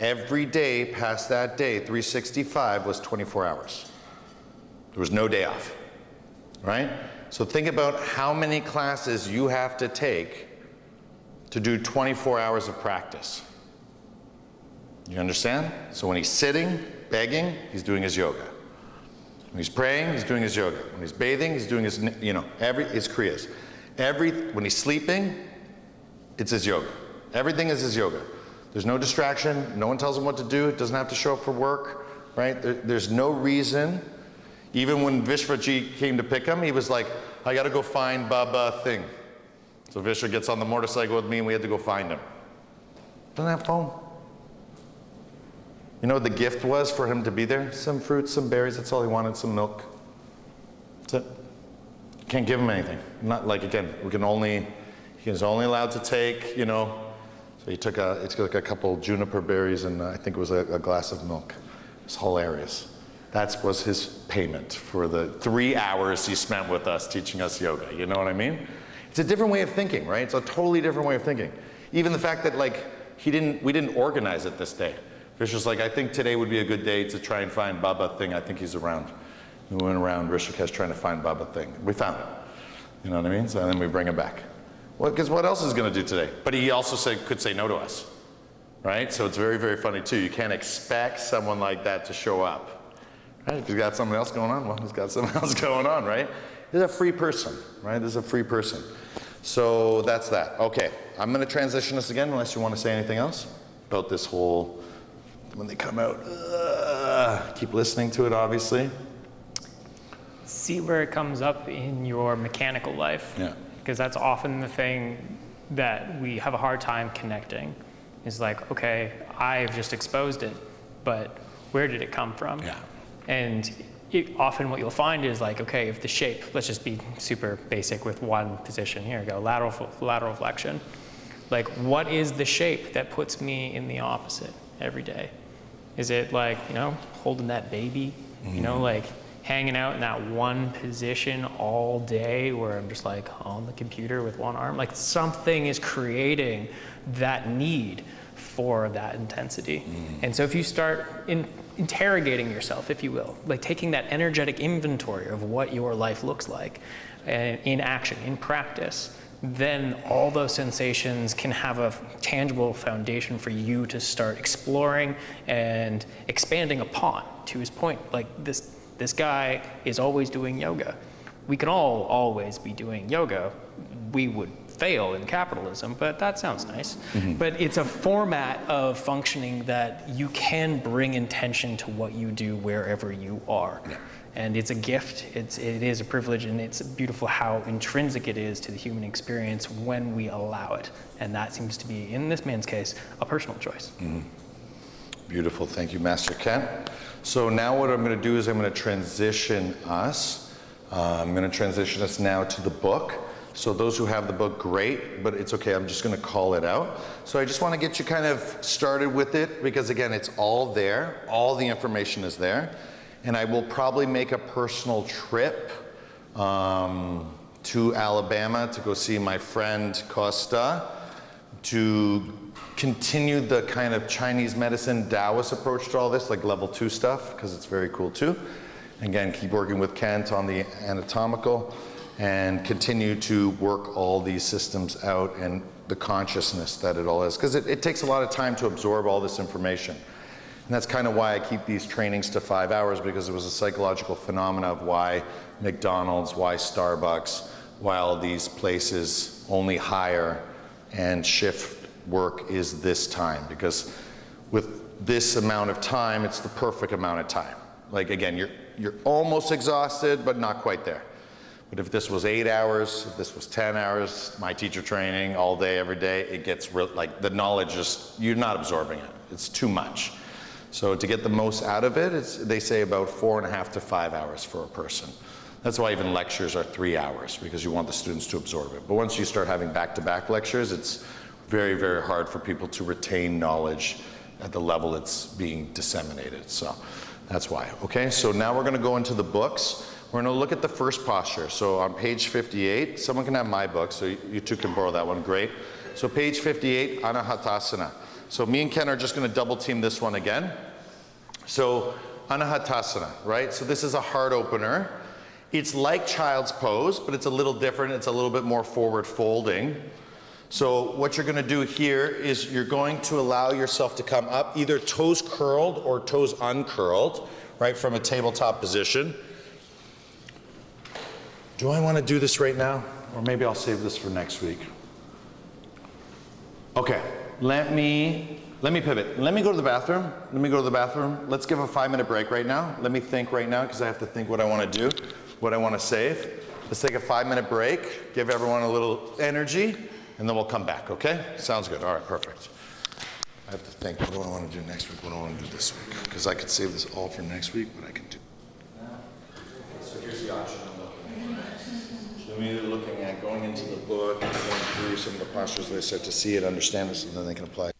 every day past that day, 365 was 24 hours. There was no day off, right? So think about how many classes you have to take to do 24 hours of practice. You understand? So when he's sitting, begging, he's doing his yoga. When he's praying, he's doing his yoga. When he's bathing, he's doing his, his kriyas. When he's sleeping, it's his yoga. Everything is his yoga. There's no distraction. No one tells him what to do. It doesn't have to show up for work, right? There's no reason. Even when Vishvaji came to pick him, he was like, I got to go find Baba Thing. So Vishwa gets on the motorcycle with me and we had to go find him. Doesn't have phone. You know what the gift was for him to be there? Some fruits, some berries, that's all he wanted, some milk. That's it. Can't give him anything. Not like, again, he was only allowed to take, you know, so he took a couple juniper berries and I think it was a glass of milk. It's hilarious. That was his payment for the 3 hours he spent with us teaching us yoga, you know what I mean? It's a different way of thinking, right? It's a totally different way of thinking. Even the fact that like, we didn't organize it this day. It's just like, I think today would be a good day to try and find Baba Thing. I think he's around. We went around Rishikesh trying to find Baba Thing. We found him. You know what I mean? So then we bring him back. Well, because what else is going to do today? But he also could say no to us, right? So it's very, very funny too. You can't expect someone like that to show up, right? If he's got something else going on, well, he's got something else going on, right? He's a free person, right? This is a free person. So that's that. Okay, I'm going to transition us again unless you want to say anything else about this whole, when they come out, keep listening to it, obviously. See where it comes up in your mechanical life. Yeah. Because that's often the thing that we have a hard time connecting. Is like, okay, I've just exposed it, but where did it come from? Yeah. And often what you'll find is like, okay, if the shape, let's just be super basic with one position. Here we go, lateral flexion. Like, what is the shape that puts me in the opposite every day? Is it like, you know, holding that baby, you know, like hanging out in that one position all day where I'm just like on the computer with one arm? Like something is creating that need for that intensity. And so if you start interrogating yourself, if you will, like taking that energetic inventory of what your life looks like in action, in practice, then all those sensations can have a tangible foundation for you to start exploring and expanding upon. To his point, like this guy is always doing yoga. We can all always be doing yoga. We would fail in capitalism, but that sounds nice. But it's a format of functioning that you can bring intention to what you do wherever you are. Yeah. And it's a gift, it is a privilege, and it's beautiful how intrinsic it is to the human experience when we allow it. And that seems to be, in this man's case, a personal choice. Beautiful, thank you, Master Kent. So now what I'm going to do is I'm going to transition us. I'm going to transition us now to the book. So those who have the book, great, but it's okay, I'm just going to call it out. So I just want to get you kind of started with it because again, it's all there. All the information is there. And I will probably make a personal trip to Alabama to go see my friend Costa to continue the kind of Chinese medicine Taoist approach to all this, like level 2 stuff, because it's very cool too. Again, keep working with Kent on the anatomical and continue to work all these systems out and the consciousness that it all is. Because it takes a lot of time to absorb all this information. And that's kind of why I keep these trainings to 5 hours, because it was a psychological phenomena of why McDonald's, why Starbucks, why all these places only hire and shift work is this time. Because with this amount of time, it's the perfect amount of time. Like again, you're almost exhausted, but not quite there. But if this was 8 hours, if this was 10 hours, my teacher training all day, every day, it gets like the knowledge just, you're not absorbing it. It's too much. So to get the most out of it, they say about 4.5 to 5 hours for a person. That's why even lectures are 3 hours, because you want the students to absorb it. But once you start having back-to-back lectures, it's very, very hard for people to retain knowledge at the level it's being disseminated. So that's why. Okay, so now we're going to go into the books. We're going to look at the first posture. So on page 58, someone can have my book, so you two can borrow that one, great. So page 58, Anahatasana. So me and Ken are just going to double team this one again. So Anahatasana, right? So this is a heart opener. It's like child's pose, but it's a little different. It's a little bit more forward folding. So what you're going to do here is you're going to allow yourself to come up, either toes curled or toes uncurled, right, from a tabletop position. Do I want to do this right now? or maybe I'll save this for next week. Okay, let me pivot. Let me go to the bathroom. Let's give a 5-minute break right now. Let me think right now, because I have to think what I want to do, what I want to save. Let's take a 5-minute break, give everyone a little energy, and then we'll come back, okay? Sounds good. All right, perfect. I have to think, what do I want to do next week? What do I want to do this week? Because I could save this all for next week, but I can do. So here's the option I'm looking at. So I'm either looking at going into the book and going through some of the postures they said to see it, understand this, and then they can apply.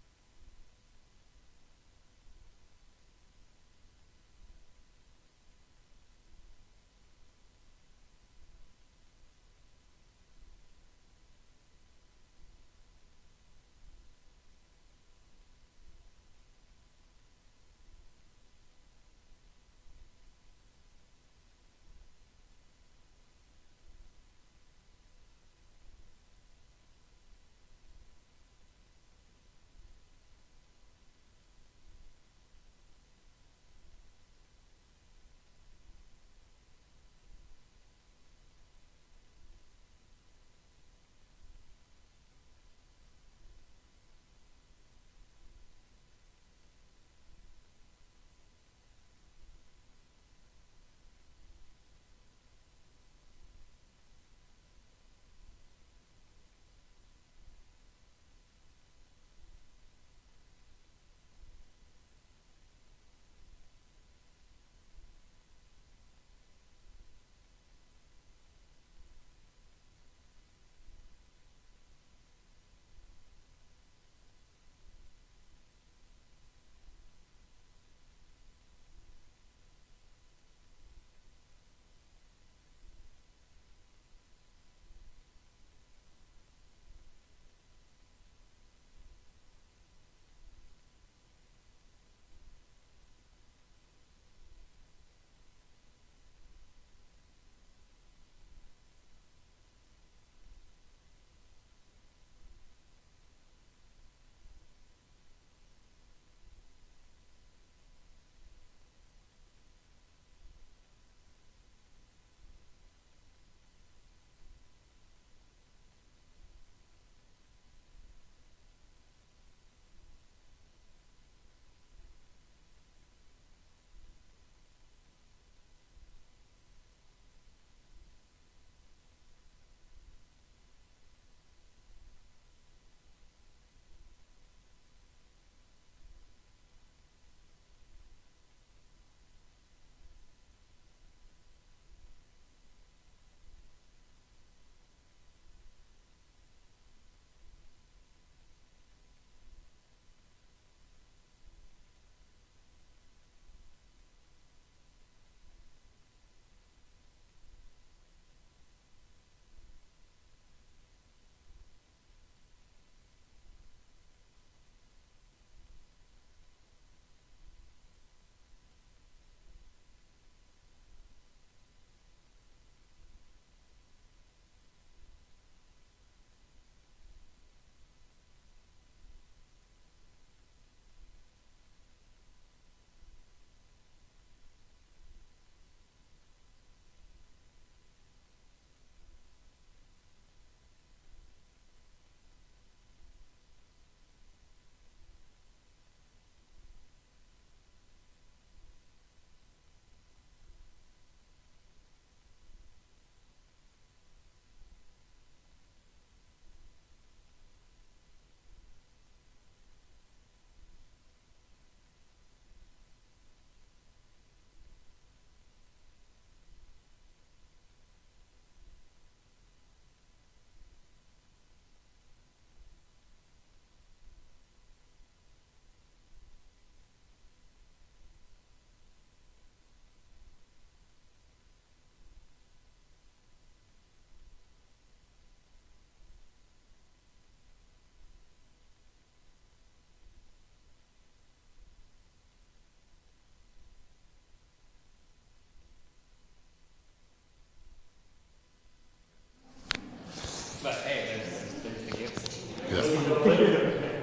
But hey, there's the gifts. Yeah.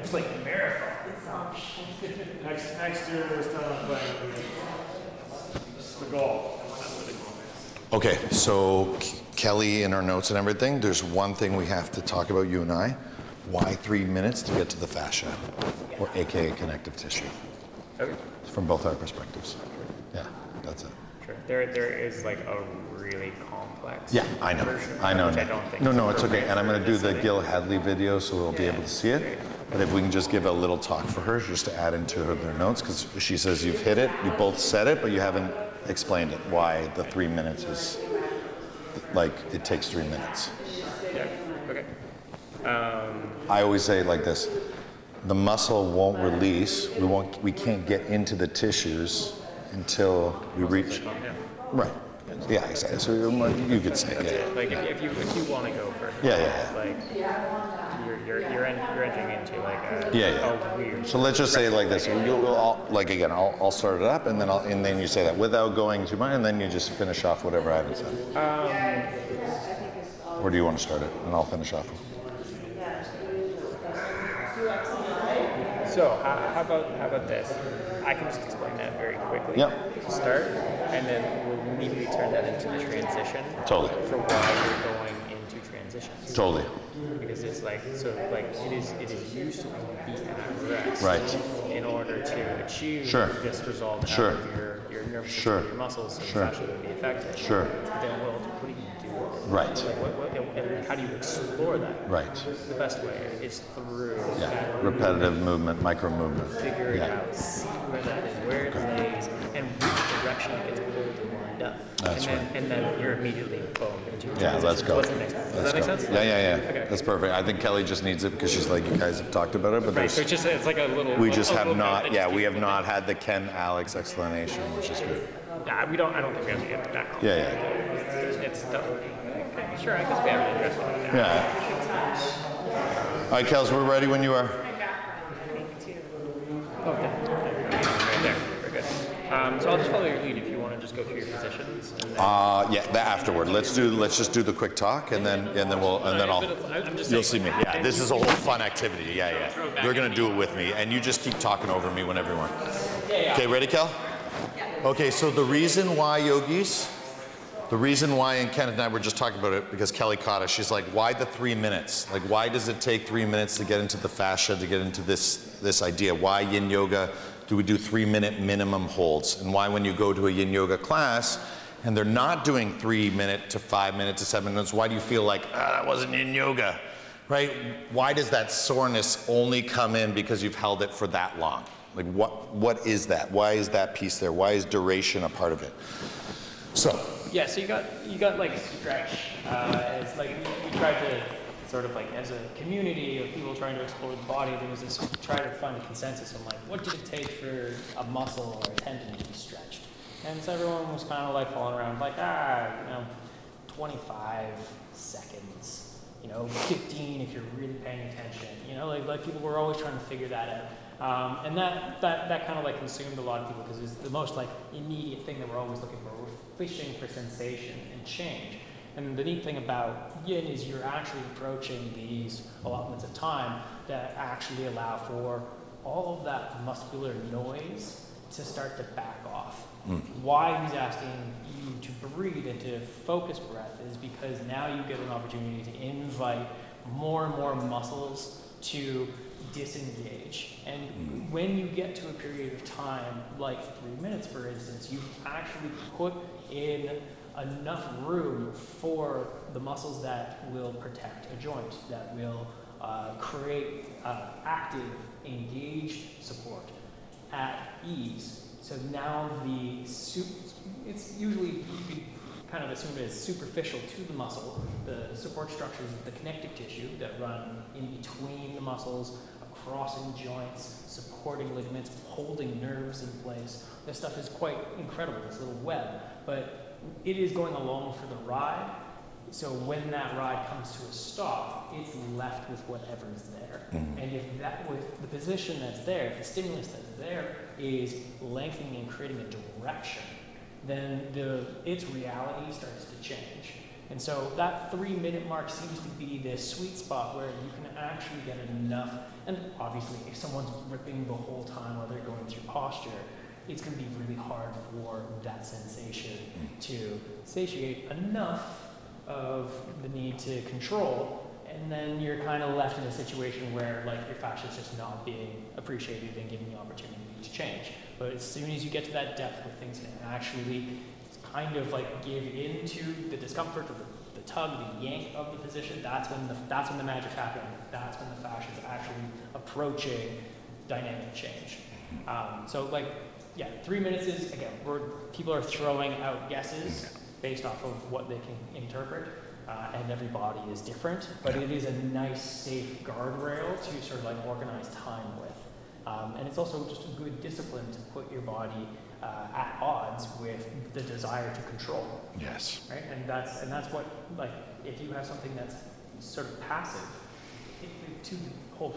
It's like a marathon. Next year, we're starting playing the goal. Okay, so Kelly in our notes and everything, there's one thing we have to talk about, you and I. Why 3 minutes to get to the fascia, or AKA connective tissue? Okay. From both our perspectives. Yeah, that's it. Sure. There is like a really complex. Yeah, I know. version, I know. which I don't think No, is it's okay. appropriate And I'm going for to do this the setting. Gil Hadley video so we'll be able to see it. But if we can just give a little talk for her, just to add into her their notes, because she says you've hit it, you both said it, but you haven't explained it. Why the 3 minutes is like it takes 3 minutes. Yeah. Okay. I always say it like this: the muscle won't release. We can't get into the tissues until we reach. Yeah. Right. Yeah, exactly. So you could say, yeah. Like if you want to go for it. Yeah. Like you're entering into like a a weird. So let's just say it like this. I'll start it up, and then you say that without going too much, and then you just finish off whatever I haven't said. Or do you want to start it, and I'll finish off? So how about this? I can just explain that very quickly. Yep. To start, and then we'll immediately turn that into the transition. Totally. For why you're going into transitions. Totally. Because it's like it is used to being at rest. Right. In order to achieve this result out of your nervous system, your muscles, so it's actually going to be affected. Sure. Then what do you do? Right. And how do you explore that? Right. The best way is through Repetitive movement, micro movement. figure it out, see where that is, where it lays, and which direction it gets pulled and lined up. That's and then you're immediately boom into Yeah, let's go. What's the next one? Does that make sense? Yeah. Okay. That's perfect. I think Kelly just needs it because she's like, you guys have talked about it, but Right, so it's like a little. we just a have little not. bit, Yeah, we have not had the Ken Alex explanation, which is good. Nah, I don't think we have to get that close. Yeah. It's definitely. Sure, I guess we haven't addressed it. Yeah. All right, Kels, we're ready when you are. Okay. There, very good. So I'll just follow your lead if you want to just go through your positions. And then That afterward. Let's just do the quick talk, and then you'll see me. Yeah, this is a whole fun activity. Yeah. You're gonna do it with me, and you just keep talking over me whenever you want. Okay, ready, Kel? Okay, so the reason why, yogis, and Kenneth and I were just talking about it because Kelly caught us. She's like, why the 3 minutes? Like, why does it take 3 minutes to get into the fascia, to get into this idea? Why yin yoga do we do 3 minute minimum holds? And why when you go to a yin yoga class and they're not doing 3 minute to 5 minutes to 7 minutes, why do you feel like, that wasn't yin yoga, right? Why does that soreness only come in because you've held it for that long? Like, what is that? Why is that piece there? Why is duration a part of it? So. Yeah, so you got like stretch. It's like we tried to sort of like as a community of people trying to explore the body, there was this try to find a consensus on like what did it take for a muscle or a tendon to be stretched. And so everyone was kind of like falling around like 25 seconds, 15 if you're really paying attention. Like people were always trying to figure that out. And that kind of like consumed a lot of people because it's the most like immediate thing that we're always looking for. We're fishing for sensation and change. And the neat thing about yin is you're actually approaching these allotments of time that actually allow for all of that muscular noise to start to back off. Why he's asking you to breathe and to focus breath is because now you get an opportunity to invite more and more muscles to disengage. And when you get to a period of time, like 3 minutes for instance, you actually put in enough room for the muscles that will protect a joint, that will create active, engaged support at ease. So now it's usually, you could kind of assume it as superficial to the muscle. The support structures of the connective tissue that run in between the muscles, crossing joints, supporting ligaments, holding nerves in place. This stuff is quite incredible, this little web, but it is going along for the ride. So when that ride comes to a stop, it's left with whatever's there. And if with the position that's there, if the stimulus that's there is lengthening and creating a direction, then its reality starts to change. And so that 3 minute mark seems to be this sweet spot where you can actually get enough. And obviously, if someone's ripping the whole time while they're going through posture, it's going to be really hard for that sensation to satiate enough of the need to control, and then you're kind of left in a situation where like your fascia is just not being appreciated and given the opportunity to change. But as soon as you get to that depth where things can actually kind of like give into the discomfort of the tug, the yank of the position, that's when the magic's happening. That's when the fascia is actually approaching dynamic change. So like, yeah, 3 minutes is, again, people are throwing out guesses based off of what they can interpret, and every body is different, but it is a nice, safe guardrail to sort of like organize time with. And it's also just a good discipline to put your body at odds with the desire to control. Yes. Right? And that's what, like, if you have something that's sort of passive, to the whole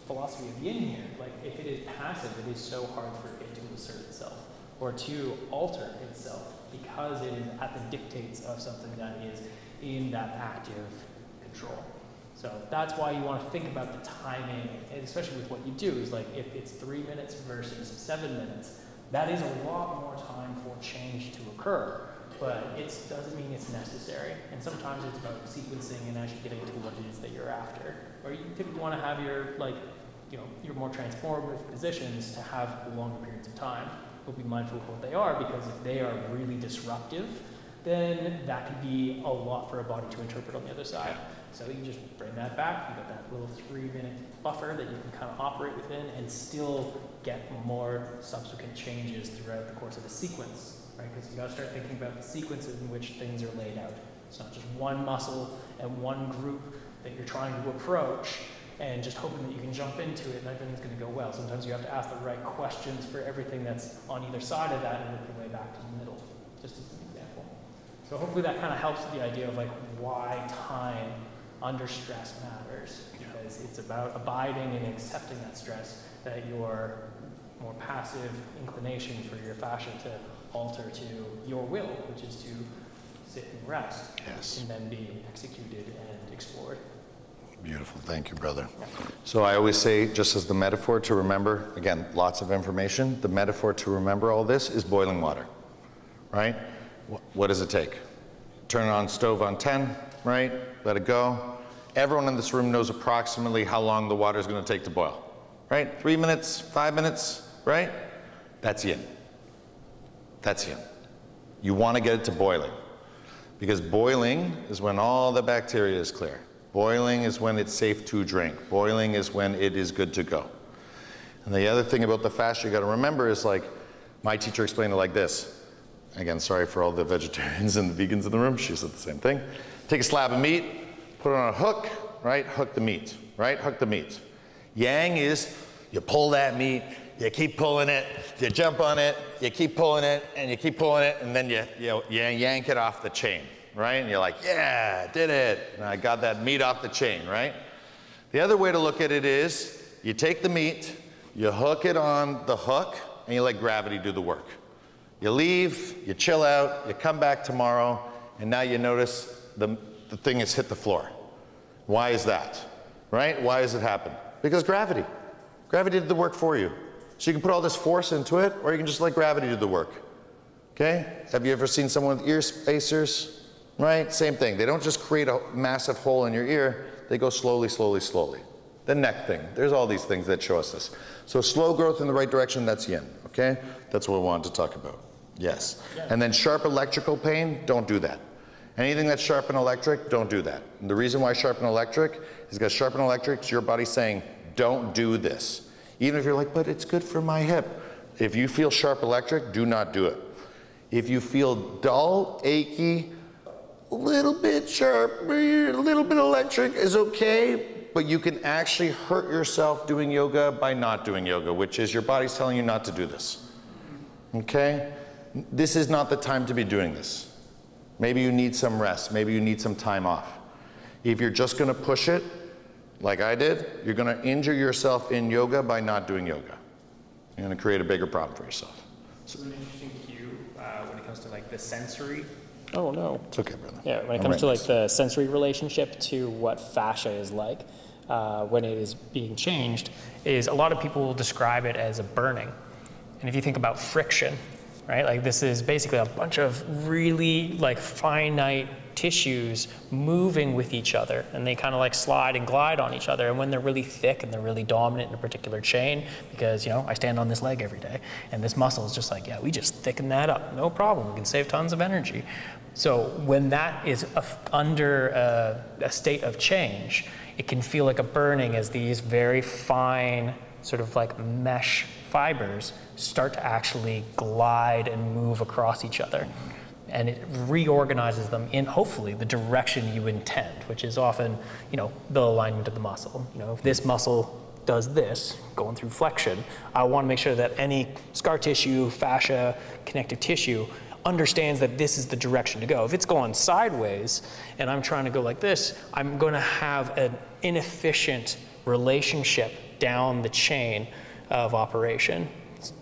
philosophy of yin here, like if it is passive, it is so hard for it to assert itself or to alter itself because it is at the dictates of something that is in that active control. So that's why you want to think about the timing, and especially with what you do, is like if it's 3 minutes versus 7 minutes, that is a lot more time for change to occur, but it doesn't mean it's necessary. And sometimes it's about sequencing and actually getting to what it is that you're after. Or you typically want to have your, like, you know, your more transformative positions to have longer periods of time. But be mindful of what they are, because if they are really disruptive, then that could be a lot for a body to interpret on the other side. So you just bring that back, you got that little 3-minute buffer that you can kind of operate within and still get more subsequent changes throughout the course of the sequence, right? Because you gotta start thinking about the sequences in which things are laid out. It's not just one muscle and one group that you're trying to approach and just hoping that you can jump into it and everything's gonna go well. Sometimes you have to ask the right questions for everything that's on either side of that and work your way back to the middle, just as an example. So hopefully that kind of helps with the idea of like why time under stress matters, because it's about abiding and accepting that stress, that your more passive inclination for your fascia to alter to your will, which is to sit and rest, can then be executed and explored. Beautiful, thank you, brother. So I always say, just as the metaphor to remember, again, lots of information, the metaphor to remember all this is boiling water, right? What does it take? Turn it on stove on 10, right? Let it go. Everyone in this room knows approximately how long the water is going to take to boil, right? 3 minutes, 5 minutes, right? That's yin. That's yin. You want to get it to boiling, because boiling is when all the bacteria is clear. Boiling is when it's safe to drink. Boiling is when it is good to go. And the other thing about the fascia you got to remember is, like, my teacher explained it like this. Again, sorry for all the vegetarians and the vegans in the room. She said the same thing. Take a slab of meat, put it on a hook, right? Hook the meat, right? Hook the meat. Yang is you pull that meat, you keep pulling it, you jump on it, you keep pulling it, and you keep pulling it, and then you yank it off the chain, right? And you're like, yeah, did it. And I got that meat off the chain, right? The other way to look at it is you take the meat, you hook it on the hook, and you let gravity do the work. You leave, you chill out, you come back tomorrow, and now you notice the thing has hit the floor. Why is that, right? Why does it happen? Because gravity. Gravity did the work for you. So you can put all this force into it, or you can just let gravity do the work, okay? Have you ever seen someone with ear spacers, right? Same thing. They don't just create a massive hole in your ear, they go slowly, slowly, slowly. The neck thing, there's all these things that show us this. So slow growth in the right direction, that's yin, okay? That's what we wanted to talk about, yes. And then sharp electrical pain, don't do that. Anything that's sharp and electric, don't do that. And the reason why sharp and electric is because sharp and electric is your body saying, don't do this. Even if you're like, but it's good for my hip. If you feel sharp electric, do not do it. If you feel dull, achy, a little bit sharp, a little bit electric is okay, but you can actually hurt yourself doing yoga by not doing yoga, which is your body's telling you not to do this, okay? This is not the time to be doing this. Maybe you need some rest, maybe you need some time off. If you're just gonna push it, like I did, you're gonna injure yourself in yoga by not doing yoga. You're gonna create a bigger problem for yourself. So an interesting cue when it comes to like the sensory. Oh no, it's okay, brother. Yeah, when it comes to like the sensory relationship to what fascia is like when it is being changed, is a lot of people will describe it as a burning. And if you think about friction, right? Like this is basically a bunch of really like finite tissues moving with each other, and they kind of like slide and glide on each other. And when they're really thick and they're really dominant in a particular chain, because, you know, I stand on this leg every day, and this muscle is just like, yeah, we just thicken that up, no problem, we can save tons of energy. So when that is under a state of change, it can feel like a burning as these very fine sort of like mesh fibers start to actually glide and move across each other. And it reorganizes them in, hopefully, the direction you intend, which is often, you know, the alignment of the muscle. You know, if this muscle does this, going through flexion, I want to make sure that any scar tissue, fascia, connective tissue understands that this is the direction to go. If it's going sideways and I'm trying to go like this, I'm going to have an inefficient relationship down the chain of operation.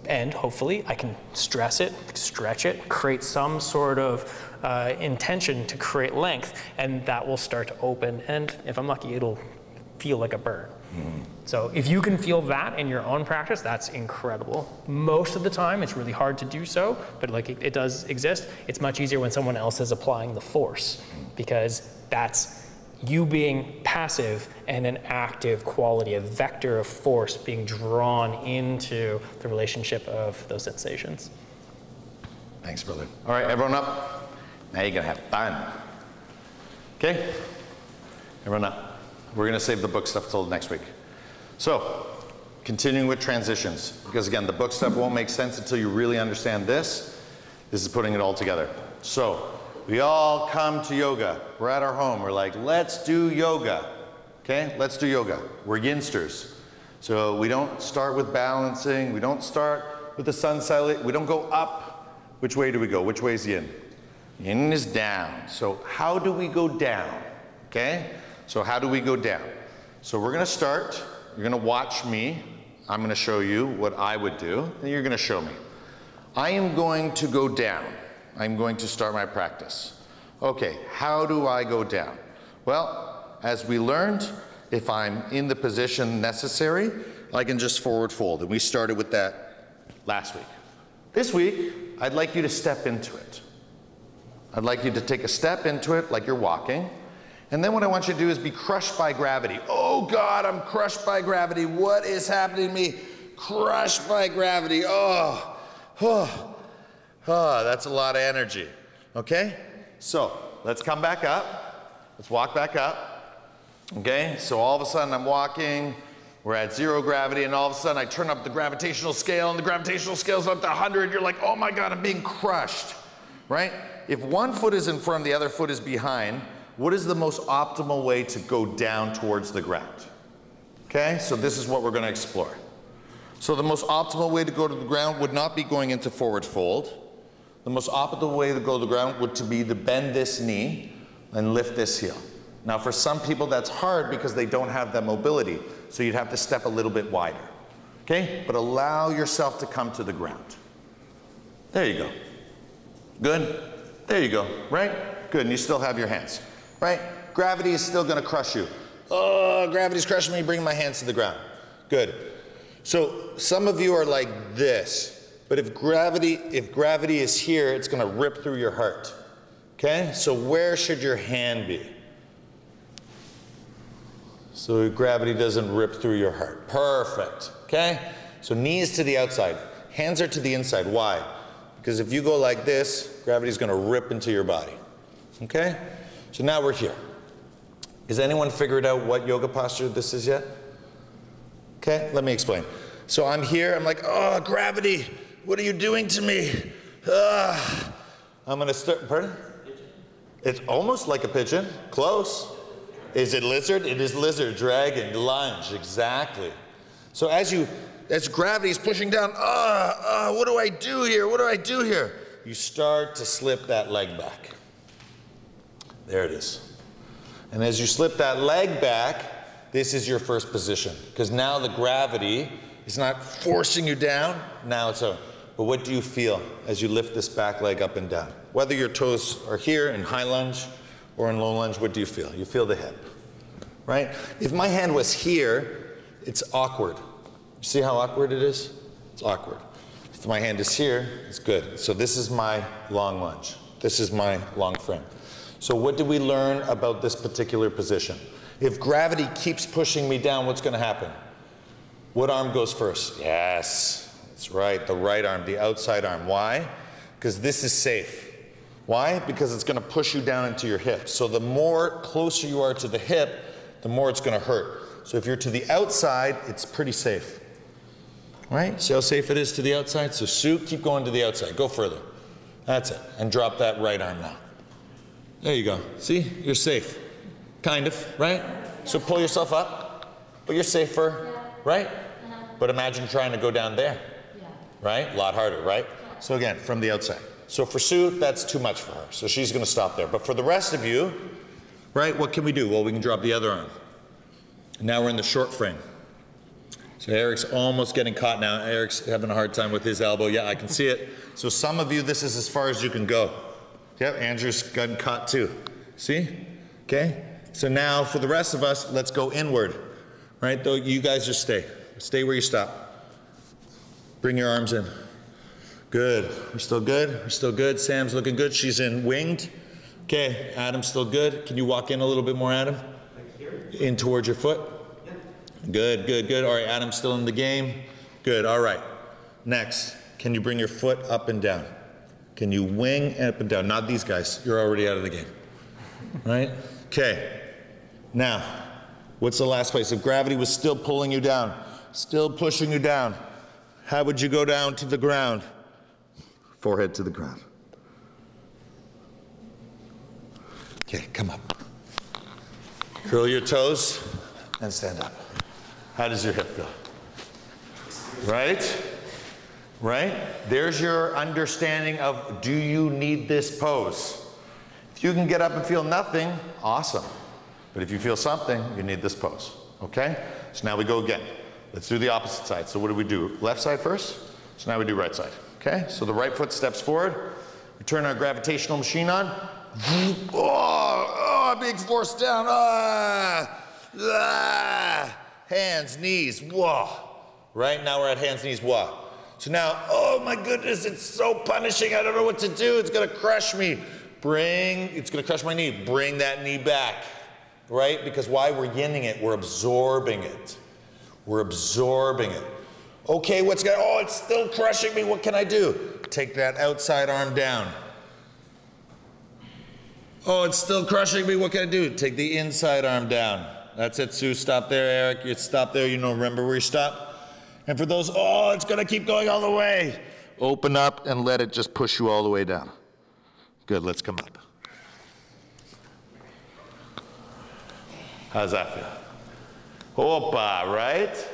And hopefully I can stress it, stretch it, create some sort of intention to create length, and that will start to open, and if I'm lucky, it'll feel like a burn. So if you can feel that in your own practice, that's incredible. Most of the time, it's really hard to do so, but like it does exist. It's much easier when someone else is applying the force, because that's you being passive and an active quality, a vector of force being drawn into the relationship of those sensations. Thanks, brother. All right, everyone up. Now you're gonna have fun. Okay? Everyone up. We're gonna save the book stuff till next week. So, continuing with transitions, because again, the book stuff won't make sense until you really understand this. This is putting it all together. So, we all come to yoga. We're at our home. We're like, let's do yoga. Okay, let's do yoga. We're yinsters. So we don't start with balancing. We don't start with the sun salute. We don't go up. Which way do we go? Which way is yin? Yin is down. So how do we go down? Okay, so how do we go down? So we're gonna start. You're gonna watch me. I'm gonna show you what I would do, and you're gonna show me. I am going to go down. I'm going to start my practice. Okay, how do I go down? Well, as we learned, if I'm in the position necessary, I can just forward fold. And we started with that last week. This week, I'd like you to step into it. I'd like you to take a step into it like you're walking. And then what I want you to do is be crushed by gravity. Oh God, I'm crushed by gravity. What is happening to me? Crushed by gravity. Oh, that's a lot of energy, okay? So, let's come back up. Let's walk back up, okay? So all of a sudden I'm walking, we're at 0 gravity, and all of a sudden I turn up the gravitational scale, and the gravitational scale's up to 100. You're like, oh my God, I'm being crushed, right? If one foot is in front, the other foot is behind, what is the most optimal way to go down towards the ground? Okay, so this is what we're gonna explore. So the most optimal way to go to the ground would not be going into forward fold. The most optimal way to go to the ground would be to bend this knee and lift this heel. Now for some people that's hard because they don't have that mobility, so you'd have to step a little bit wider. Okay, but allow yourself to come to the ground. There you go. Good? There you go, right? Good, and you still have your hands, right? Gravity is still gonna crush you. Oh, gravity's crushing me, bring my hands to the ground. Good. So some of you are like this. But if gravity is here, it's gonna rip through your heart. Okay? So where should your hand be? So gravity doesn't rip through your heart. Perfect. Okay? So knees to the outside. Hands are to the inside. Why? Because if you go like this, gravity's gonna rip into your body. Okay? So now we're here. Has anyone figured out what yoga posture this is yet? Okay, let me explain. So I'm here, I'm like, oh, gravity. What are you doing to me? I'm gonna start, pardon? It's almost like a pigeon, close. Is it lizard? It is lizard, dragon, lunge, exactly. So as gravity is pushing down, what do I do here? What do I do here? You start to slip that leg back. There it is. And as you slip that leg back, this is your first position, because now the gravity is not forcing you down, now it's over. But what do you feel as you lift this back leg up and down? Whether your toes are here in high lunge or in low lunge, what do you feel? You feel the hip, right? If my hand was here, it's awkward. You see how awkward it is? It's awkward. If my hand is here, it's good. So this is my long lunge. This is my long frame. So what did we learn about this particular position? If gravity keeps pushing me down, what's going to happen? What arm goes first? Yes, that's right, the right arm, the outside arm. Why? Because this is safe. Why? Because it's going to push you down into your hip. So the more closer you are to the hip, the more it's going to hurt. So if you're to the outside, it's pretty safe. Right? See how safe it is to the outside? So Sue, keep going to the outside. Go further. That's it. And drop that right arm now. There you go. See? You're safe. Kind of, right? So pull yourself up, but you're safer, right? But imagine trying to go down there, right? A lot harder, right? So again, from the outside. So for Sue, that's too much for her. So she's going to stop there. But for the rest of you, right, what can we do? Well, we can drop the other arm. And now we're in the short frame. So Eric's almost getting caught now. Eric's having a hard time with his elbow. Yeah, I can see it. So some of you, this is as far as you can go. Yep, Andrew's gotten caught too. See? Okay? So now for the rest of us, let's go inward. Right? Though you guys just stay. Stay where you stop. Bring your arms in. Good. We're still good. We're still good. Sam's looking good. She's in winged. Okay. Adam's still good. Can you walk in a little bit more, Adam? Like here? In towards your foot. Yeah. Good, good, good. All right, Adam's still in the game. Good. All right. Next, can you bring your foot up and down? Can you wing up and down? Not these guys. You're already out of the game. Right? Okay. Now, what's the last place? If gravity was still pulling you down, still pushing you down, how would you go down to the ground? Forehead to the ground. Okay, come up. Curl your toes and stand up. How does your hip feel? Right? Right? There's your understanding of, do you need this pose? If you can get up and feel nothing, awesome. But if you feel something, you need this pose. Okay? So now we go again. Let's do the opposite side. So what do we do? Left side first? So now we do right side. Okay? So the right foot steps forward. We turn our gravitational machine on. Oh, big force down. Hands, knees. Whoa. Right? Now we're at hands, knees. Whoa. So now, oh my goodness, it's so punishing. I don't know what to do. It's going to crush me. It's going to crush my knee. Bring that knee back. Right? Because why? We're yinning it. We're absorbing it. We're absorbing it. Okay, what's going on? Oh, it's still crushing me. What can I do? Take that outside arm down. Oh, it's still crushing me. What can I do? Take the inside arm down. That's it, Sue. Stop there, Eric. You stop there. You know, remember where you stop? And for those, oh, it's going to keep going all the way. Open up and let it just push you all the way down. Good. Let's come up. How's that feel? Opa, right?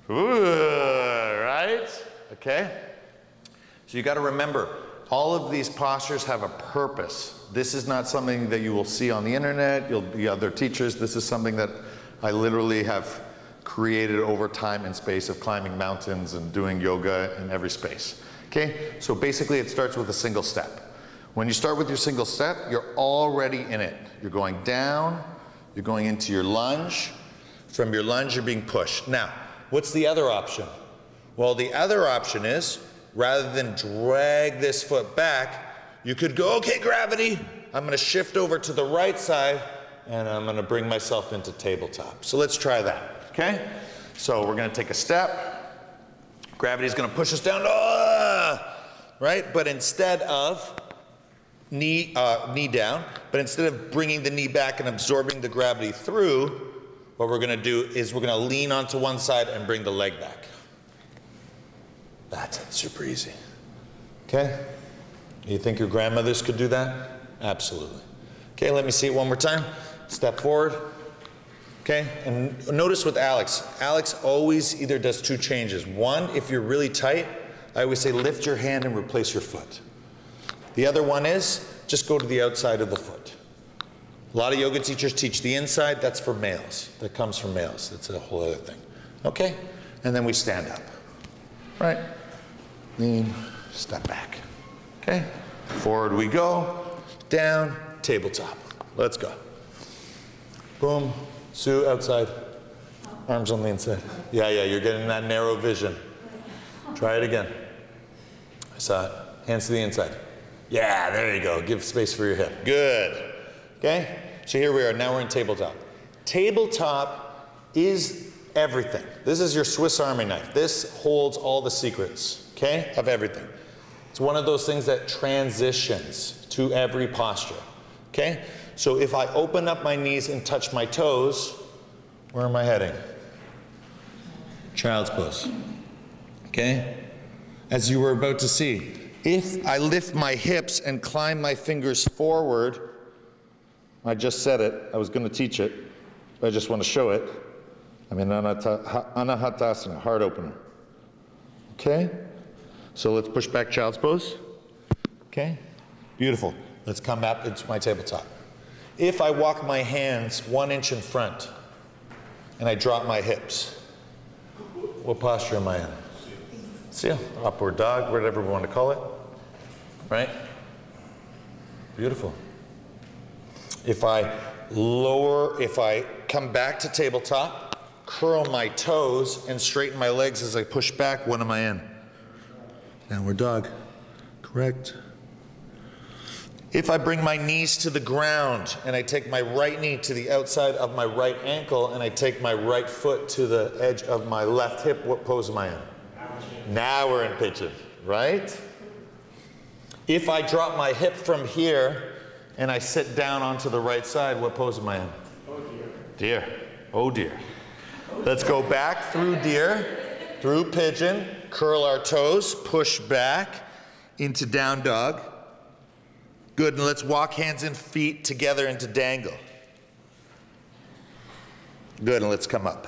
Ooh, right? Okay? So you got to remember, all of these postures have a purpose. This is not something that you will see on the internet. You'll be other teachers. This is something that I literally have created over time and space of climbing mountains and doing yoga in every space. Okay? So basically it starts with a single step. When you start with your single step, you're already in it. You're going down, you're going into your lunge. From your lunge, you're being pushed. Now, what's the other option? Well, the other option is, rather than drag this foot back, you could go, okay, gravity, I'm going to shift over to the right side, and I'm going to bring myself into tabletop. So let's try that, okay? So we're going to take a step. Gravity's going to push us down, right? But instead of knee down, but instead of bringing the knee back and absorbing the gravity through, what we're going to do is we're going to lean onto one side and bring the leg back. That's it, super easy. Okay? You think your grandmothers could do that? Absolutely. Okay, let me see it one more time. Step forward. Okay, and notice with Alex. Alex always either does two changes. One, if you're really tight, I always say lift your hand and replace your foot. The other one is just go to the outside of the foot. A lot of yoga teachers teach the inside. That's for males. That comes from males. That's a whole other thing. Okay? And then we stand up. Right? Lean, step back. Okay? Forward we go. Down, tabletop. Let's go. Boom. Sue, outside. Arms on the inside. Yeah, you're getting that narrow vision. Try it again. I saw it. Hands to the inside. Yeah, there you go. Give space for your hip. Good. okay? So here we are, now we're in tabletop. Tabletop is everything. This is your Swiss Army knife. This holds all the secrets, okay, of everything. It's one of those things that transitions to every posture, okay? So if I open up my knees and touch my toes, where am I heading? Child's pose, okay? As you were about to see, if I lift my hips and climb my fingers forward, I just said it, I was going to teach it, but I just want to show it. I'm in Anahatasana, heart opener. Okay? So let's push back child's pose. Okay? Beautiful. Let's come back into my tabletop. If I walk my hands 1 inch in front and I drop my hips, what posture am I in? Seal, upward dog, whatever we want to call it. Right? Beautiful. If I come back to tabletop, curl my toes and straighten my legs as I push back, what am I in? Downward dog. Correct. If I bring my knees to the ground and I take my right knee to the outside of my right ankle and I take my right foot to the edge of my left hip, what pose am I in? Now we're in pigeon, right? If I drop my hip from here and I sit down onto the right side, what pose am I in? Oh dear. Deer. Oh dear. Let's go back through deer, through pigeon, curl our toes, push back into down dog. Good, and let's walk hands and feet together into dangle. Good, and let's come up.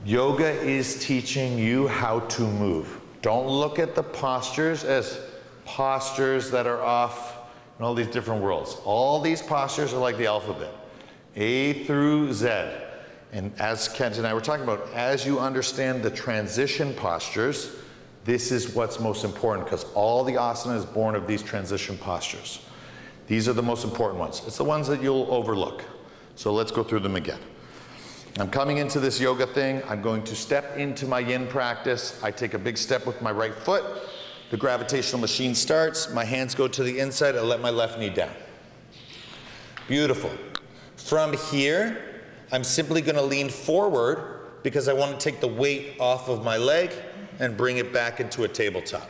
Yoga is teaching you how to move. Don't look at the postures as postures that are off in all these different worlds. All these postures are like the alphabet, A through Z. And as Kent and I were talking about, as you understand the transition postures, this is what's most important, because all the asana is born of these transition postures. These are the most important ones. It's the ones that you'll overlook. So let's go through them again. I'm coming into this yoga thing. I'm going to step into my yin practice. I take a big step with my right foot. The gravitational machine starts. My hands go to the inside. I let my left knee down. Beautiful. From here, I'm simply going to lean forward because I want to take the weight off of my leg and bring it back into a tabletop.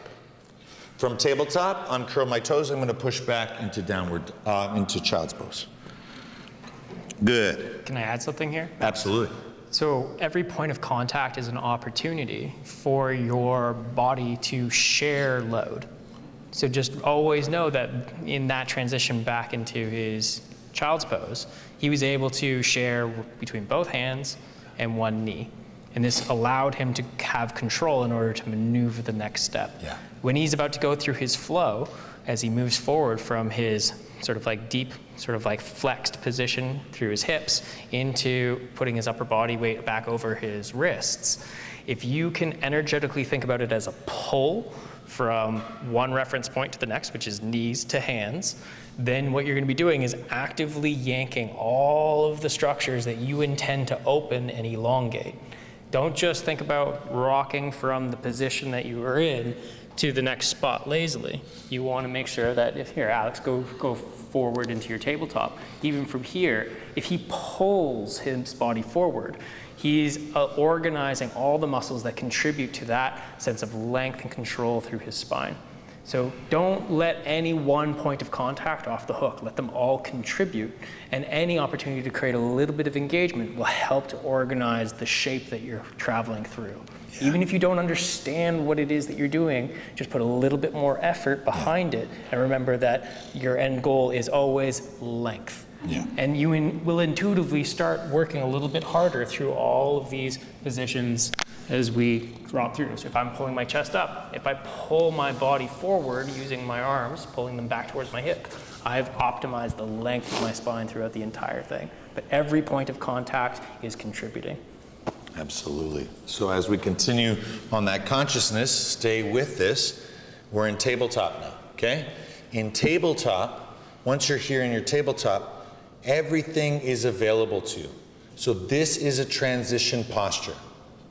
From tabletop, uncurl my toes. I'm going to push back into downward, into child's pose. Good. Can I add something here? Absolutely. So every point of contact is an opportunity for your body to share load. So just always know that in that transition back into his child's pose, he was able to share between both hands and one knee. And this allowed him to have control in order to maneuver the next step. Yeah. When he's about to go through his flow, as he moves forward from his sort of like deep, sort of like flexed position through his hips into putting his upper body weight back over his wrists, if you can energetically think about it as a pull from one reference point to the next, which is knees to hands, then what you're going to be doing is actively yanking all of the structures that you intend to open and elongate. Don't just think about rocking from the position that you were in to the next spot lazily. You want to make sure that if here, Alex, go forward into your tabletop. Even from here, if he pulls his body forward, he's organizing all the muscles that contribute to that sense of length and control through his spine. So don't let any one point of contact off the hook. Let them all contribute. And any opportunity to create a little bit of engagement will help to organize the shape that you're traveling through. Yeah. Even if you don't understand what it is that you're doing, just put a little bit more effort behind it. And remember that your end goal is always length. Yeah. And you will intuitively start working a little bit harder through all of these positions as we drop through. So if I'm pulling my chest up, if I pull my body forward using my arms, pulling them back towards my hip, I've optimized the length of my spine throughout the entire thing. But every point of contact is contributing. Absolutely. So as we continue on that consciousness, stay with this. We're in tabletop now, okay? In tabletop, once you're here in your tabletop, everything is available to you. So this is a transition posture.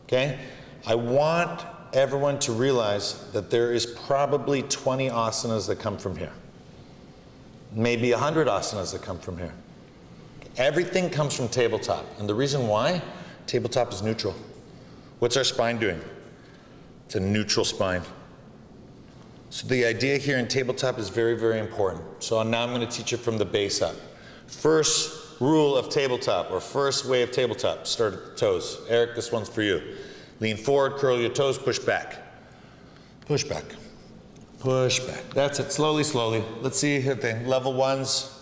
Okay? I want everyone to realize that there is probably 20 asanas that come from here. maybe 100 asanas that come from here. Everything comes from tabletop. And the reason why, tabletop is neutral. What's our spine doing? It's a neutral spine. So the idea here in tabletop is very, very important. So now I'm going to teach it from the base up. First rule of tabletop, or first way of tabletop, start at the toes. Eric, this one's for you. Lean forward, curl your toes, push back. Push back. Push back. That's it. Slowly, slowly. Let's see here. Level 1s.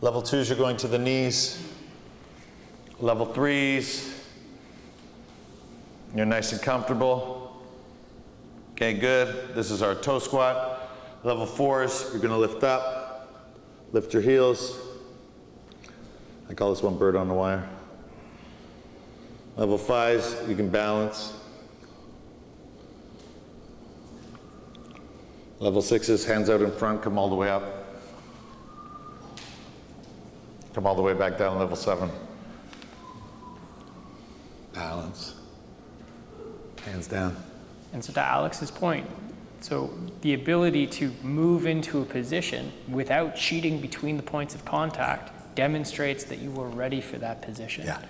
Level 2s, you're going to the knees. Level 3s. You're nice and comfortable. Okay, good. This is our toe squat. Level 4s, you're going to lift up. Lift your heels. I call this one bird on the wire. Level 5s, you can balance. Level 6s, hands out in front, come all the way up. Come all the way back down, level 7. Balance. Hands down. And so to Alex's point, so the ability to move into a position without cheating between the points of contact demonstrates that you are ready for that position. Yeah.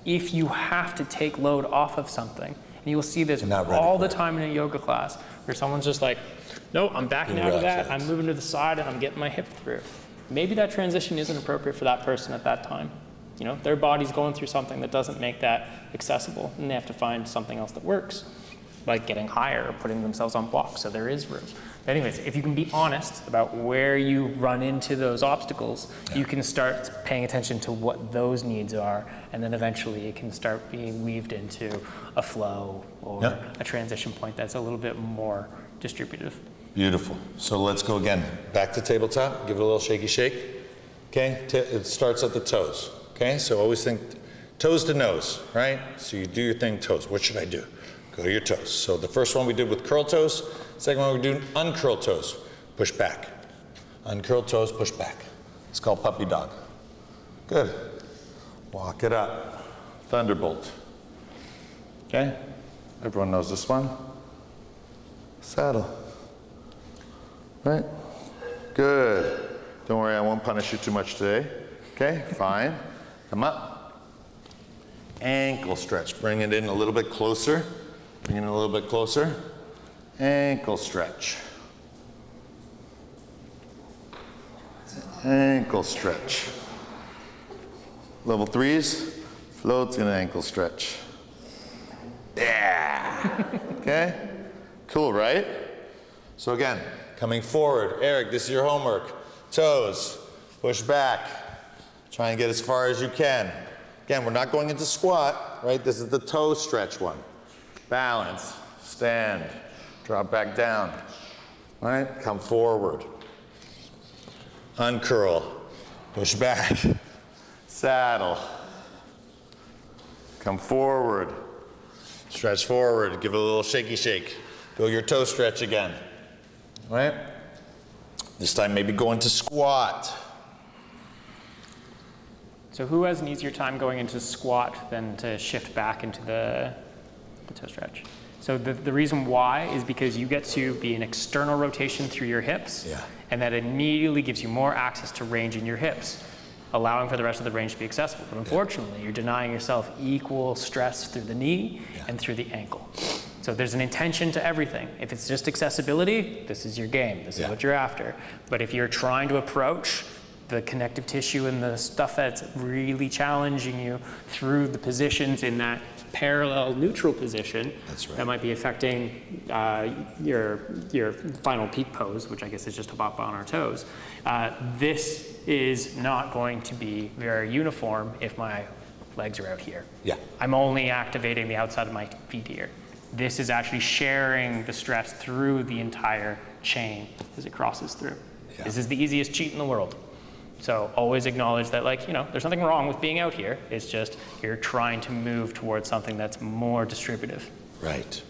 If you have to take load off of something, and you will see this all the time in a yoga class, where someone's just like, no, I'm backing out of that, I'm moving to the side, and I'm getting my hip through. Maybe that transition isn't appropriate for that person at that time. You know, their body's going through something that doesn't make that accessible, and they have to find something else that works, like getting higher or putting themselves on blocks, so there is room. Anyways, if you can be honest about where you run into those obstacles, you can start paying attention to what those needs are, and then eventually it can start being weaved into a flow or a transition point that's a little bit more distributive. Beautiful. So let's go again. Back to tabletop. Give it a little shaky shake. Okay? It starts at the toes. Okay? So always think toes to nose, right? So you do your thing, toes. What should I do? Go to your toes. So the first one we did with curl toes. Second one we're doing uncurl toes. Push back. Uncurl toes, push back. It's called puppy dog. Good. Walk it up. Thunderbolt. Okay? Everyone knows this one. Saddle. Right? Good. Don't worry, I won't punish you too much today. Okay? Fine. Come up. Ankle stretch. Bring it in a little bit closer. Bring it in a little bit closer. Ankle stretch. Ankle stretch. Level 3s, floats in an ankle stretch. Yeah. Okay? Cool, right? So again, coming forward. Eric, this is your homework. Toes, push back. Try and get as far as you can. Again, we're not going into squat, right? This is the toe stretch one. Balance, stand, drop back down. All right, come forward. Uncurl, push back, saddle. Come forward, stretch forward, give it a little shaky shake. Go your toe stretch again. All right? This time maybe go into squat. So who has an easier time going into squat than to shift back into the toe stretch? So the reason why is because you get to be an external rotation through your hips, and that immediately gives you more access to range in your hips, allowing for the rest of the range to be accessible. But unfortunately, you're denying yourself equal stress through the knee and through the ankle. So there's an intention to everything. If it's just accessibility, this is your game. This is what you're after. But if you're trying to approach the connective tissue and the stuff that's really challenging you through the positions in that parallel neutral position, that might be affecting your final peak pose, which I guess is just to hop on our toes. This is not going to be very uniform if my legs are out here. I'm only activating the outside of my feet here. This is actually sharing the stress through the entire chain as it crosses through. This is the easiest cheat in the world. So always acknowledge that, like, you know, there's nothing wrong with being out here. It's just you're trying to move towards something that's more distributive. Right.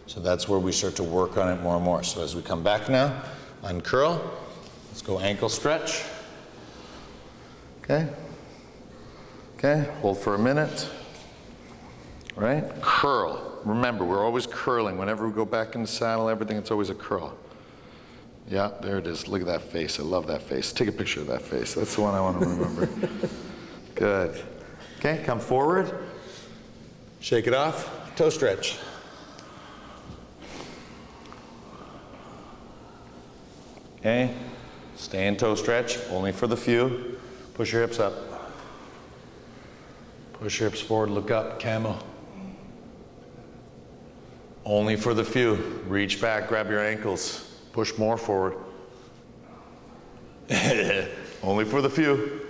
So that's where we start to work on it more and more. So as we come back now, uncurl. Let's go ankle stretch. Okay. Okay, hold for a minute. Right? Curl. Remember, we're always curling. Whenever we go back in the saddle, everything, it's always a curl. Yeah, there it is. Look at that face. I love that face. Take a picture of that face. That's the one I want to remember. Good. Okay, come forward. Shake it off. Toe stretch. Okay, stay in toe stretch, only for the few. Push your hips up. Push your hips forward, look up, camel. Only for the few. Reach back, grab your ankles. Push more forward. Only for the few.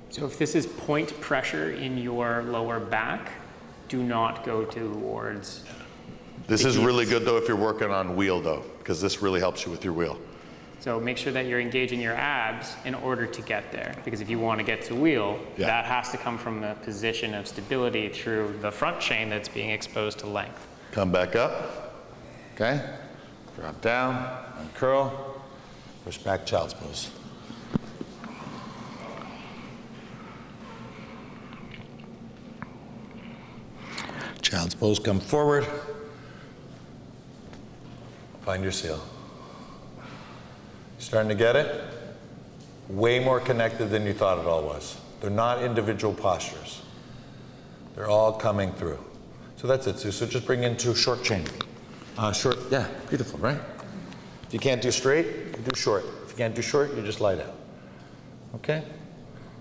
So if this is point pressure in your lower back, do not go towards. This is really good though if you're working on wheel though, because this really helps you with your wheel. So make sure that you're engaging your abs in order to get there. Because if you want to get to wheel, that has to come from a position of stability through the front chain that's being exposed to length. Come back up, okay? Drop down, uncurl, push back, child's pose. Child's pose, come forward. Find your seal. Starting to get it? Way more connected than you thought it all was. They're not individual postures. They're all coming through. So that's it, Sue. So just bring into short chain. Short, yeah, beautiful, right? If you can't do straight, you do short. If you can't do short, you just lie down. Okay?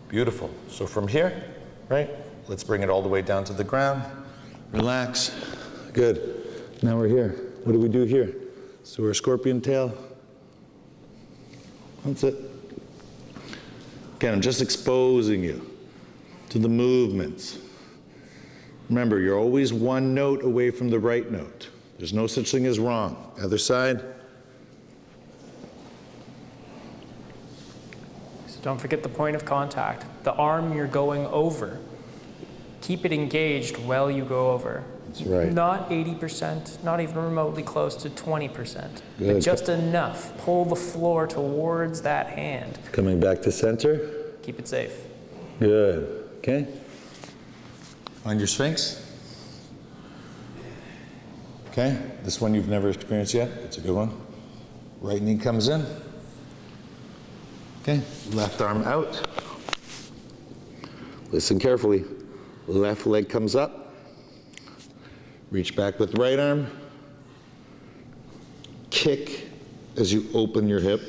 Beautiful. So from here, right? Let's bring it all the way down to the ground. Relax. Good. Now we're here. What do we do here? So we're a scorpion tail. That's it. Again, I'm just exposing you to the movements. Remember, you're always one note away from the right note. There's no such thing as wrong. Other side. So don't forget the point of contact. The arm you're going over. Keep it engaged while you go over. That's right. Not 80%, not even remotely close to 20%, Good. but just enough. Pull the floor towards that hand. Coming back to center. Keep it safe. Good. Okay. Find your Sphinx. Okay. This one you've never experienced yet. It's a good one. Right knee comes in. Okay. Left arm out. Listen carefully. Left leg comes up. Reach back with right arm. Kick as you open your hip.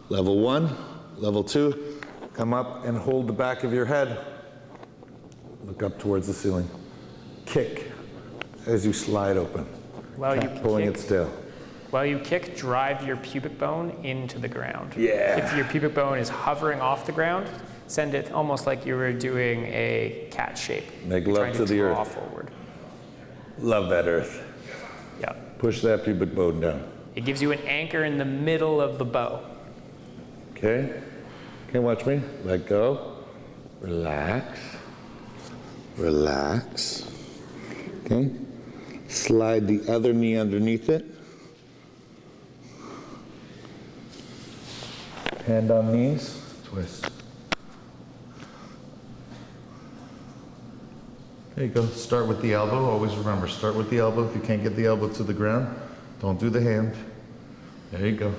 Level 1, level 2. Come up and hold the back of your head. Look up towards the ceiling. Kick as you slide open. While you pulling kick, it still. While you kick, drive your pubic bone into the ground. Yeah. If your pubic bone is hovering off the ground, send it almost like you were doing a cat shape. Make love to the earth. Forward. Love that earth. Yeah. Push that pubic bone down. It gives you an anchor in the middle of the bow. Okay. Okay, watch me. Let go. Relax. Relax. Okay. Slide the other knee underneath it. Hand on knees. Twist. There you go. Start with the elbow. Always remember, start with the elbow. If you can't get the elbow to the ground, don't do the hand. There you go.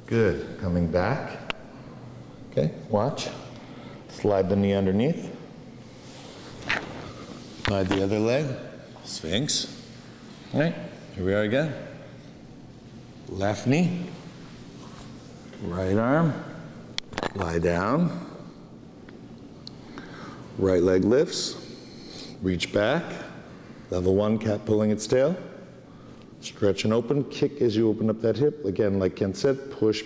Good. Coming back. Okay, watch. Slide the knee underneath. Slide the other leg. Sphinx. All right, here we are again. Left knee. Right arm. Lie down. Right leg lifts. Reach back. Level 1, cat pulling its tail. Stretch and open. Kick as you open up that hip. Again, like Ken said, push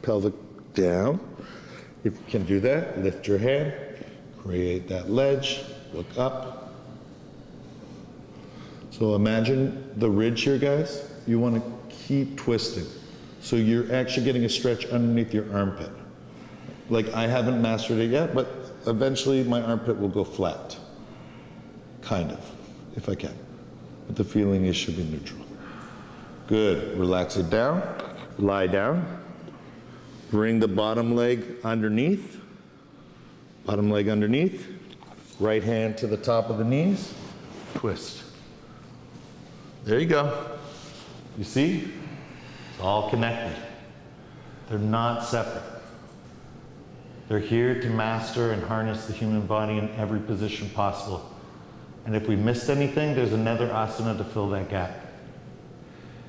pelvic down. If you can do that, lift your hand. Create that ledge. Look up. So imagine the ridge here, guys. You want to keep twisting. So you're actually getting a stretch underneath your armpit. Like I haven't mastered it yet, but eventually my armpit will go flat. Kind of, if I can. But the feeling is should be neutral. Good, relax it down, lie down. Bring the bottom leg underneath. Bottom leg underneath. Right hand to the top of the knees. Twist. There you go. You see? It's all connected. They're not separate. They're here to master and harness the human body in every position possible. And if we missed anything, there's another asana to fill that gap.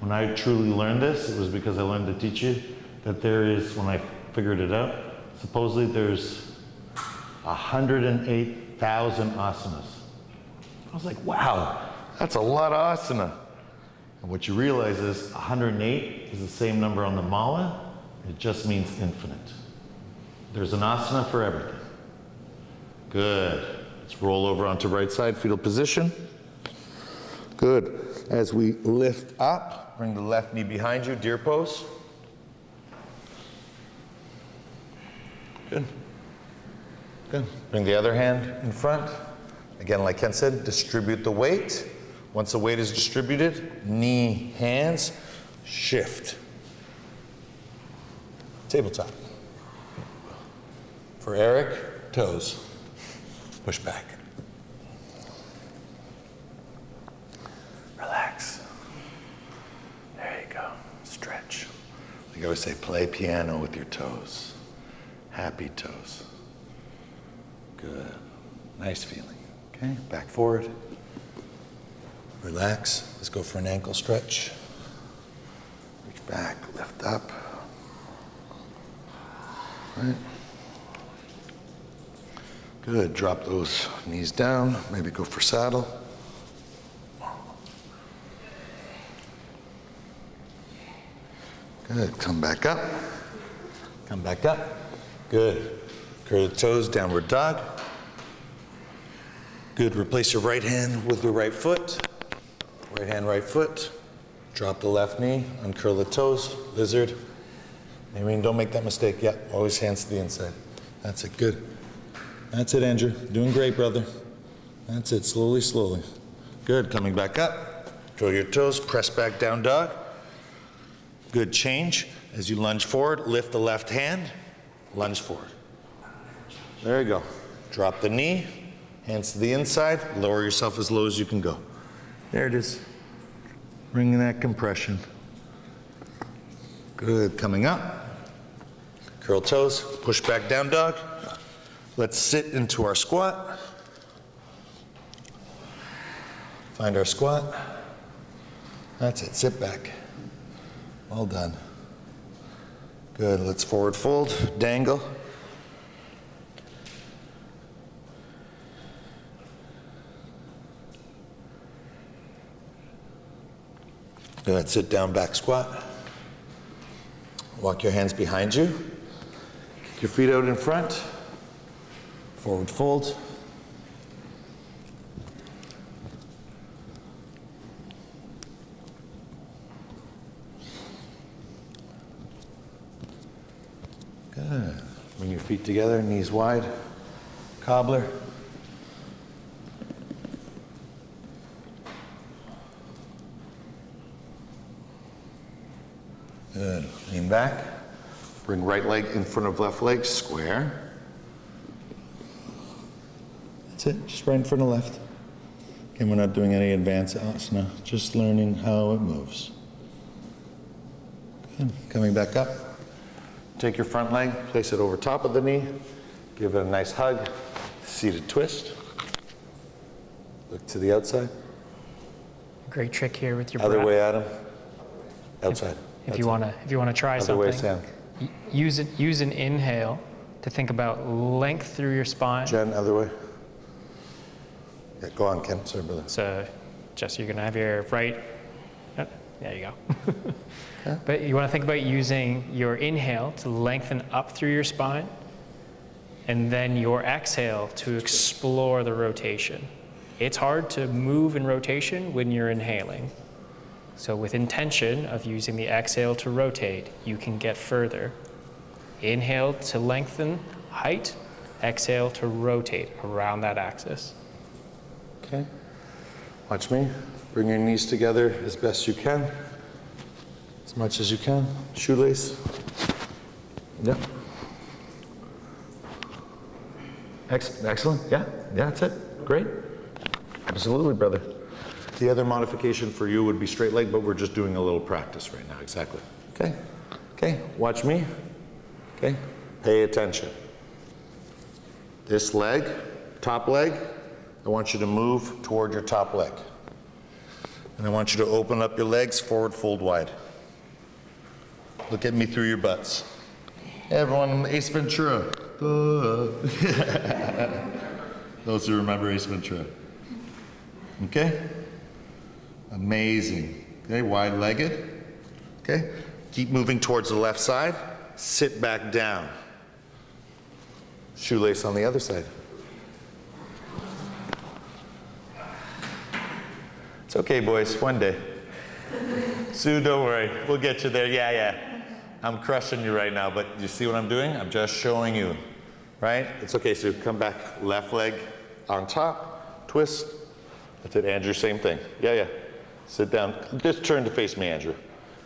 When I truly learned this, it was because I learned to teach you that there is, when I figured it out, supposedly there's 108,000 asanas. I was like, wow, that's a lot of asana. And what you realize is 108 is the same number on the mala. It just means infinite. There's an asana for everything. Good. Let's roll over onto right side, fetal position. Good. As we lift up, bring the left knee behind you, deer pose. Good. Good. Bring the other hand in front. Again, like Ken said, distribute the weight. Once the weight is distributed, knee, hands, shift. Tabletop. For Eric, toes. Push back. Relax. There you go. Stretch. Like I always say, play piano with your toes. Happy toes. Good. Nice feeling. Okay, back forward. Relax. Let's go for an ankle stretch. Reach back, lift up. Right. Good. Drop those knees down. Maybe go for saddle. Good. Come back up. Come back up. Good. Curl the toes, downward dog. Good. Replace your right hand with your right foot. Right hand, right foot. Drop the left knee. Uncurl the toes. Lizard. Maybe don't make that mistake yet. Always hands to the inside. That's it. Good. That's it, Andrew. Doing great, brother. That's it. Slowly, slowly. Good. Coming back up. Curl your toes. Press back down dog. Good. Change. As you lunge forward, lift the left hand. Lunge forward. There you go. Drop the knee. Hands to the inside. Lower yourself as low as you can go. There it is. Bringing that compression. Good. Coming up. Curl toes. Push back down dog. Let's sit into our squat. Find our squat. That's it. Sit back. Well done. Good. Let's forward fold. Dangle. Good. Sit down, back squat. Walk your hands behind you. Kick your feet out in front. Forward fold. Good. Bring your feet together, knees wide. Cobbler. Good. Lean back. Bring right leg in front of left leg, square. That's it, just right in front of left. Again, we're not doing any advanced asana, just learning how it moves. Good. Coming back up. Take your front leg, place it over top of the knee. Give it a nice hug. Seated twist. Look to the outside. Great trick here with your Other breath. way, Adam. Outside. If you want to try Other something, way, Sam. use an inhale to think about length through your spine. Jen, other way. Yeah, go on, Ken. Sorry, brother. So, just you're gonna have your right. Oh, there you go. Yeah. But you want to think about using your inhale to lengthen up through your spine, and then your exhale to explore the rotation. It's hard to move in rotation when you're inhaling. So with intention of using the exhale to rotate, you can get further. Inhale to lengthen height, exhale to rotate around that axis. Okay. Watch me. Bring your knees together as best you can. As much as you can. Shoelace. Yep. Excellent. Yeah, that's it. Great. Absolutely, brother. The other modification for you would be straight leg, but we're just doing a little practice right now, exactly. Okay, okay, watch me, okay? Pay attention. This leg, top leg, I want you to move toward your top leg. And I want you to open up your legs, forward fold wide. Look at me through your butts. Everyone, Ace Ventura. Those who remember Ace Ventura. Okay? Amazing. Okay, wide-legged. Okay? Keep moving towards the left side. Sit back down. Shoelace on the other side. It's okay, boys. One day. Sue, don't worry. We'll get you there. Yeah, yeah. I'm crushing you right now, but you see what I'm doing? I'm just showing you, right? It's okay, Sue. Come back. Left leg on top. Twist. That's it, Andrew. Same thing. Yeah, yeah. Sit down. Just turn to face me, Andrew.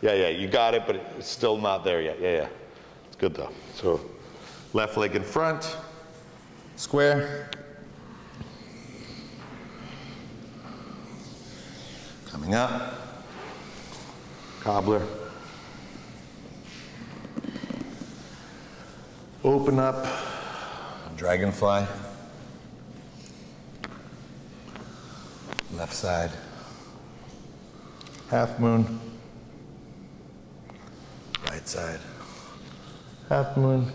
Yeah, yeah. You got it, but it's still not there yet. Yeah, yeah. It's good, though. So left leg in front. Square. Coming up. Cobbler. Open up. Dragonfly. Left side. Half moon. Right side. Half moon.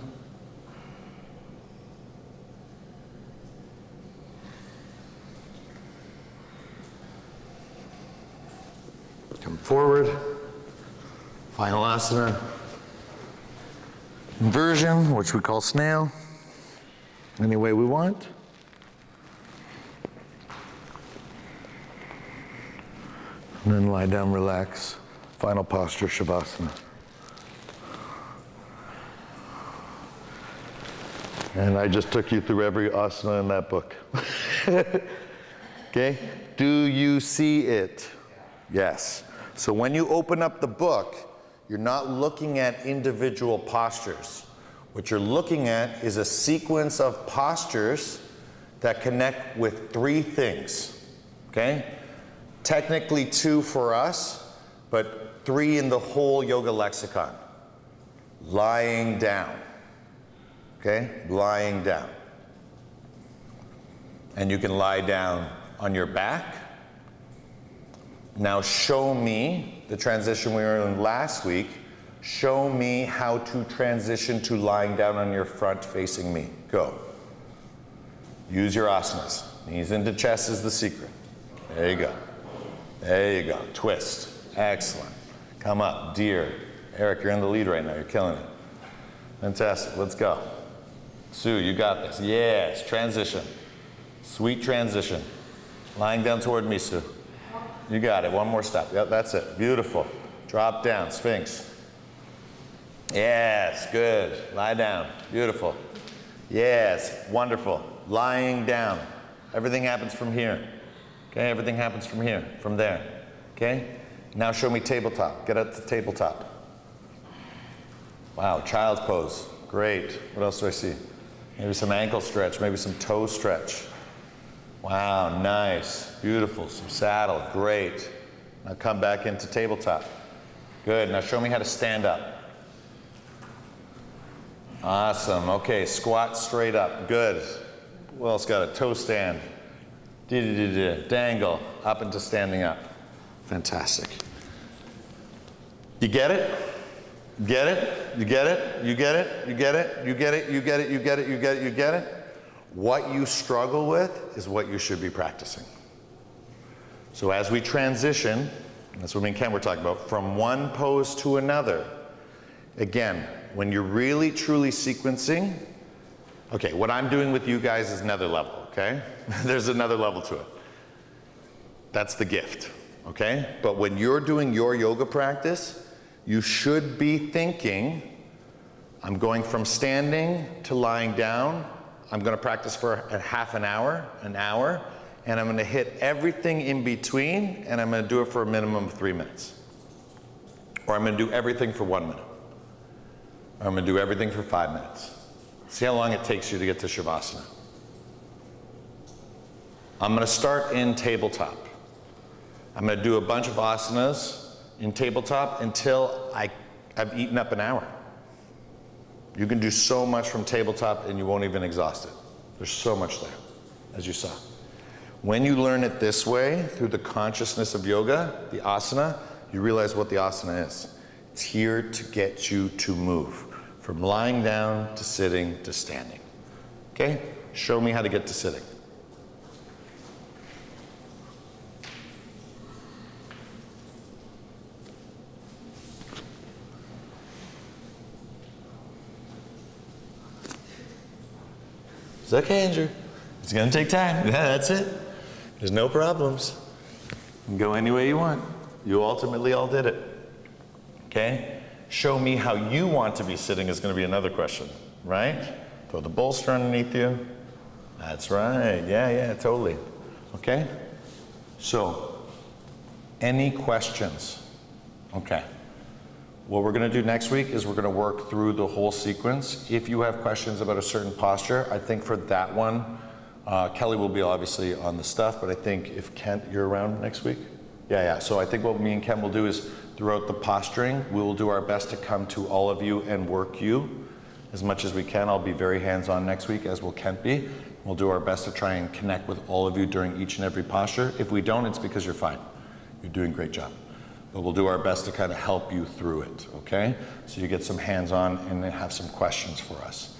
Come forward. Final asana. Inversion, which we call snail. Any way we want. And then lie down, relax. Final posture, Shavasana. And I just took you through every asana in that book. Okay? Do you see it? Yes. So when you open up the book, you're not looking at individual postures. What you're looking at is a sequence of postures that connect with three things, okay? Technically 2 for us, but 3 in the whole yoga lexicon. Lying down, okay? Lying down. And you can lie down on your back. Now show me the transition we were in last week. Show me how to transition to lying down on your front facing me. Go. Use your asanas. Knees into chest is the secret. There you go. There you go. Twist. Excellent. Come up. Deer. Eric, you're in the lead right now. You're killing it. Fantastic. Let's go. Sue, you got this. Yes. Transition. Sweet transition. Lying down toward me, Sue. You got it. One more step. Yep, that's it. Beautiful. Drop down. Sphinx. Yes. Good. Lie down. Beautiful. Yes. Wonderful. Lying down. Everything happens from here. Okay? Everything happens from here. From there. Okay? Now show me tabletop. Get up to tabletop. Wow. Child's pose. Great. What else do I see? Maybe some ankle stretch. Maybe some toe stretch. Wow, nice, beautiful, some saddle, great. Now come back into tabletop. Good, now show me how to stand up. Awesome, okay, squat straight up, good. Who else got a toe stand? Dangle, up into standing up. Fantastic. You get it? Get it? You get it? You get it? You get it? You get it? You get it? You get it? You get it? You get it? What you struggle with is what you should be practicing. So as we transition, that's what me and Ken were talking about, from one pose to another, again, when you're really truly sequencing, okay, what I'm doing with you guys is another level, okay? There's another level to it. That's the gift, okay? But when you're doing your yoga practice, you should be thinking, I'm going from standing to lying down. I'm going to practice for a half an hour, and I'm going to hit everything in between, and I'm going to do it for a minimum of 3 minutes. Or I'm going to do everything for 1 minute. Or I'm going to do everything for 5 minutes. See how long it takes you to get to Shavasana. I'm going to start in tabletop. I'm gonna do a bunch of asanas in tabletop until I've eaten up an hour. You can do so much from tabletop and you won't even exhaust it. There's so much there, as you saw. When you learn it this way, through the consciousness of yoga, the asana, you realize what the asana is. It's here to get you to move, from lying down to sitting to standing. Okay? Show me how to get to sitting. It's okay, Andrew. It's gonna take time. Yeah, that's it. There's no problems. You can go any way you want. You ultimately all did it. Okay? Show me how you want to be sitting is gonna be another question, right? Throw the bolster underneath you. That's right. Yeah, totally. Okay? So, any questions? Okay. What we're going to do next week is we're going to work through the whole sequence. If you have questions about a certain posture, I think for that one, Kelly will be obviously on the stuff, but I think if Kent, you're around next week? Yeah. So I think what me and Kent will do is throughout the posturing, we will do our best to come to all of you and work you as much as we can. I'll be very hands-on next week, as will Kent be. We'll do our best to try and connect with all of you during each and every posture. If we don't, it's because you're fine. You're doing a great job. But we'll do our best to kind of help you through it, okay? So you get some hands-on and then have some questions for us.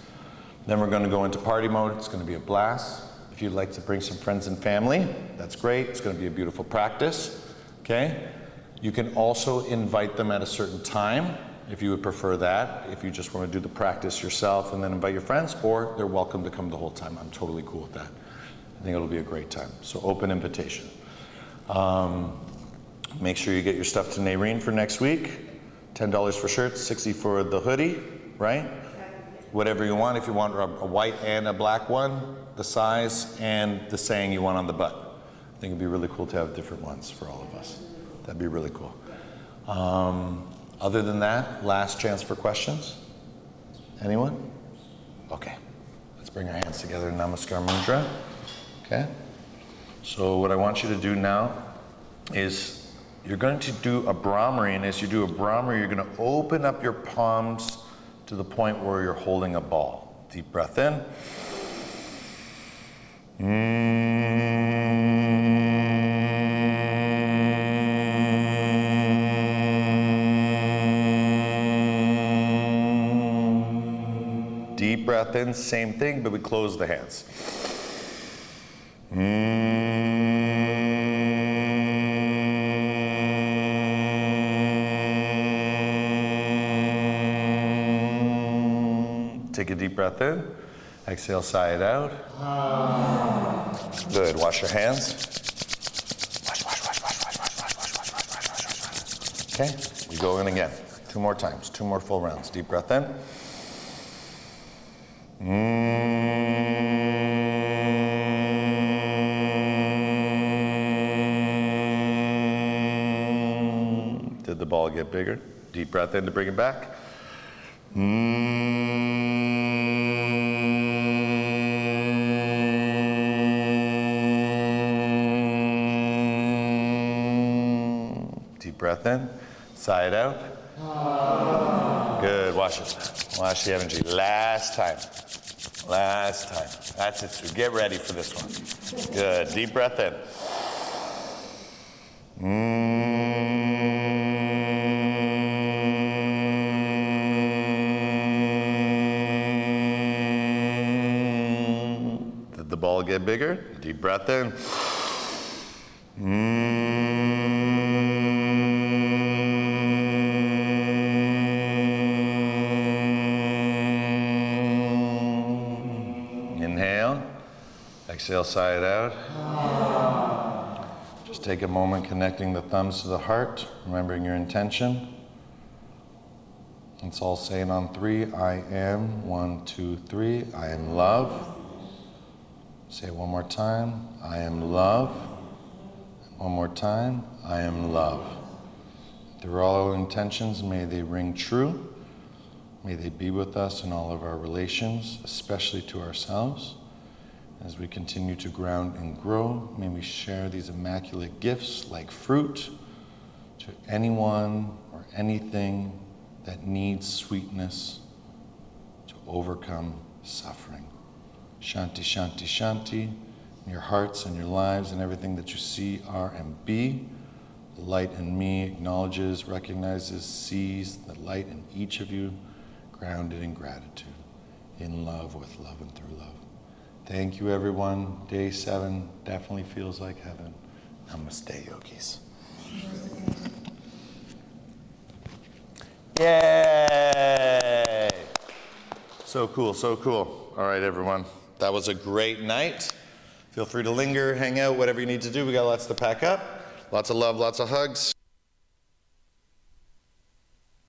Then we're gonna go into party mode. It's gonna be a blast. If you'd like to bring some friends and family, that's great. It's gonna be a beautiful practice, okay? You can also invite them at a certain time, if you would prefer that. If you just wanna do the practice yourself and then invite your friends, or they're welcome to come the whole time. I'm totally cool with that. I think it'll be a great time. So open invitation. Make sure you get your stuff to Naireen for next week. $10 for shirts, $60 for the hoodie, right? Whatever you want. If you want a white and a black one, the size and the saying you want on the butt. I think it'd be really cool to have different ones for all of us. That'd be really cool. Other than that, last chance for questions. Anyone? Okay. Let's bring our hands together in Namaskar Mudra. Okay? So what I want you to do now is you're going to do a Brahmari, and as you do a Brahmari, you're going to open up your palms to the point where you're holding a ball. Deep breath in. Deep breath in, same thing, but we close the hands. Take a deep breath in. Exhale, sigh it out. Good. Wash your hands. Wash. Okay. We go in again. 2 more times. 2 more full rounds. Deep breath in. Did the ball get bigger? Deep breath in to bring it back. Deep breath in, sigh it out. Good, wash it. Wash the energy. Last time. Last time. That's it, Sue. Get ready for this one. Good, deep breath in. Did the ball get bigger? Deep breath in. Inhale. Exhale, sigh it out. Just take a moment connecting the thumbs to the heart, remembering your intention. Let's all say it on 3. I am. 1, 2, 3. I am love. Say it one more time. I am love. One more time. I am love. Through all our intentions, may they ring true. May they be with us in all of our relations, especially to ourselves. As we continue to ground and grow, may we share these immaculate gifts like fruit to anyone or anything that needs sweetness to overcome suffering. Shanti, Shanti, Shanti, in your hearts and your lives and everything that you see, are, and be. The light in me acknowledges, recognizes, sees the light in each of you, grounded in gratitude, in love, with love, and through love. Thank you, everyone. Day 7 definitely feels like heaven. Namaste, yogis. Yay! So cool, so cool. All right, everyone. That was a great night. Feel free to linger, hang out, whatever you need to do. We got lots to pack up. Lots of love, lots of hugs.